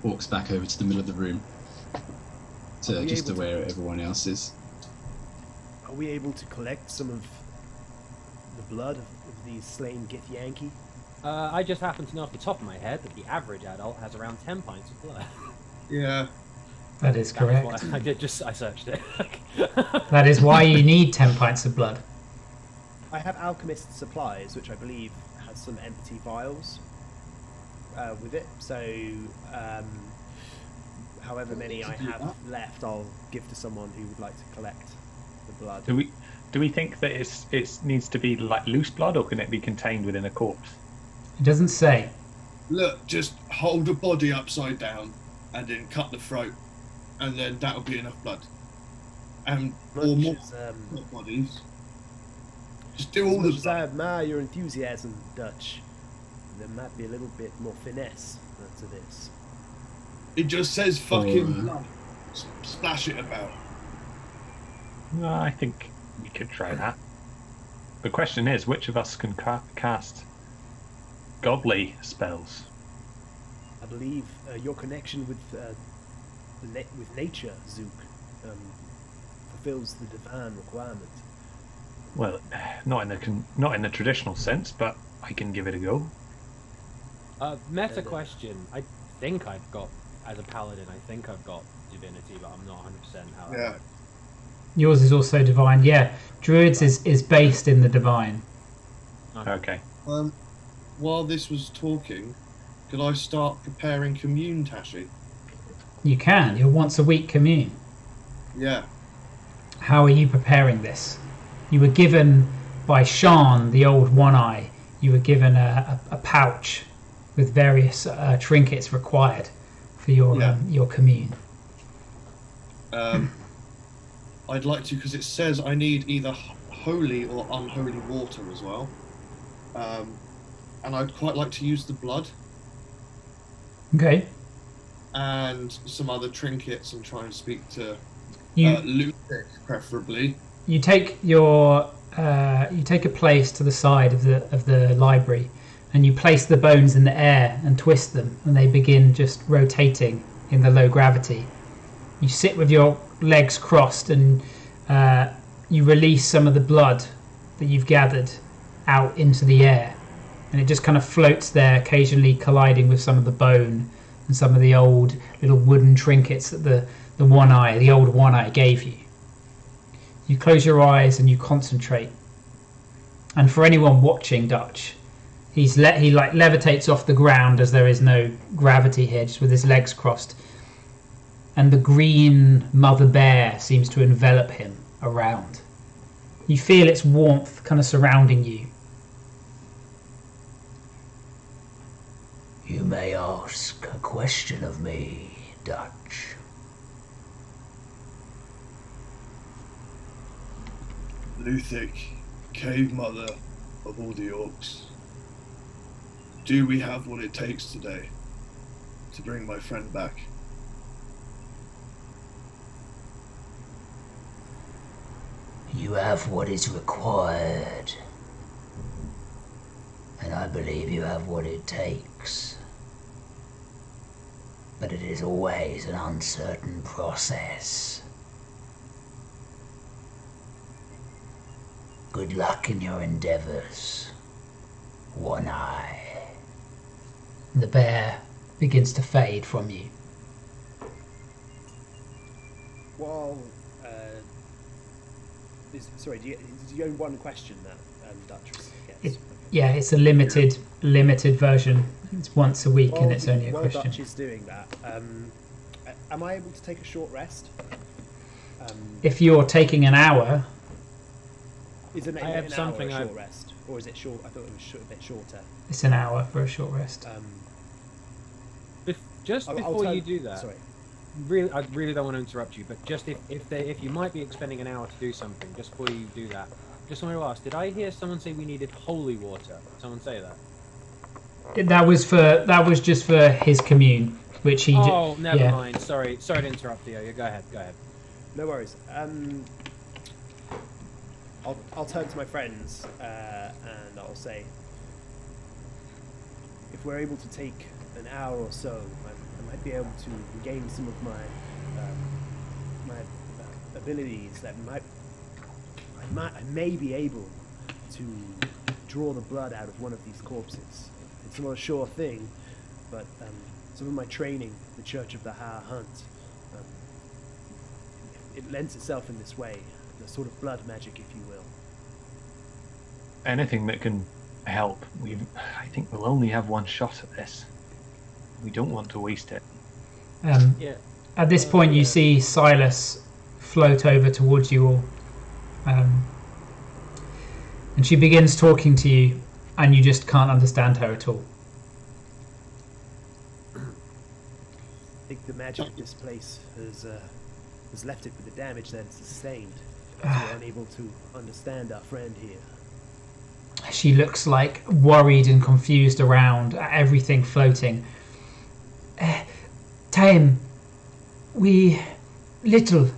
walks back over to the middle of the room to where everyone else is. Are we able to collect some of the blood of the slain Githyanki? I just happen to know off the top of my head that the average adult has around 10 pints of blood. Yeah. That is correct. I searched it. That is why you need 10 pints of blood. I have alchemist supplies, which I believe has some empty vials with it. So, however many I have left, I'll give to someone who would like to collect the blood. Do we think that it needs to be like loose blood, or can it be contained within a corpse? It doesn't say. Look, just hold a body upside down and then cut the throat, and then that'll be enough blood. Or more bodies. Just do all As the much as I stuff. admire your enthusiasm, Dutch, there might be a little bit more finesse to this. It just says fucking blood. Splash it about. I think we could try that. The question is, which of us can cast godly spells? I believe your connection with nature, Zook, fulfills the divine requirement. Well, not in the traditional sense, but I can give it a go. Meta question. I think I've got, as a paladin, I think I've got divinity, but I'm not 100% how that Yeah. works. Yours is also divine. Yeah, druids is based in the divine. Okay. While this was talking, could I start preparing commune, Tashi? You can. Your once a week commune. Yeah. How are you preparing this? You were given by Sean, the old one-eye, you were given a pouch with various trinkets required for your commune. I'd like to, because it says I need either holy or unholy water as well. And I'd quite like to use the blood Okay. and some other trinkets and try and speak to You Lucic, preferably. you take a place to the side of the library, and you place the bones in the air and twist them, and they begin just rotating in the low gravity. You sit with your legs crossed, and you release some of the blood that you've gathered out into the air, and it just kind of floats there, occasionally colliding with some of the bone and some of the old little wooden trinkets that the old one-eye gave you. You close your eyes and you concentrate. And for anyone watching, Dutch, he levitates off the ground, as there is no gravity here, just with his legs crossed. And the green mother bear seems to envelop him around. You feel its warmth kind of surrounding you. You may ask a question of me, Dutch. Luthic, cave mother of all the orcs. Do we have what it takes today to bring my friend back? You have what is required. And I believe you have what it takes. But it is always an uncertain process. Good luck in your endeavors, One Eye. The bear begins to fade from you. While, do you own one question that Dutch gets? Yeah, it's a limited version. It's once a week, and it's only a while question. Dutch is doing that, am I able to take a short rest? If you're taking an hour, Is it I have an something hour a I- short rest, or is it short? I thought it was a bit shorter. it's an hour for a short rest. Just I'll before turn- you do that, Sorry. I really don't want to interrupt you, but just if you might be expending an hour to do something, just before you do that, just wanted to ask: did I hear someone say we needed holy water? Did someone say that? That was just for his commune, which he. Oh, never yeah. mind. Sorry to interrupt you. Go ahead. No worries. I'll turn to my friends and I'll say, if we're able to take an hour or so, I might be able to regain some of my abilities that I may be able to draw the blood out of one of these corpses. It's not a sure thing, but some of my training, the Church of the High Hunt, it lends itself in this way, the sort of blood magic, if you will. Anything that can help. I think we'll only have one shot at this. We don't want to waste it. Yeah. At this point, you see Silas float over towards you all, and she begins talking to you, and you just can't understand her at all. I think the magic of this place has left it with the damage that it's sustained. So we're unable to understand our friend here. She looks like worried and confused around at everything floating. Time. We... Little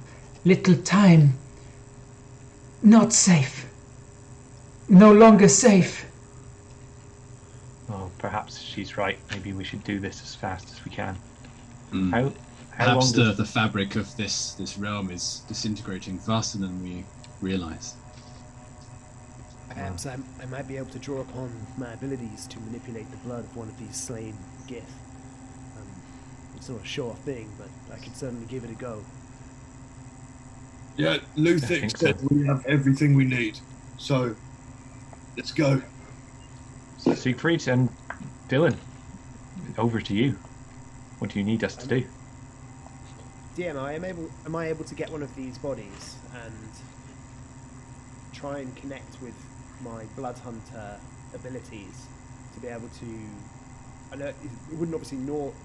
time. Not safe. No longer safe. Oh, perhaps she's right. Maybe we should do this as fast as we can. Mm. How Perhaps long the fabric of this realm is disintegrating faster than we realize. Perhaps I might be able to draw upon my abilities to manipulate the blood of one of these slain Gith. It's not a sure thing, but I could certainly give it a go. Yeah, Luthix said we have everything we need. So, let's go. Siegfried and Dylan, over to you. What do you need us to do? DM, am I able to get one of these bodies and try and connect with my blood hunter abilities to be able to? I know it wouldn't obviously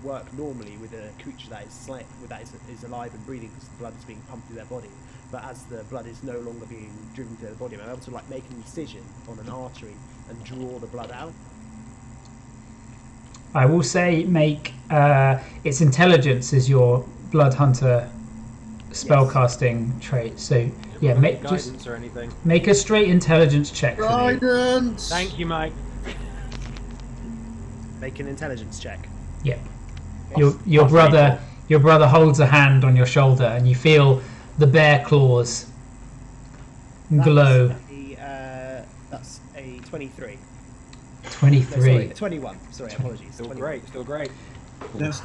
work normally with a creature that is is alive and breathing because the blood is being pumped through their body. But as the blood is no longer being driven through their body, I'm able to like make an incision on an artery and draw the blood out. I will say make its intelligence is your blood hunter spellcasting trait. So yeah, make guidance or anything. Make a straight intelligence check for me. Guidance. Thank you, Mike. Make an intelligence check. Yep. Your brother holds a hand on your shoulder, and you feel the bare claws glow. That's a 23. 23. No, sorry, 21. Sorry, apologies. Still great. Let's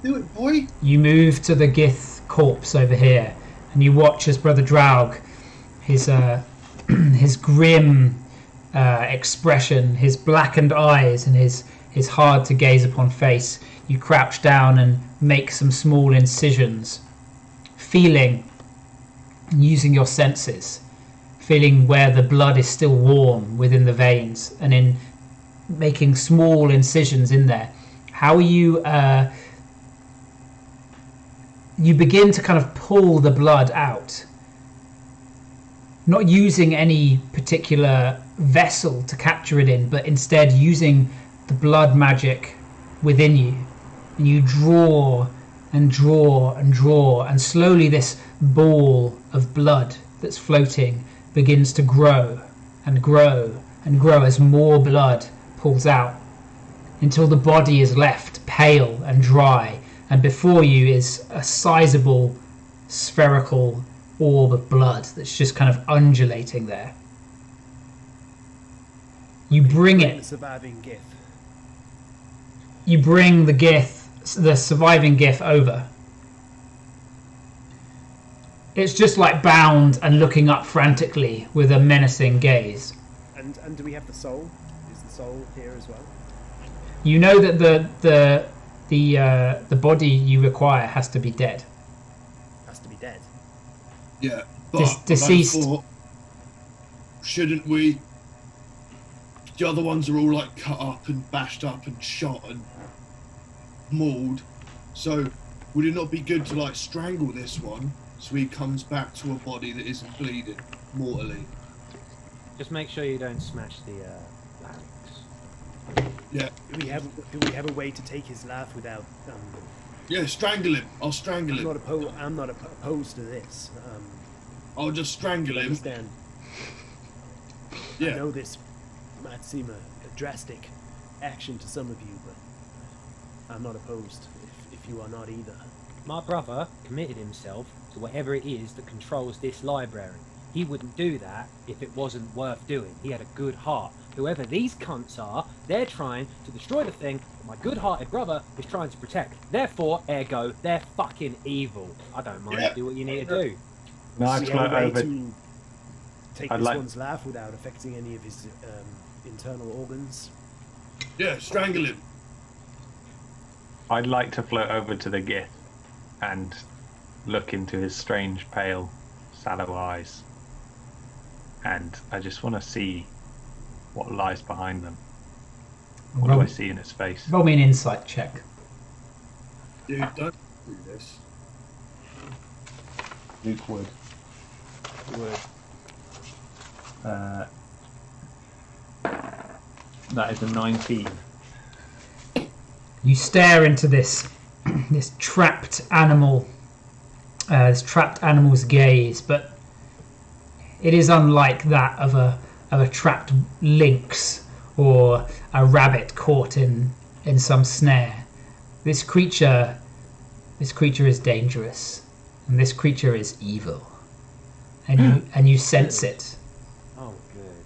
do it, boy. You move to the Gith corpse over here, and you watch as Brother Draug, his his grim expression, his blackened eyes, and his hard to gaze upon face. You crouch down and make some small incisions, feeling, using your senses, feeling where the blood is still warm within the veins, and in making small incisions in there. How are you? You begin to kind of pull the blood out, not using any particular vessel to capture it in, but instead using the blood magic within you. And you draw and draw and draw, and slowly this ball of blood that's floating begins to grow and grow and grow as more blood pulls out, until the body is left pale and dry, and before you is a sizable spherical orb of blood that's just kind of undulating there. You bring it. The surviving Gith. You bring the surviving Gith over. It's just like bound and looking up frantically with a menacing gaze. And do we have the soul? Is the soul here as well? You know that the body you require has to be dead. Has to be dead. Yeah, but deceased. I thought, shouldn't we? The other ones are all like cut up and bashed up and shot and mauled. So would it not be good to like strangle this one so he comes back to a body that isn't bleeding mortally? Just make sure you don't smash the larynx. Yeah. Do we have a way to take his life without? Yeah, strangle him. I'll strangle him. I'm not opposed to this. I'll just strangle I him. understand. Yeah. I know this might seem a drastic action to some of you, but I'm not opposed if you are not either. My brother committed himself to whatever it is that controls this library. He wouldn't do that if it wasn't worth doing. He had a good heart. Whoever these cunts are, they're trying to destroy the thing that my good-hearted brother is trying to protect. Therefore, ergo, they're fucking evil. I don't mind. Yeah. Do what you need to do. No, I'd Do we have a way over. to take I'd this like- one's life without affecting any of his internal organs? Yeah, strangle him. I'd like to float over to the Gith and look into his strange, pale, sallow eyes. And I just want to see what lies behind them. What do I see in its face? Roll me an insight check. Dude, don't do this. Luke would. That is a 19. You stare into this trapped animal, this trapped animal's gaze, but it is unlike that of a trapped lynx or a rabbit caught in some snare. This creature is dangerous, and this creature is evil, and you sense it. Oh, good.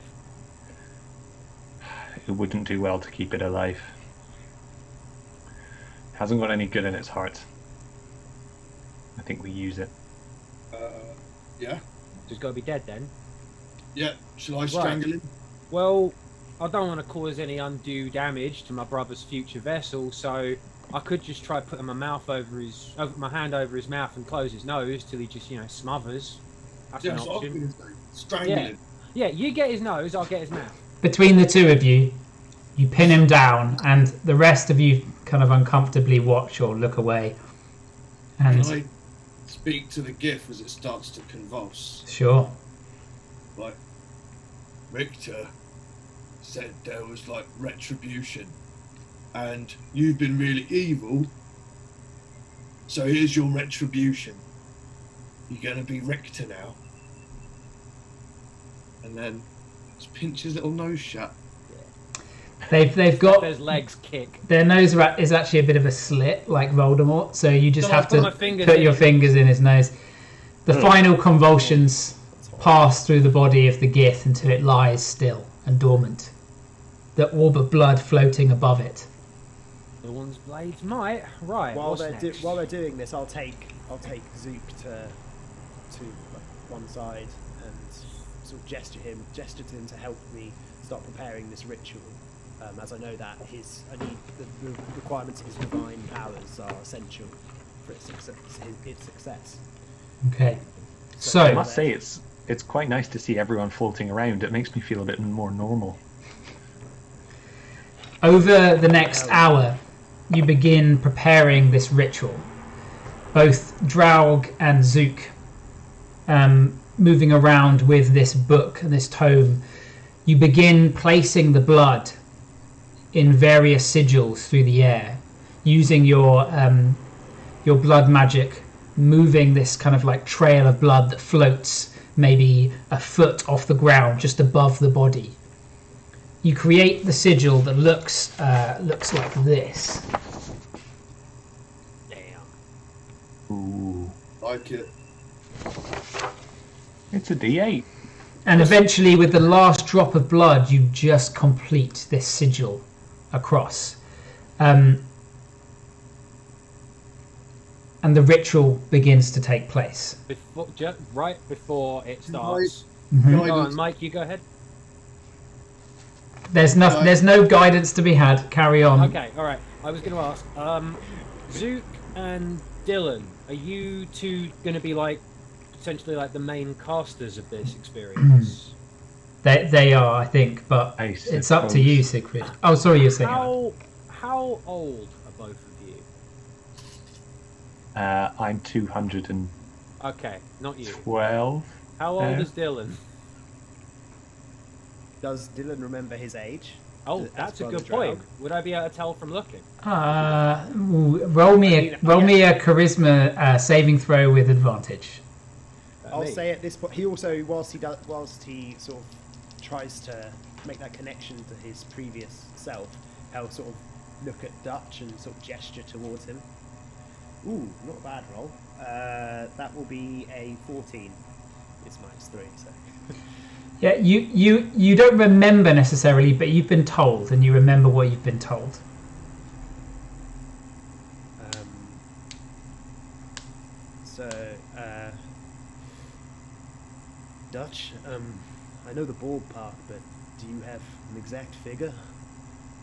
It wouldn't do well to keep it alive. Hasn't got any good in its heart. I think we use it. Yeah. Just gotta be dead then. Yeah. Shall I strangle him? Well, I don't want to cause any undue damage to my brother's future vessel, so I could just try putting my hand over his mouth and close his nose till he just, smothers. That's an option. Strangle him. Yeah, you get his nose, I'll get his mouth. Between the two of you, you pin him down, and the rest of you kind of uncomfortably watch or look away. And Can I speak to the GIF as it starts to convulse? sure. Like, Richter said there was like retribution, and you've been really evil, so here's your retribution. You're gonna be Richter now. And then just pinch his little nose shut. They've got His legs kick. their nose is actually a bit of a slit like Voldemort, so you just So I have put to my fingers put in your it. fingers in his nose. The final convulsions pass through the body of the Gith until it lies still and dormant, the orb of blood floating above it. The one's blades might. Right, While what's they're next? while they're doing this, I'll take Zook to one side and sort of gesture to him to help me start preparing this ritual. As I know that the requirements of his divine powers are essential for its success. Okay. I So must say it's quite nice to see everyone floating around. It makes me feel a bit more normal. over the next hour, you begin preparing this ritual. Both Draug and Zook moving around with this book and this tome. You begin placing the blood in various sigils through the air, using your blood magic, moving this kind of like trail of blood that floats maybe a foot off the ground just above the body. You create the sigil that looks like this. Damn. Ooh. Like it. It's a D8. And eventually, with the last drop of blood, you just complete this sigil across. And the ritual begins to take place. Right before it starts. Mhm. Go on, Mike, you go ahead. There's no guidance to be had. Carry on. Okay, alright. I was going to ask, Zook and Dylan, are you two going to be potentially the main casters of this experience? They are, I think, but I it's up to suppose. you, Sigrid. Oh, sorry, you're saying. Alan. How old are both of you? I'm 212. Okay, not you. How old is Dylan? Does Dylan remember his age? Oh, As that's a Brother good point. Draug? Would I be able to tell from looking? Roll me a charisma saving throw with advantage. I'll say at this point, he also, whilst he sort of tries to make that connection to his previous self, he'll sort of look at Dutch and sort of gesture towards him. Ooh, not a bad roll. That will be a 14. It's -3, so. Yeah, you don't remember necessarily, but you've been told, and you remember what you've been told. Dutch, I know the ballpark, but do you have an exact figure?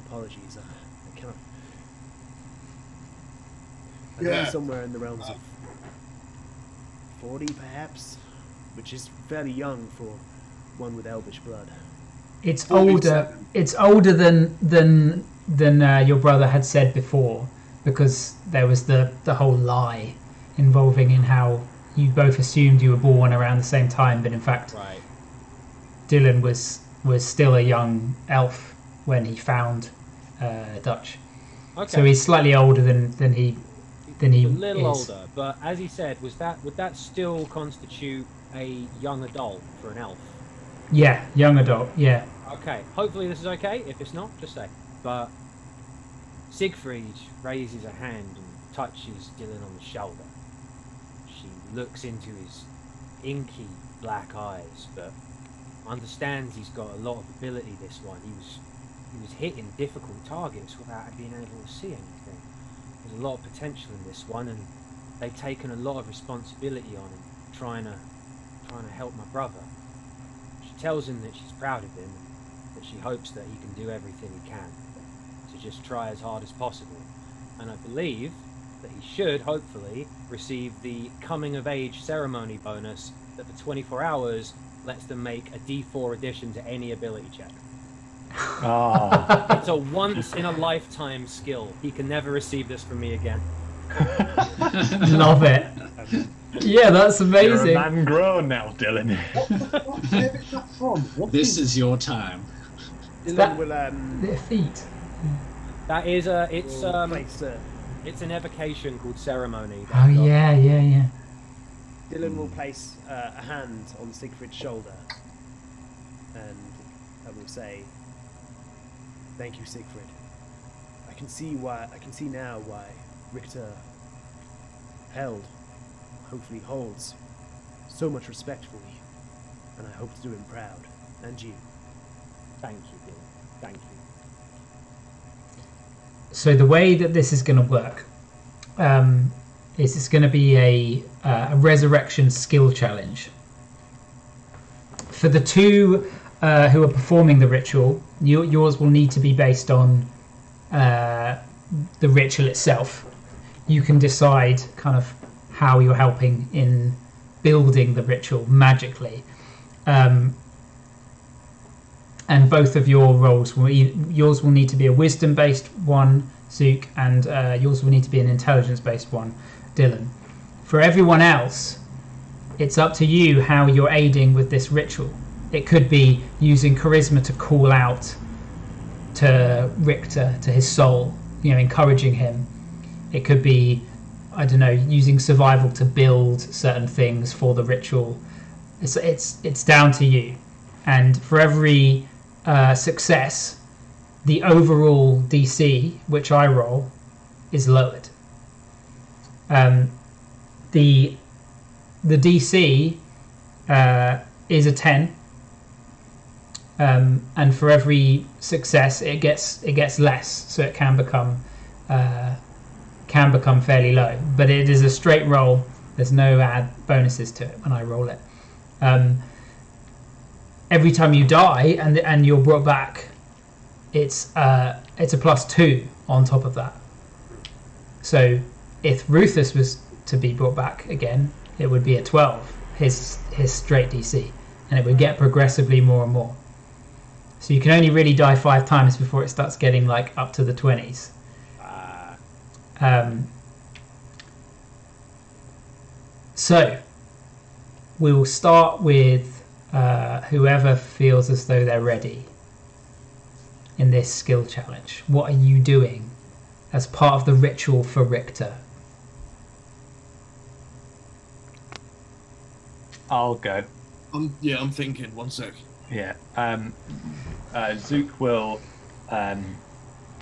Apologies, I cannot. I know Yeah. somewhere in the realms of 40, perhaps, which is fairly young for one with elvish blood. It's 47. older. It's older than your brother had said before, because there was the whole lie involving in how you both assumed you were born around the same time, but in fact, Right. Dylan was still a young elf when he found Dutch. Okay. So he's slightly older than he a little is. older, but as he said, would that still constitute a young adult for an elf? Yeah, young adult. Yeah. Okay. Hopefully this is okay. If it's not, just say. But Siegfried raises a hand and touches Dylan on the shoulder. She looks into his inky black eyes, but understands he's got a lot of ability. This one, he was hitting difficult targets without being able to see anything. There's a lot of potential in this one, and they've taken a lot of responsibility on him, trying to help my brother. She tells him that she's proud of him, that she hopes that he can do everything he can, to just try as hard as possible. And I believe that he should, hopefully, receive the coming of age ceremony bonus that for 24 hours lets them make a D4 addition to any ability check. Oh. It's a once in a lifetime skill. He can never receive this from me again. Love it. Yeah, that's You're amazing. a man grown now, Dylan. Where is that from? What This is your time. Dylan that- will Their feet. That is it's place, it's an evocation called ceremony. that Oh I've got. yeah. Dylan will place a hand on Siegfried's shoulder, and I will say, "Thank you, Siegfried. I can see now why Richter held, hopefully holds, so much respect for you, and I hope to do him proud, and you." Thank you, Bill. Thank you. So the way that this is going to work is it's going to be a resurrection skill challenge. For the two who are performing the ritual, yours will need to be based on the ritual itself. You can decide kind of how you're helping in building the ritual magically. And both of your roles yours will need to be a wisdom-based one, Zook, and yours will need to be an intelligence-based one, Dylan. For everyone else, it's up to you how you're aiding with this ritual. It could be using charisma to call out to Richter, to his soul, encouraging him. It could be, I don't know, using survival to build certain things for the ritual. It's down to you. And for every success, the overall DC, which I roll, is lowered. The DC is a 10, and for every success, it gets less, so it can become fairly low. But it is a straight roll. There's no add bonuses to it when I roll it. Every time you die and you're brought back, it's a +2 on top of that. So if Rufus was to be brought back again, it would be a 12, his straight DC, and it would get progressively more and more. So you can only really die 5 times before it starts getting like up to the 20s. So we will start with whoever feels as though they're ready in this skill challenge. What are you doing as part of the ritual for Richter? I'll go. I'm thinking. One sec. Yeah. Zook will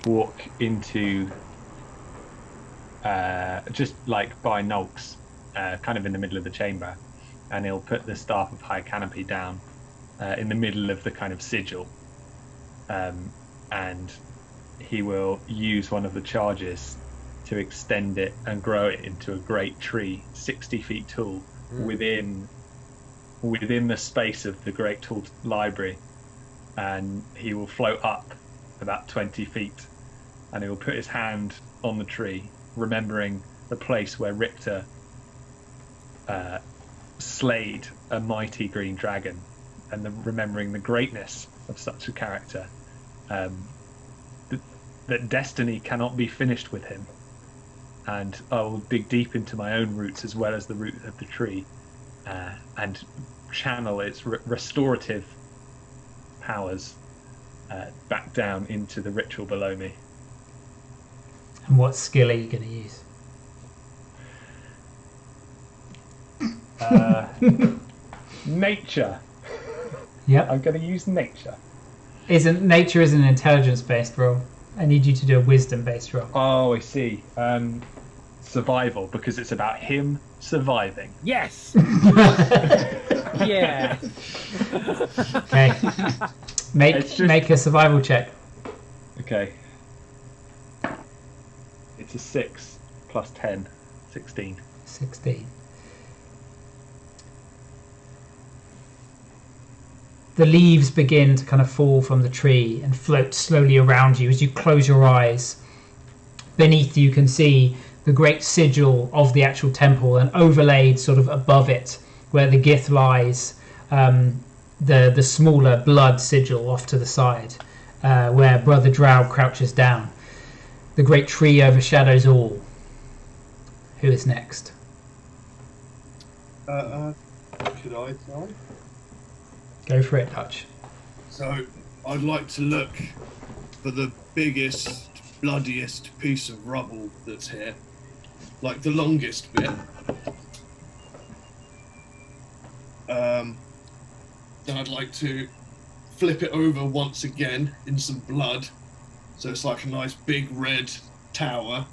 walk into just like by Nolks, kind of in the middle of the chamber, and he'll put the Staff of High Canopy down in the middle of the kind of sigil, and he will use one of the charges to extend it and grow it into a great tree, 60 feet tall, within the space of the Great Tall Library, and he will float up about 20 feet, and he will put his hand on the tree, remembering the place where Richter slayed a mighty green dragon, and remembering the greatness of such a character, that destiny cannot be finished with him, and I will dig deep into my own roots as well as the root of the tree, and channel its restorative powers back down into the ritual below me. And what skill are you going to use? Nature. Yep. I'm going to use nature. Nature is an intelligence-based roll. I need you to do a wisdom-based roll. Oh, I see. Survival, because it's about him surviving. Yes. Yeah. Okay. Make a survival check. Okay. It's a 6 plus 10, 16. 16. The leaves begin to kind of fall from the tree and float slowly around you as you close your eyes. Beneath you can see the great sigil of the actual temple, and overlaid sort of above it where the Gith lies, the smaller blood sigil off to the side, where Brother Drow crouches down. The great tree overshadows all. Who is next? Could I try? Go for it, Dutch. So, I'd like to look for the biggest, bloodiest piece of rubble that's here. Like the longest bit. Then I'd like to flip it over once again in some blood. So it's like a nice big red tower.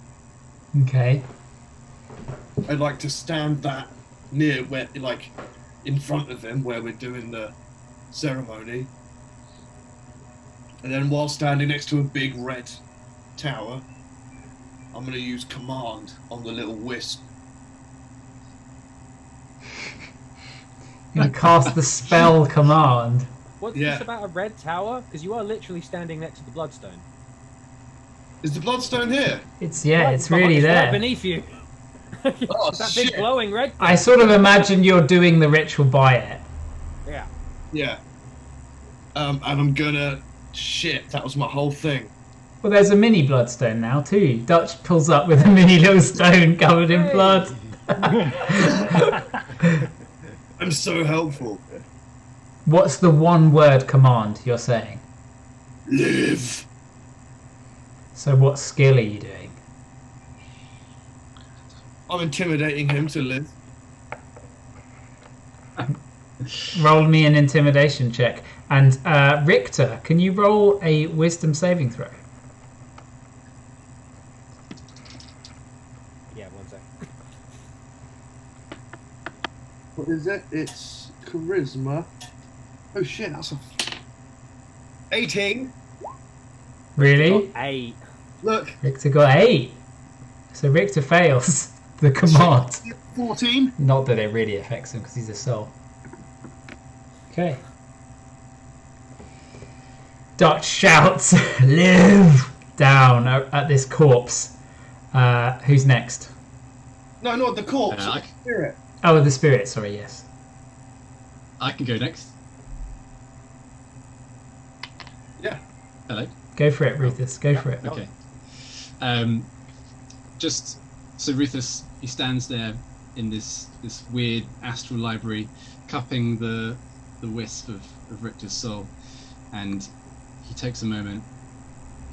Okay. I'd like to stand that near where, like, in front of him where we're doing the ceremony. And then while standing next to a big red tower, I'm going to use command on the little wisp. You're going to cast the spell command. What's this about a red tower? Because you are literally standing next to the bloodstone. Is the bloodstone here? It's really there. Right beneath you. Oh, that shit. big glowing red thing. I sort of imagine you're doing the ritual by it. Yeah. Yeah. And I'm gonna... Shit, that was my whole thing. Well, there's a mini bloodstone now too. Dutch pulls up with a mini little stone covered in blood. I'm so helpful. What's the one word command you're saying? Live. So what skill are you doing? I'm intimidating him to live. Roll me an intimidation check. And Richter, can you roll a wisdom saving throw? Yeah, 1 sec. What is it? It's charisma. Oh shit, that's a 18. Really? 8. Look, Richter got 8. So Richter fails the command. 14. Not that it really affects him because he's a soul. Okay. Dutch shouts, "Live!" down at this corpse. Who's next? No, not the corpse. I the spirit. Oh, the spirit. Sorry, yes. can go next. Yeah. Hello. Go for it, Rufus. Go for it. Okay. Just so Rufus, he stands there in this weird astral library, cupping the wisp of Richter's soul, and he takes a moment.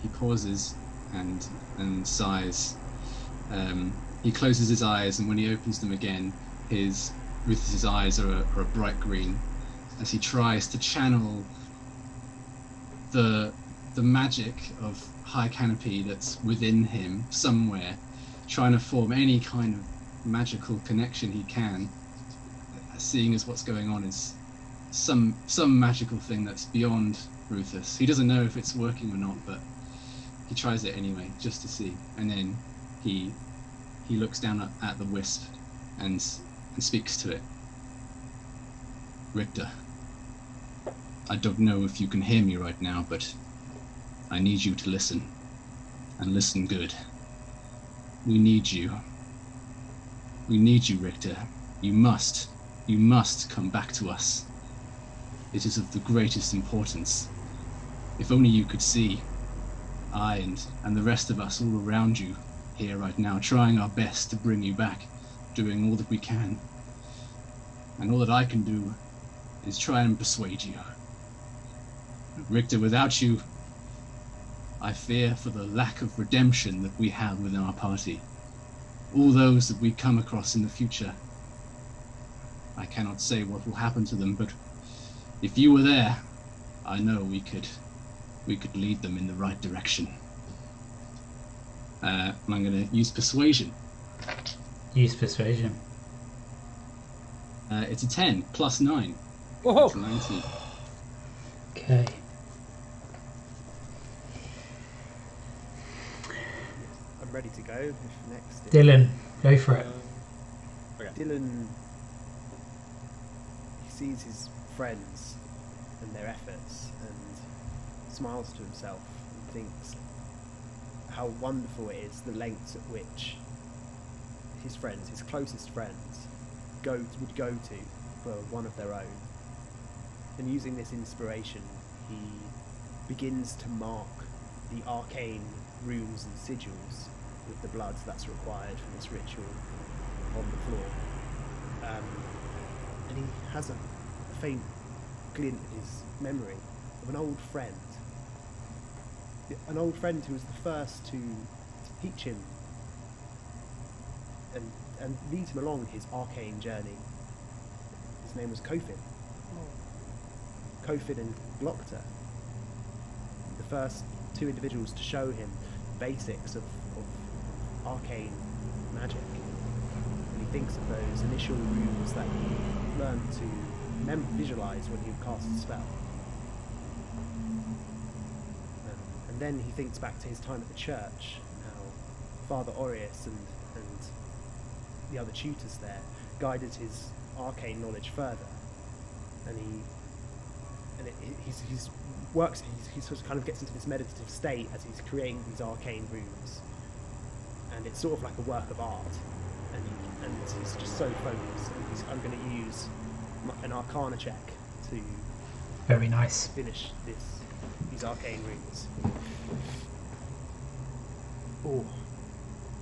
He pauses and sighs. He closes his eyes, and when he opens them again, Rufus's eyes are a bright green, as he tries to channel the magic of High Canopy that's within him somewhere, trying to form any kind of magical connection he can, seeing as what's going on is some magical thing that's beyond Rufus. He doesn't know if it's working or not, but he tries it anyway, just to see. And then he looks down at the wisp and speaks to it. Richter, I don't know if you can hear me right now, but I need you to listen, and listen good. We need you. We need you, Richter. You must come back to us. It is of the greatest importance. If only you could see, I and the rest of us all around you here right now, trying our best to bring you back, doing all that we can. And all that I can do is try and persuade you. Richter, without you, I fear for the lack of redemption that we have within our party. All those that we come across in the future. I cannot say what will happen to them, but if you were there, I know we could lead them in the right direction. And I'm going to use persuasion. Use persuasion. It's a 10 plus 9. Whoa! It's 19. Okay. I'm ready to go. If next, is Dylan, go for it. Dylan, he sees his friends and their efforts and smiles to himself and thinks how wonderful it is the lengths at which his friends, his closest friends, would go to for one of their own. And using this inspiration, he begins to mark the arcane runes and sigils with the blood that's required for this ritual on the floor. And he has a faint glint in his memory of an old friend. An old friend who was the first to teach him and lead him along his arcane journey. His name was Kofid. Kofid and Glocta. The first two individuals to show him the basics of arcane magic. And he thinks of those initial runes that he learned to visualize when he would cast a spell. And then he thinks back to his time at the church, and how Father Aureus and the other tutors there guided his arcane knowledge further. And he sort of kind of gets into this meditative state as he's creating these arcane runes, and it's sort of like a work of art. And he's just so focused. And I'm going to use an Arcana check to Very nice. finish these arcane runes. Oh,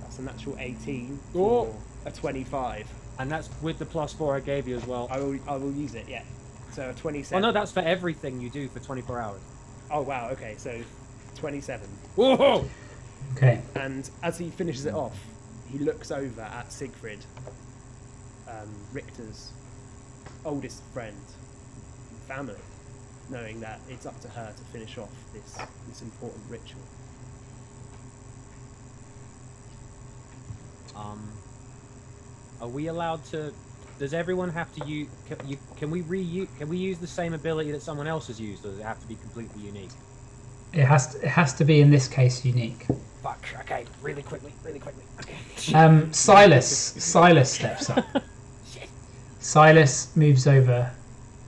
that's a natural 18 for a 25. And that's with the +4 I gave you as well. I will use it. Yeah. So a 27. Oh no, that's for everything you do for 24 hours. Oh wow. Okay, so 27. Whoa! Okay. And as he finishes it off, he looks over at Siegfried, Richter's oldest friend, family, knowing that it's up to her to finish off this important ritual. Are we allowed to? Does everyone have to use? Can we use the same ability that someone else has used, or does it have to be completely unique? It has to be in this case unique. Fuck. Okay. Really quickly. Okay. Silas steps up. Silas moves over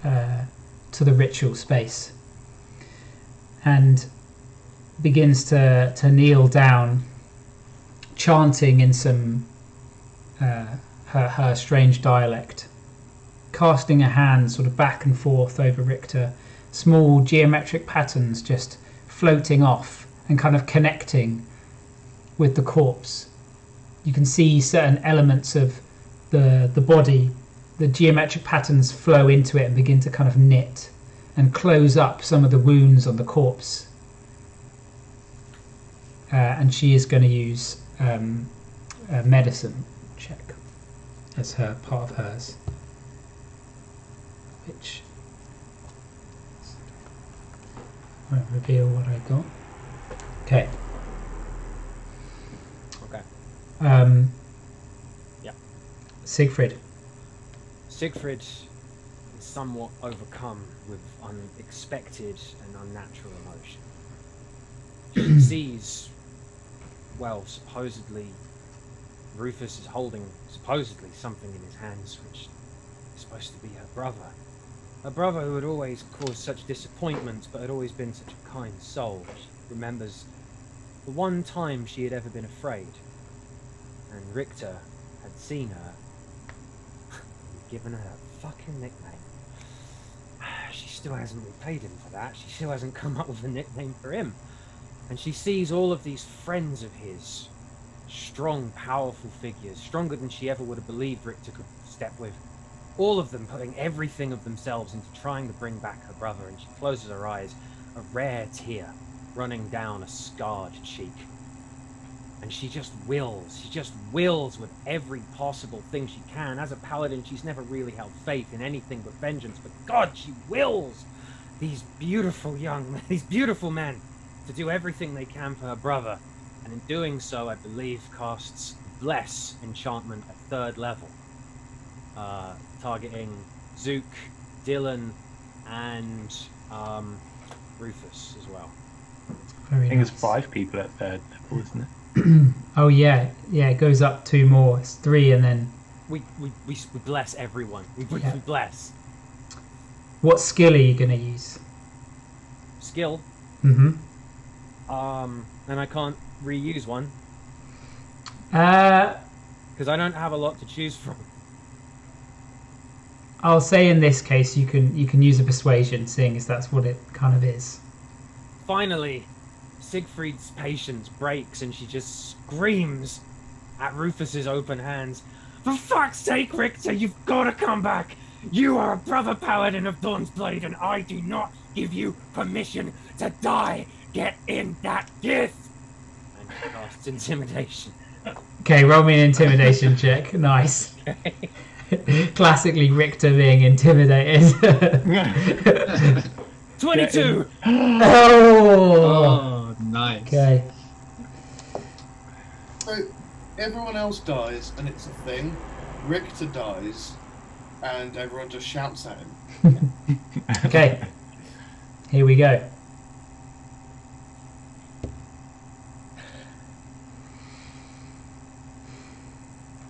to the ritual space and begins to kneel down, chanting in some her strange dialect, casting a hand sort of back and forth over Richter, small geometric patterns just floating off and kind of connecting with the corpse. You can see certain elements of the body, the geometric patterns flow into it and begin to kind of knit and close up some of the wounds on the corpse. And she is going to use a medicine check as her part of hers, which won't reveal what I got. Okay. Yeah. Siegfried is somewhat overcome with unexpected and unnatural emotion. She sees, well, supposedly Rufus is holding supposedly something in his hands which is supposed to be her brother. A brother who had always caused such disappointment but had always been such a kind soul. She remembers the one time she had ever been afraid, and Richter had seen her and given her a fucking nickname. She still hasn't repaid him for that. She still hasn't come up with a nickname for him. And she sees all of these friends of his, strong, powerful figures, stronger than she ever would have believed Richter could step with. All of them putting everything of themselves into trying to bring back her brother, and she closes her eyes, a rare tear running down a scarred cheek. And she just wills with every possible thing she can. As a paladin, she's never really held faith in anything but vengeance, but God, she wills these beautiful men to do everything they can for her brother. And in doing so, I believe casts Bless enchantment at 3rd level, targeting Zook, Dylan, and Rufus as well. Very I think nice. it's 5 people at 3rd level, isn't it? Oh yeah, it goes up 2 more. It's 3, and then We bless everyone. We Yeah. bless. what skill are you gonna use? Skill. Mm-hmm. And I can't reuse one Uh, because I don't have a lot to choose from. I'll say in this case you can use a persuasion, seeing as that's what it kind of is. Finally, Siegfried's patience breaks and she just screams at Rufus's open hands. For fuck's sake, Richter, you've got to come back! You are a brother paladin of Dawn's Blade and I do not give you permission to die! Get in that gift! And she casts intimidation. Okay, roll me an intimidation check. Nice. Classically Richter being intimidated. 22! Oh! Oh, nice. Okay. So everyone else dies, and it's a thing. Richter dies, and everyone just shouts at him. Okay. Here we go.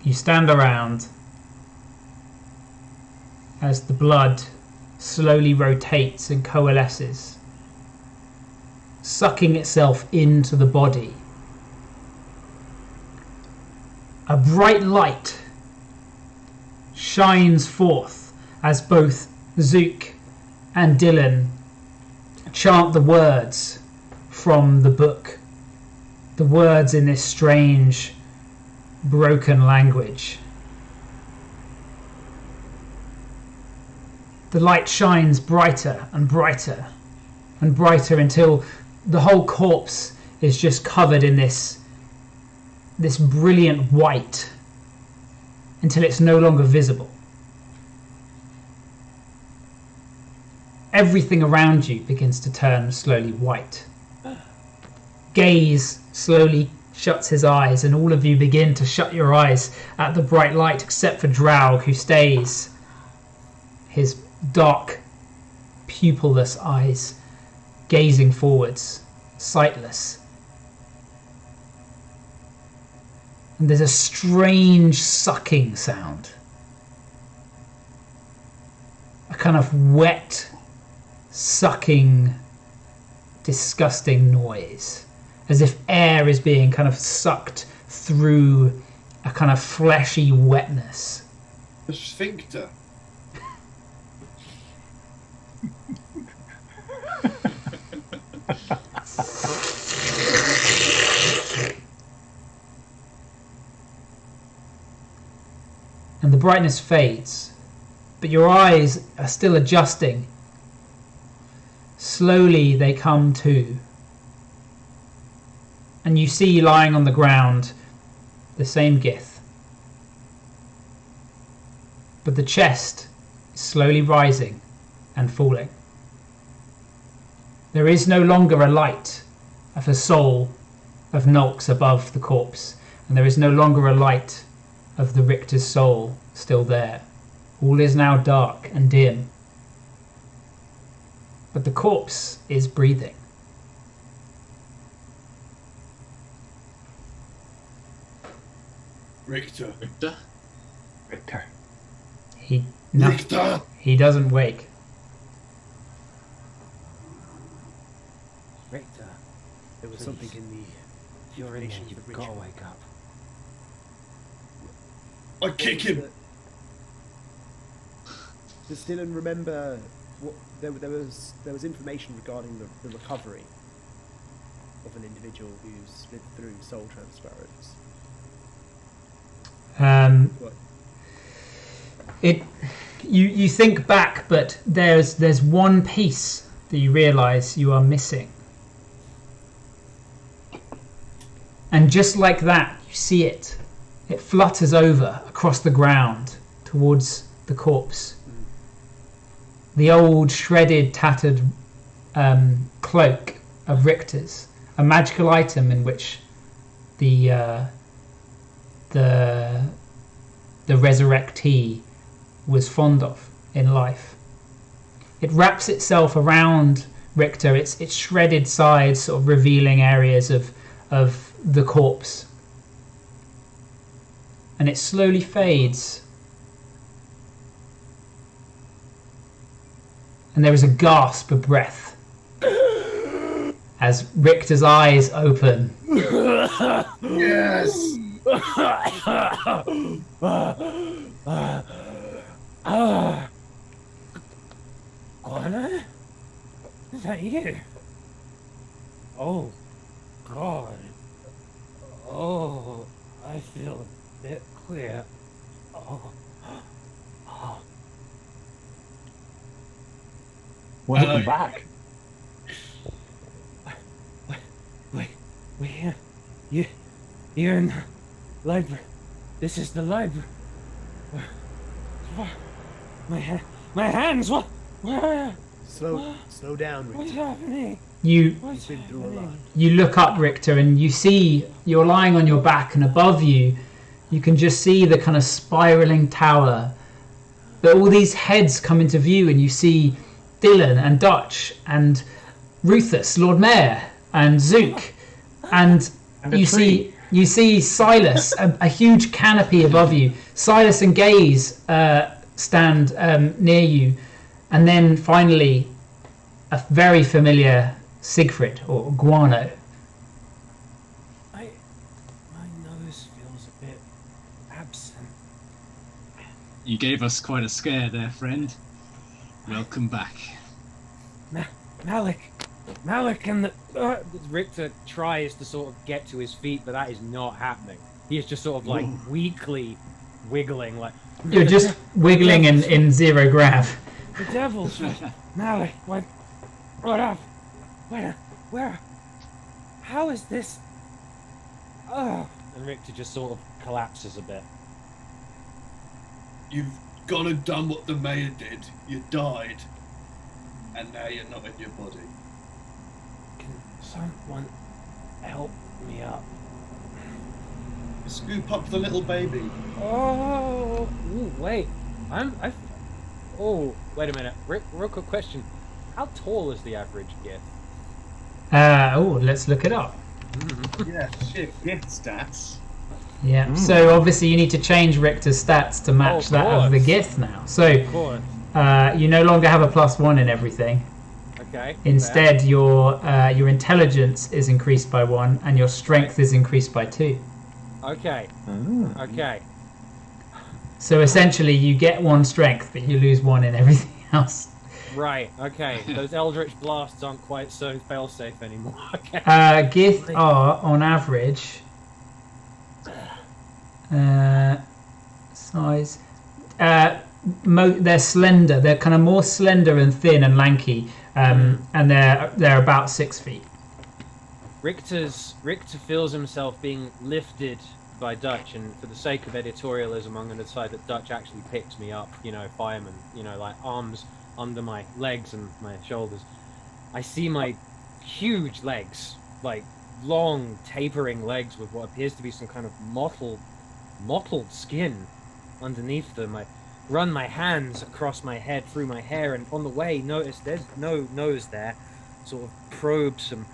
You stand around as the blood slowly rotates and coalesces, sucking itself into the body. A bright light shines forth as both Zook and Dylan chant the words from the book, the words in this strange, broken language. The light shines brighter and brighter and brighter until the whole corpse is just covered in this brilliant white, until it's no longer visible. Everything around you begins to turn slowly white. Gaze slowly shuts his eyes, and all of you begin to shut your eyes at the bright light, except for Draug, who stays, his dark, pupilless eyes gazing forwards, sightless. And there's a strange sucking sound. A kind of wet, sucking, disgusting noise. As if air is being kind of sucked through a kind of fleshy wetness. The sphincter. And the brightness fades, but your eyes are still adjusting. Slowly they come to, and you see lying on the ground the same Gith, but the chest is slowly rising and falling. There is no longer a light of a soul of Nulx above the corpse, and there is no longer a light of the Richter's soul still there. All is now dark and dim, but the corpse is breathing. Richter. Richter? Richter. Richter! He doesn't wake. Richter, There was Please. something in the if you're in here, information of you've the got to ritual. wake up. I kick him! Does Dylan remember what there was information regarding the recovery of an individual who's lived through soul transference? What? You think back, but there's one piece that you realise you are missing. And just like that, you see it. It flutters over across the ground towards the corpse. The old, shredded, tattered cloak of Richter's, a magical item in which the resurrectee was fond of in life. It wraps itself around Richter, its shredded sides sort of revealing areas of the corpse. And it slowly fades. And there is a gasp of breath as Richter's eyes open. Yes! Connor? Is that you? Oh, God. Oh, I feel a bit clear. Oh. Welcome back. Wait, you're in the library. This is the library. My hands, what? Slow down, Richter. What's happening? You've been through a lot. You look up, Richter, and you see you're lying on your back, and above you, you can just see the kind of spiraling tower. But all these heads come into view, and you see Dylan and Dutch and Ruthus, Lord Mayor, and Zook, and you see Silas, a huge canopy above you. Silas and Gaze stand near you, and then finally a very familiar Siegfried or Guano. My nose feels a bit absent. You gave us quite a scare there, friend. Welcome back. Malik, and the Richter tries to sort of get to his feet, but that is not happening. He is just sort of like weakly wiggling, like You're just wiggling in zero grav. the devil's Malik. What up? Where? How is this? Oh, and Richter just sort of collapses a bit. You've gone and done what the mayor did. You died. And now you're not in your body. Can someone help me up? Scoop up the little baby. Oh, ooh, wait. Oh, wait a minute. Real quick question. How tall is the average gift? Let's look it up. Yeah, shit. Gift stats. Yeah. So obviously you need to change Richter's stats to match that of the gift now. So you no longer have a +1 in everything. Okay. Instead, your intelligence is increased by 1, and your strength is increased by 2. Okay. Okay. So essentially, you get 1 strength, but you lose 1 in everything else. Right. Okay. Those Eldritch blasts aren't quite so fail-safe anymore. Okay. Gith are on average size. They're slender. They're kind of more slender and thin and lanky, and they're about 6 feet. Richter feels himself being lifted by Dutch, and for the sake of editorialism, I'm going to decide that Dutch actually picks me up. Fireman. Like arms under my legs and my shoulders. I see my huge legs, like long tapering legs with what appears to be some kind of mottled skin underneath them. I run my hands across my head through my hair, and on the way notice there's no nose there. Sort of probe some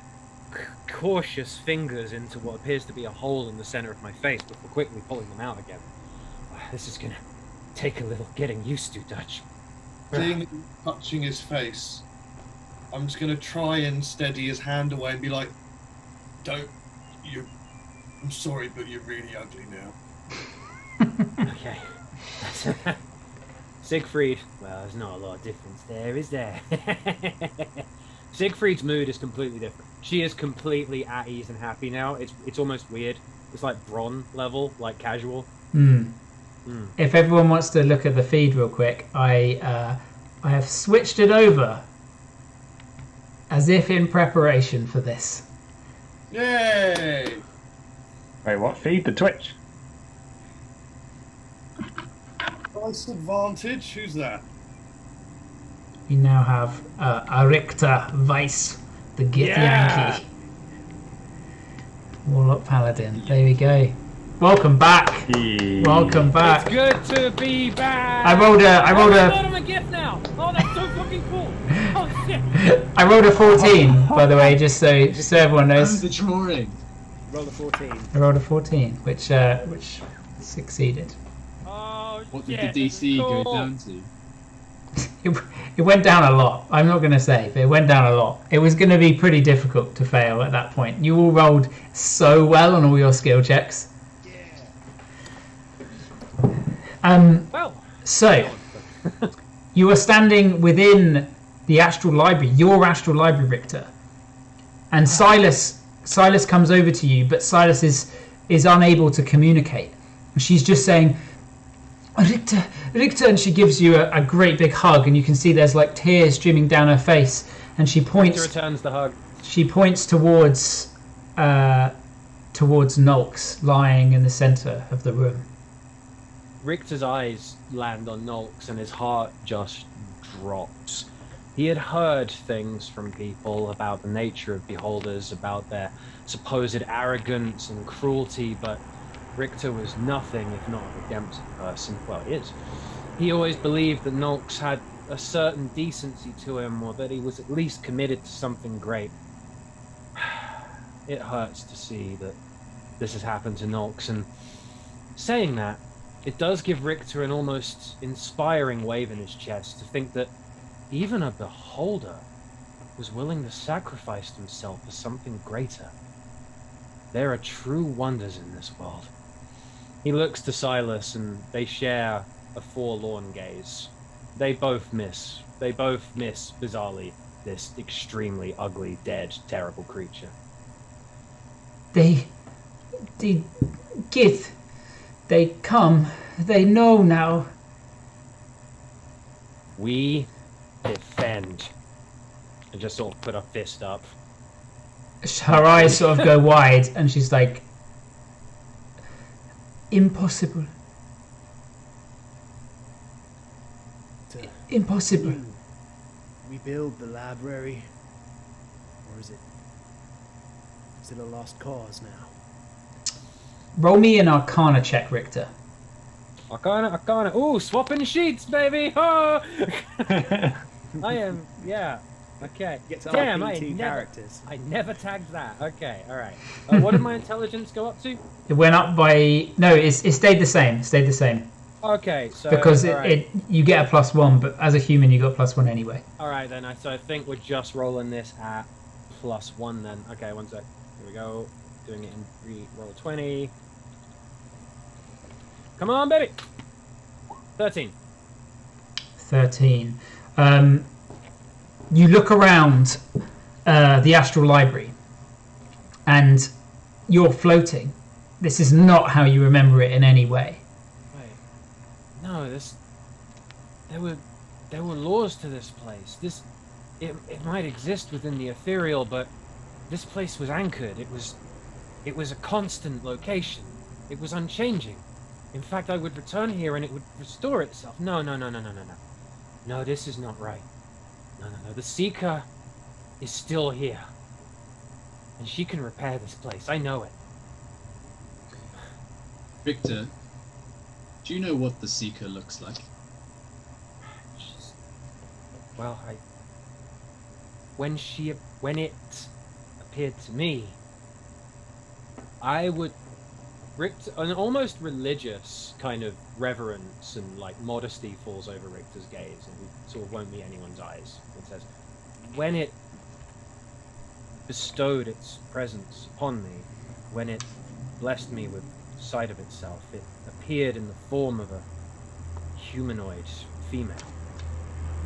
cautious fingers into what appears to be a hole in the center of my face before quickly pulling them out again. This is gonna take a little getting used to, Dutch. Seeing him touching his face, I'm just going to try and steady his hand away and be like, I'm sorry, but you're really ugly now. Okay. Siegfried, well, there's not a lot of difference there, is there? Siegfried's mood is completely different. She is completely at ease and happy now. It's almost weird. It's like Bron level, like casual. If everyone wants to look at the feed real quick, I have switched it over as if in preparation for this. Yay! Wait, what? Feed the Twitch? Nice advantage. Who's that? We now have a Richter Weiss, the Githyanki. Warlock Paladin. There we go. Welcome back. Yeah. Welcome back. It's good to be back. I rolled a. I'm a gift now. Oh, that's so fucking cool. Oh shit. I rolled a 14, by the way, just so everyone knows. The drawing. Roll a 14. I rolled a 14, which succeeded. Oh What did shit, the this is DC cool. go down to? It went down a lot. I'm not going to say, but it went down a lot. It was going to be pretty difficult to fail at that point. You all rolled so well on all your skill checks. Well, So, you are standing within the Astral Library, your Astral Library, Richter. And Silas comes over to you, but Silas is unable to communicate. She's just saying, Richter, and she gives you a great big hug, and you can see there's like tears streaming down her face, and she points. Richter returns the hug. She points towards Nolks, lying in the center of the room. Richter's eyes land on Nolks, and his heart just drops. He had heard things from people about the nature of beholders, about their supposed arrogance and cruelty, but Richter was nothing if not a redemptive person. Well, he is. He always believed that Nolks had a certain decency to him, or that he was at least committed to something great. It hurts to see that this has happened to Nolks, and saying that, it does give Richter an almost inspiring wave in his chest to think that even a beholder was willing to sacrifice himself for something greater. There are true wonders in this world. He looks to Silas, and they share a forlorn gaze. They both miss, bizarrely, this extremely ugly, dead, terrible creature. Gith, they come, they know now. We defend. And just sort of put a fist up. Her eyes sort of go wide, and she's like, impossible. Impossible. Rebuild the library, or is it a lost cause now? Roll me an Arcana check, Richter. Arcana. Ooh, swapping sheets, baby! Oh! I am, yeah. Okay. Get to Damn, RP2 characters. I never tagged that. Okay, alright. What did my intelligence go up to? It went up by... No, it stayed the same. Okay, so... Because you get a +1, but as a human you got +1 anyway. Alright then, so I think we're just rolling this at +1 then. Okay, one sec. Here we go. Doing it in roll 20. Come on, baby! 13. 13. You look around the Astral Library, and you're floating. This is not how you remember it in any way. Wait. No, there were laws to this place. It might exist within the ethereal, but this place was anchored. It was a constant location. It was unchanging. In fact, I would return here and it would restore itself. No. No, this is not right. No. The Seeker is still here. And she can repair this place. I know it. Victor, do you know what the Seeker looks like? Well, when it appeared to me, I would... an almost religious kind of reverence and like modesty falls over Richter's gaze, and he sort of won't meet anyone's eyes. It says, when it bestowed its presence upon me, when it blessed me with sight of itself, it appeared in the form of a humanoid female.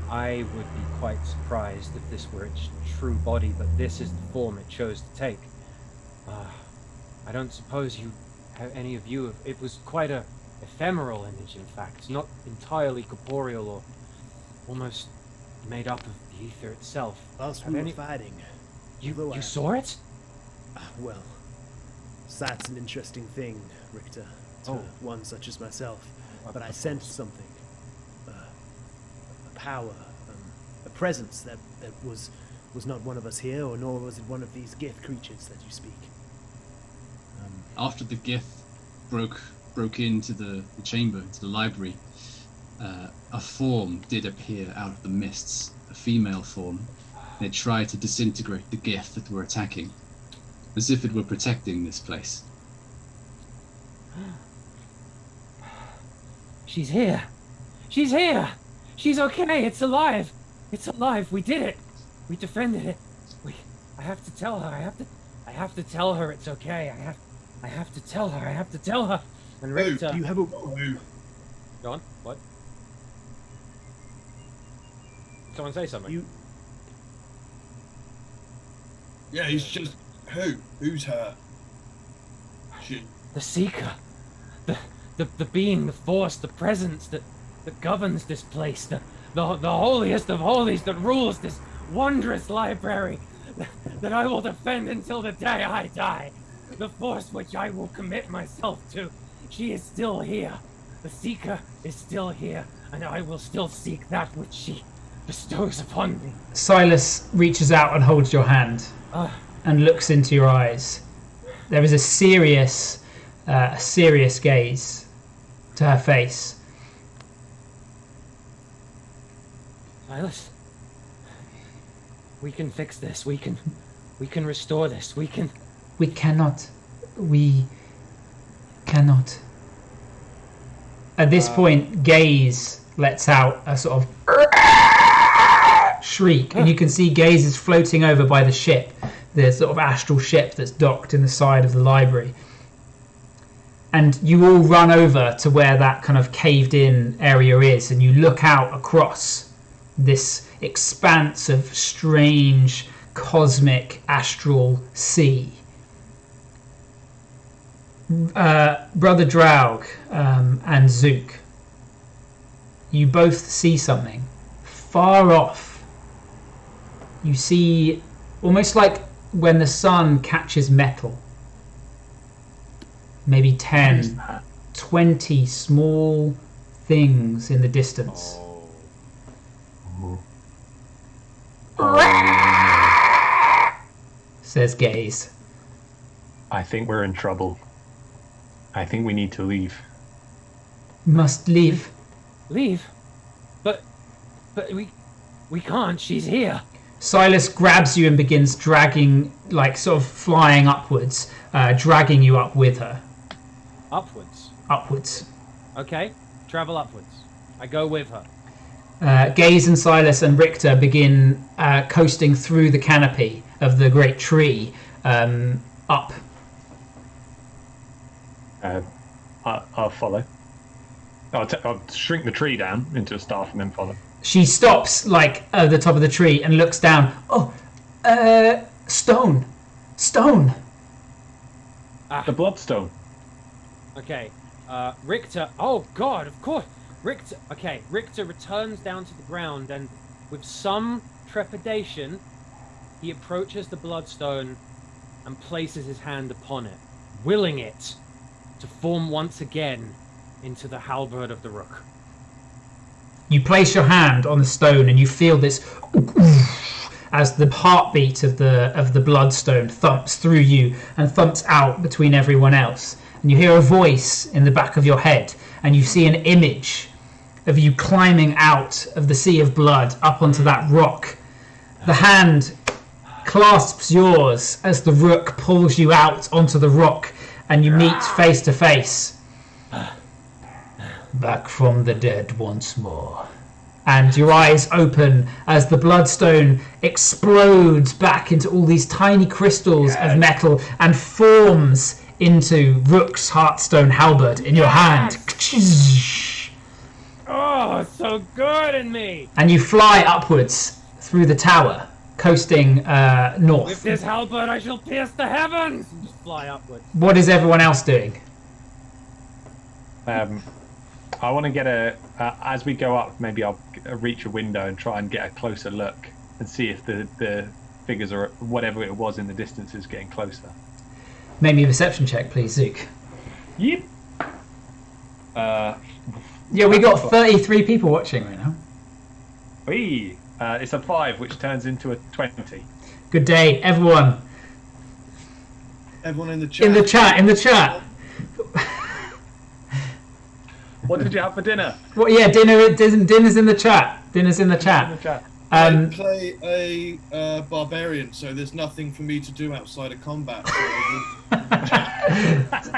I would be quite surprised if this were its true body, but this is the form it chose to take. I don't suppose any of you, it was quite a ephemeral image, in fact, not entirely corporeal or almost made up of the ether itself. Whilst we were fighting, you saw it? well, That's an interesting thing, Richter, to one such as myself. But I sensed something. A power, a presence that was not one of us here, or nor was it one of these Gith creatures that you speak. After the Gith broke into the chamber, into the library, a form did appear out of the mists, a female form. They tried to disintegrate the Gith that were attacking, as if it were protecting this place. She's here. She's here. She's okay. It's alive. It's alive. We did it. We defended it. I have to tell her. I have to tell her it's okay. I have to tell her. I have to tell her. And Richter, You have a... Go on. What? Someone say something. Yeah, he's just... Who? Who's her? She... The Seeker. The being, the force, the presence that governs this place. The holiest of holies that rules this wondrous library that I will defend until the day I die. The force which I will commit myself to. She is still here. The Seeker is still here, and I will still seek that which she bestows upon me. Silas reaches out and holds your hand and looks into your eyes. There is a serious gaze to her face. Silas, we can fix this. We can restore this. We cannot. We cannot. At this point, Gaze lets out a sort of shriek, and you can see Gaze is floating over by the ship, the sort of astral ship that's docked in the side of the library. And you all run over to where that kind of caved in area is, and you look out across this expanse of strange cosmic astral sea. Brother Draug and Zook, you both see something far off. You see almost like when the sun catches metal. Maybe 10, 20 small things in the distance. Says Gaze. I think we're in trouble. I think we need to leave. Must leave. Leave? But we can't. She's here. Silas grabs you and begins dragging, like sort of flying upwards, dragging you up with her. Upwards? Upwards. Okay, travel upwards. I go with her. Gaze and Silas and Richter begin coasting through the canopy of the great tree up. I'll follow. I'll shrink the tree down into a staff and then follow. She stops, like, at the top of the tree and looks down. Oh, stone. Stone. The bloodstone. Okay, Richter... Oh, God, of course. Richter... Okay, Richter returns down to the ground and, with some trepidation, he approaches the bloodstone and places his hand upon it, willing it to form once again into the halberd of the Rook. You place your hand on the stone and you feel this as the heartbeat of the bloodstone thumps through you and thumps out between everyone else. And you hear a voice in the back of your head, and you see an image of you climbing out of the sea of blood up onto that rock. The hand clasps yours as the Rook pulls you out onto the rock, and you meet face to face. Back from the dead once more. And your eyes open as the bloodstone explodes back into all these tiny crystals of metal and forms into Rook's Heartstone halberd in your hand. Oh, so good in me! And you fly upwards through the tower, coasting north. With this halberd I shall pierce the heavens! And just fly upwards. What is everyone else doing? I want to get as we go up, maybe I'll reach a window and try and get a closer look and see if the figures or whatever it was in the distance is getting closer. Make me a perception check, please, Zook. Yep. Yeah, we got 33 people watching right now. It's a 5, which turns into a 20. Good day, everyone. Everyone in the chat. In the chat. What did you have for dinner? Well, yeah, dinner's in the chat. Dinner's in the chat. I play a barbarian, so there's nothing for me to do outside of combat.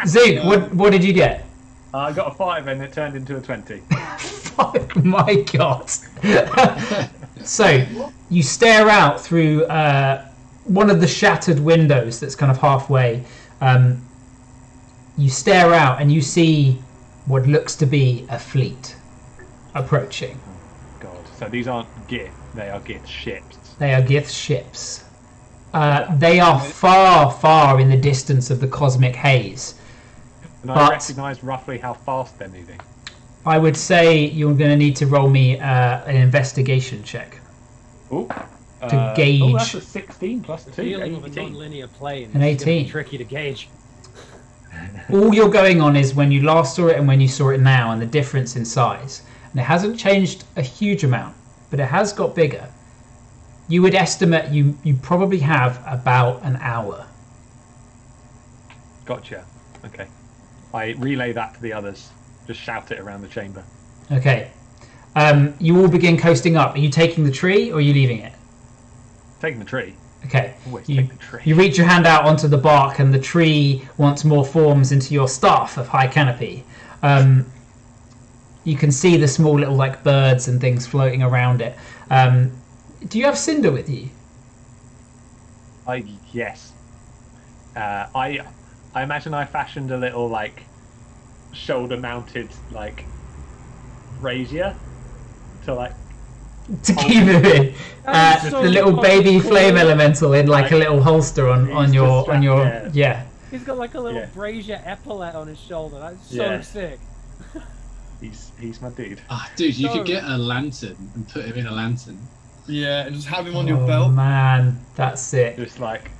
Zook, what did you get? I got a 5 and it turned into a 20. Oh my god. So, you stare out through one of the shattered windows that's kind of halfway. You stare out and you see what looks to be a fleet approaching. God. So these aren't Gith, they are Gith ships. They are Gith ships. They are far, far in the distance of the cosmic haze. And I recognise roughly how fast they're moving. I would say you're going to need to roll me an investigation check. Ooh. To gauge. Oh, that's a 16 plus 2. Feeling of a 18. non-linear plane. An It's gonna be 18. tricky to gauge. All you're going on is when you last saw it and when you saw it now, and the difference in size. And it hasn't changed a huge amount, but it has got bigger. You would estimate you probably have about an hour. Gotcha. Okay. I relay that to the others. Just shout it around the chamber. Okay. You all begin coasting up. Are you taking the tree or are you leaving it? Taking the tree. Okay. Always You, take the tree. you reach your hand out onto the bark and the tree once more forms into your staff of high canopy. You can see the small little like birds and things floating around it. Do you have Cinder with you? Yes. I imagine I fashioned a little like shoulder-mounted like brazier to like To keep it in. That is so The little baby cool. flame elemental in like a little holster on He's your distracted, yeah. He's got like a little Yeah. brazier epaulet on his shoulder. That's so Yeah. sick. He's my dude. Ah, dude, you No. could get a lantern and put him in a lantern. Yeah, and just have him on your Oh belt. man, that's sick. Just like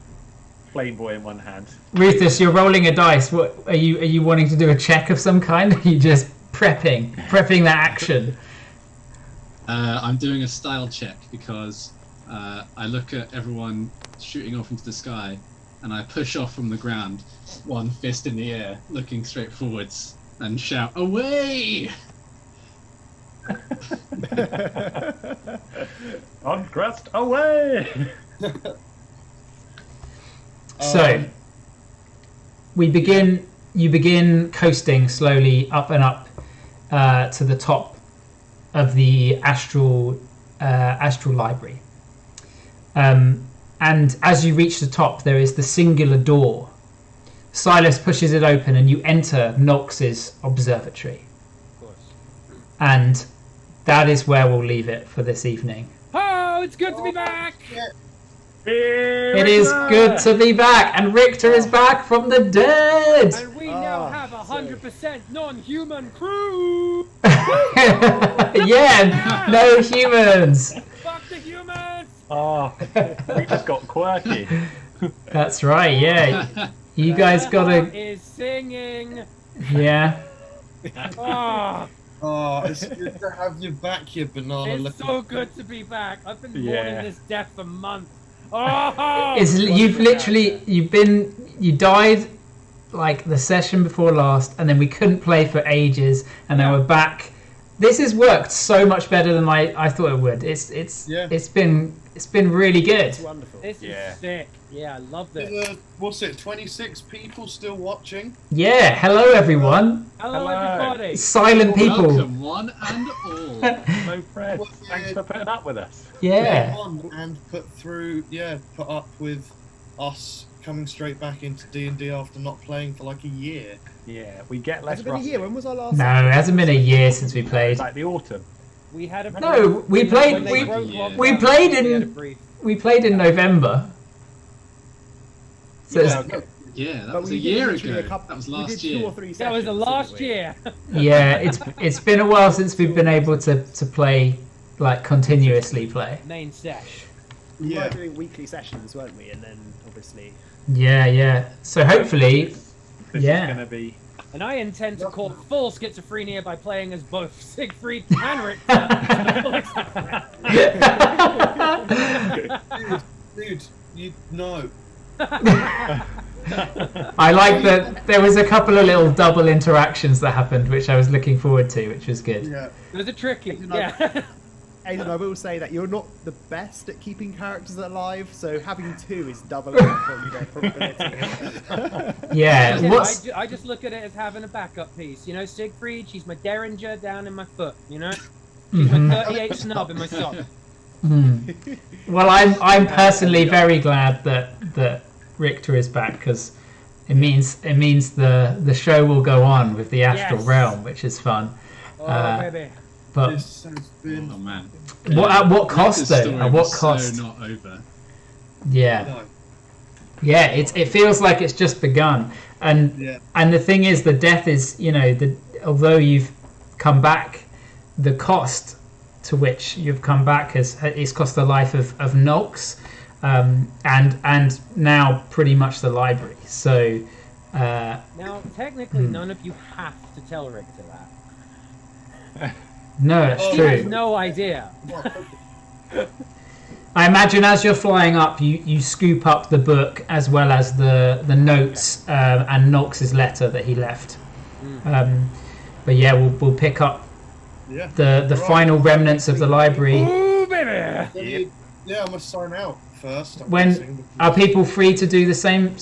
flame boy in one hand. Rufus, you're rolling a dice. What are you wanting to do a check of some kind? Or are you just prepping that action? I'm doing a style check because I look at everyone shooting off into the sky and I push off from the ground, one fist in the air, looking straight forwards, and shout, "Away!" On crest, away! So you begin coasting slowly up and up to the top of the astral library. And as you reach the top, there is the singular door. Silas pushes it open and you enter Nox's observatory. Of course. And that is where we'll leave it for this evening. Oh, it's good to be back! It is good to be back, and Richter is back from the dead. And we now have 100% non-human crew! Yeah, no humans. Fuck the humans! Oh, we just got quirky. That's right. Yeah, you guys gotta. Is singing. Yeah. Oh, Oh, it's good to have you back, you banana it's looking. so good to be back. I've been mourning Yeah. this death for months. Oh, You died like the session before last, and then we couldn't play for ages, and then we're back. This has worked so much better than I thought it would. It's been really good. It's wonderful. This Yeah. is sick. Yeah, I love this. What's it? 26 people still watching? Yeah. Hello everyone. Hello, Hello. everybody. Silent people. Welcome, one and all. No Fred, thanks for putting up with us. Yeah. Put on and put up with us coming straight back into D&D after not playing for like a year. Yeah, we get Has less it been a rusty. year? When was our last? No, it hasn't been a year since we played. It's like the autumn. We had a No, we brief- played- when they we- broke we lockdown, played we had in- a brief. We played in November. So Yeah, it's- Yeah, that But was we a did year literally ago. That was we last did 2 year. or 3 That was the sessions, last didn't we? year. yeah, it's been a while since we've been able to play like continuously play. Main sesh. We were Yeah. doing weekly sessions, weren't we? And then obviously. Yeah. So hopefully, This Yeah. is going to be. And I intend to call full schizophrenia by playing as both Siegfried and Richter. Dude, you know. I like that there was a couple of little double interactions that happened, which I was looking forward to, which was good. Yeah. Those are tricky. know- Yeah. Aidan, I will say that you're not the best at keeping characters alive, so having 2 is doubling up on their probability. Yeah. Yeah, What's I just look at it as having a backup piece. You know, Siegfried, she's my derringer down in my foot. You know, she's my 38 snub in my sock. Well, I'm personally very glad that Richter is back, because it means the show will go on with the Astral Yes. Realm, which is fun. Oh baby. But This has been. Oh man. at what cost Ricker's though? story At what was cost? So not over. Yeah. No. Yeah, it feels like it's just begun, and Yeah. the thing is, the death is, although you've come back, the cost to which you've come back is cost the life of Nox, and now pretty much the library. So Now, technically, none of you have to tell Richter that. no, that's He true. has no idea. I imagine as you're flying up, you scoop up the book as well as the notes and Nox's letter that he left. But yeah, we'll pick up Yeah. the Right. final remnants of the library. Ooh, baby! Yeah, I must sign out first. I'm When guessing, are because- people free to do the same?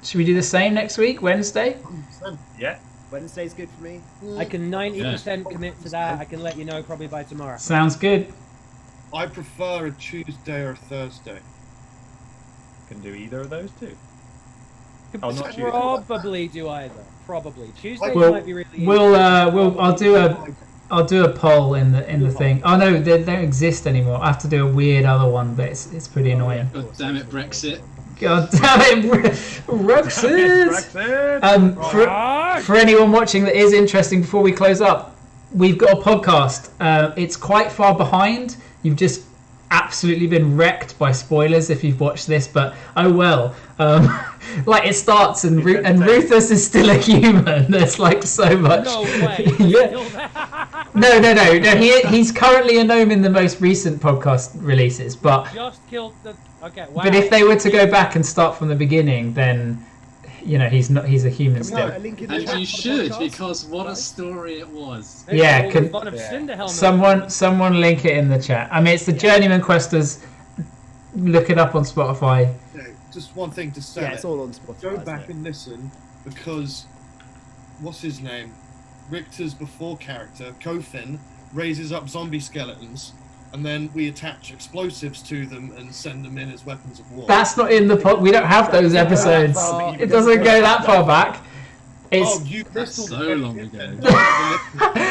Should we do the same next week, Wednesday? 100%. Yeah. Wednesday's good for me. I can 90% commit to that. I can let you know probably by tomorrow. Sounds good. I prefer a Tuesday or a Thursday. Can do either of those two. Oh, not Tuesday. Probably do either. Probably Tuesday We'll might be really. I'll do a poll in the thing. Oh no, they don't exist anymore. I have to do a weird other one, but it's pretty annoying. God damn it, Brexit. God damn it, Brexit! Brexit! For anyone watching that is interesting, before we close up, we've got a podcast. It's quite far behind. You've just absolutely been wrecked by spoilers if you've watched this, but oh well. Like it starts and Rufus is still a human. There's like so much. No way. Yeah. No. He's currently a gnome in the most recent podcast releases, but Just killed the. Okay. Wow. but if they were to go back and start from the beginning, then he's not. He's a human Can we still. put a link in the And chat you for the should, podcast? because what a story it was. Maybe Yeah, all can- the fun of Cinderhelm. Someone link it in the chat. I mean, it's the Journeyman Questers. Look it up on Spotify. Yeah, just one thing to say. Yeah, it's all on Spotify. Go isn't back it? and listen, because what's his name? Richter's before character, Kofin, raises up zombie skeletons, and then we attach explosives to them and send them in as weapons of war. That's not in the pod. We don't have those episodes. It doesn't go that far back. It's you That's crystal so long ago.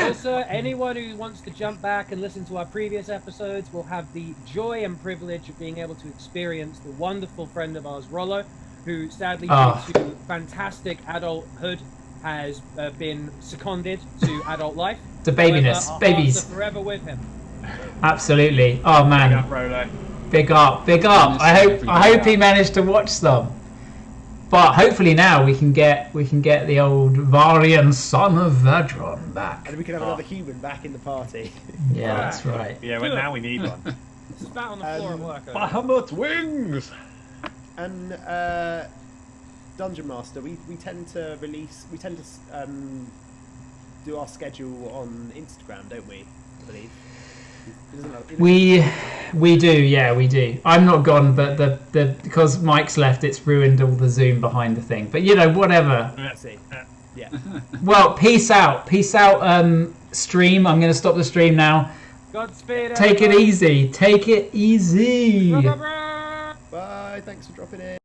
Also, anyone who wants to jump back and listen to our previous episodes will have the joy and privilege of being able to experience the wonderful friend of ours, Rollo, who sadly Ah. due to fantastic adulthood has been seconded to adult life. the babiness, However, our babies. hearts are forever with him. Absolutely. Oh Big man, up, Rolo. big up. I hope he managed to watch some. But hopefully now we can get the old Varian son of Vadron back. And we can have another human back in the party. Yeah, that's right. Yeah, well, now we need one. This is back on the floor at work. Bahamut's wings! And Dungeon Master, we tend to do our schedule on Instagram, don't we? I believe. We do, yeah, we do. I'm not gone, but the because Mike's left, it's ruined all the Zoom behind the thing. But whatever. I see. Yeah. Well, peace out, stream. I'm gonna stop the stream now. Godspeed. Take it easy. Take it easy. Bye. Bye. Thanks for dropping in.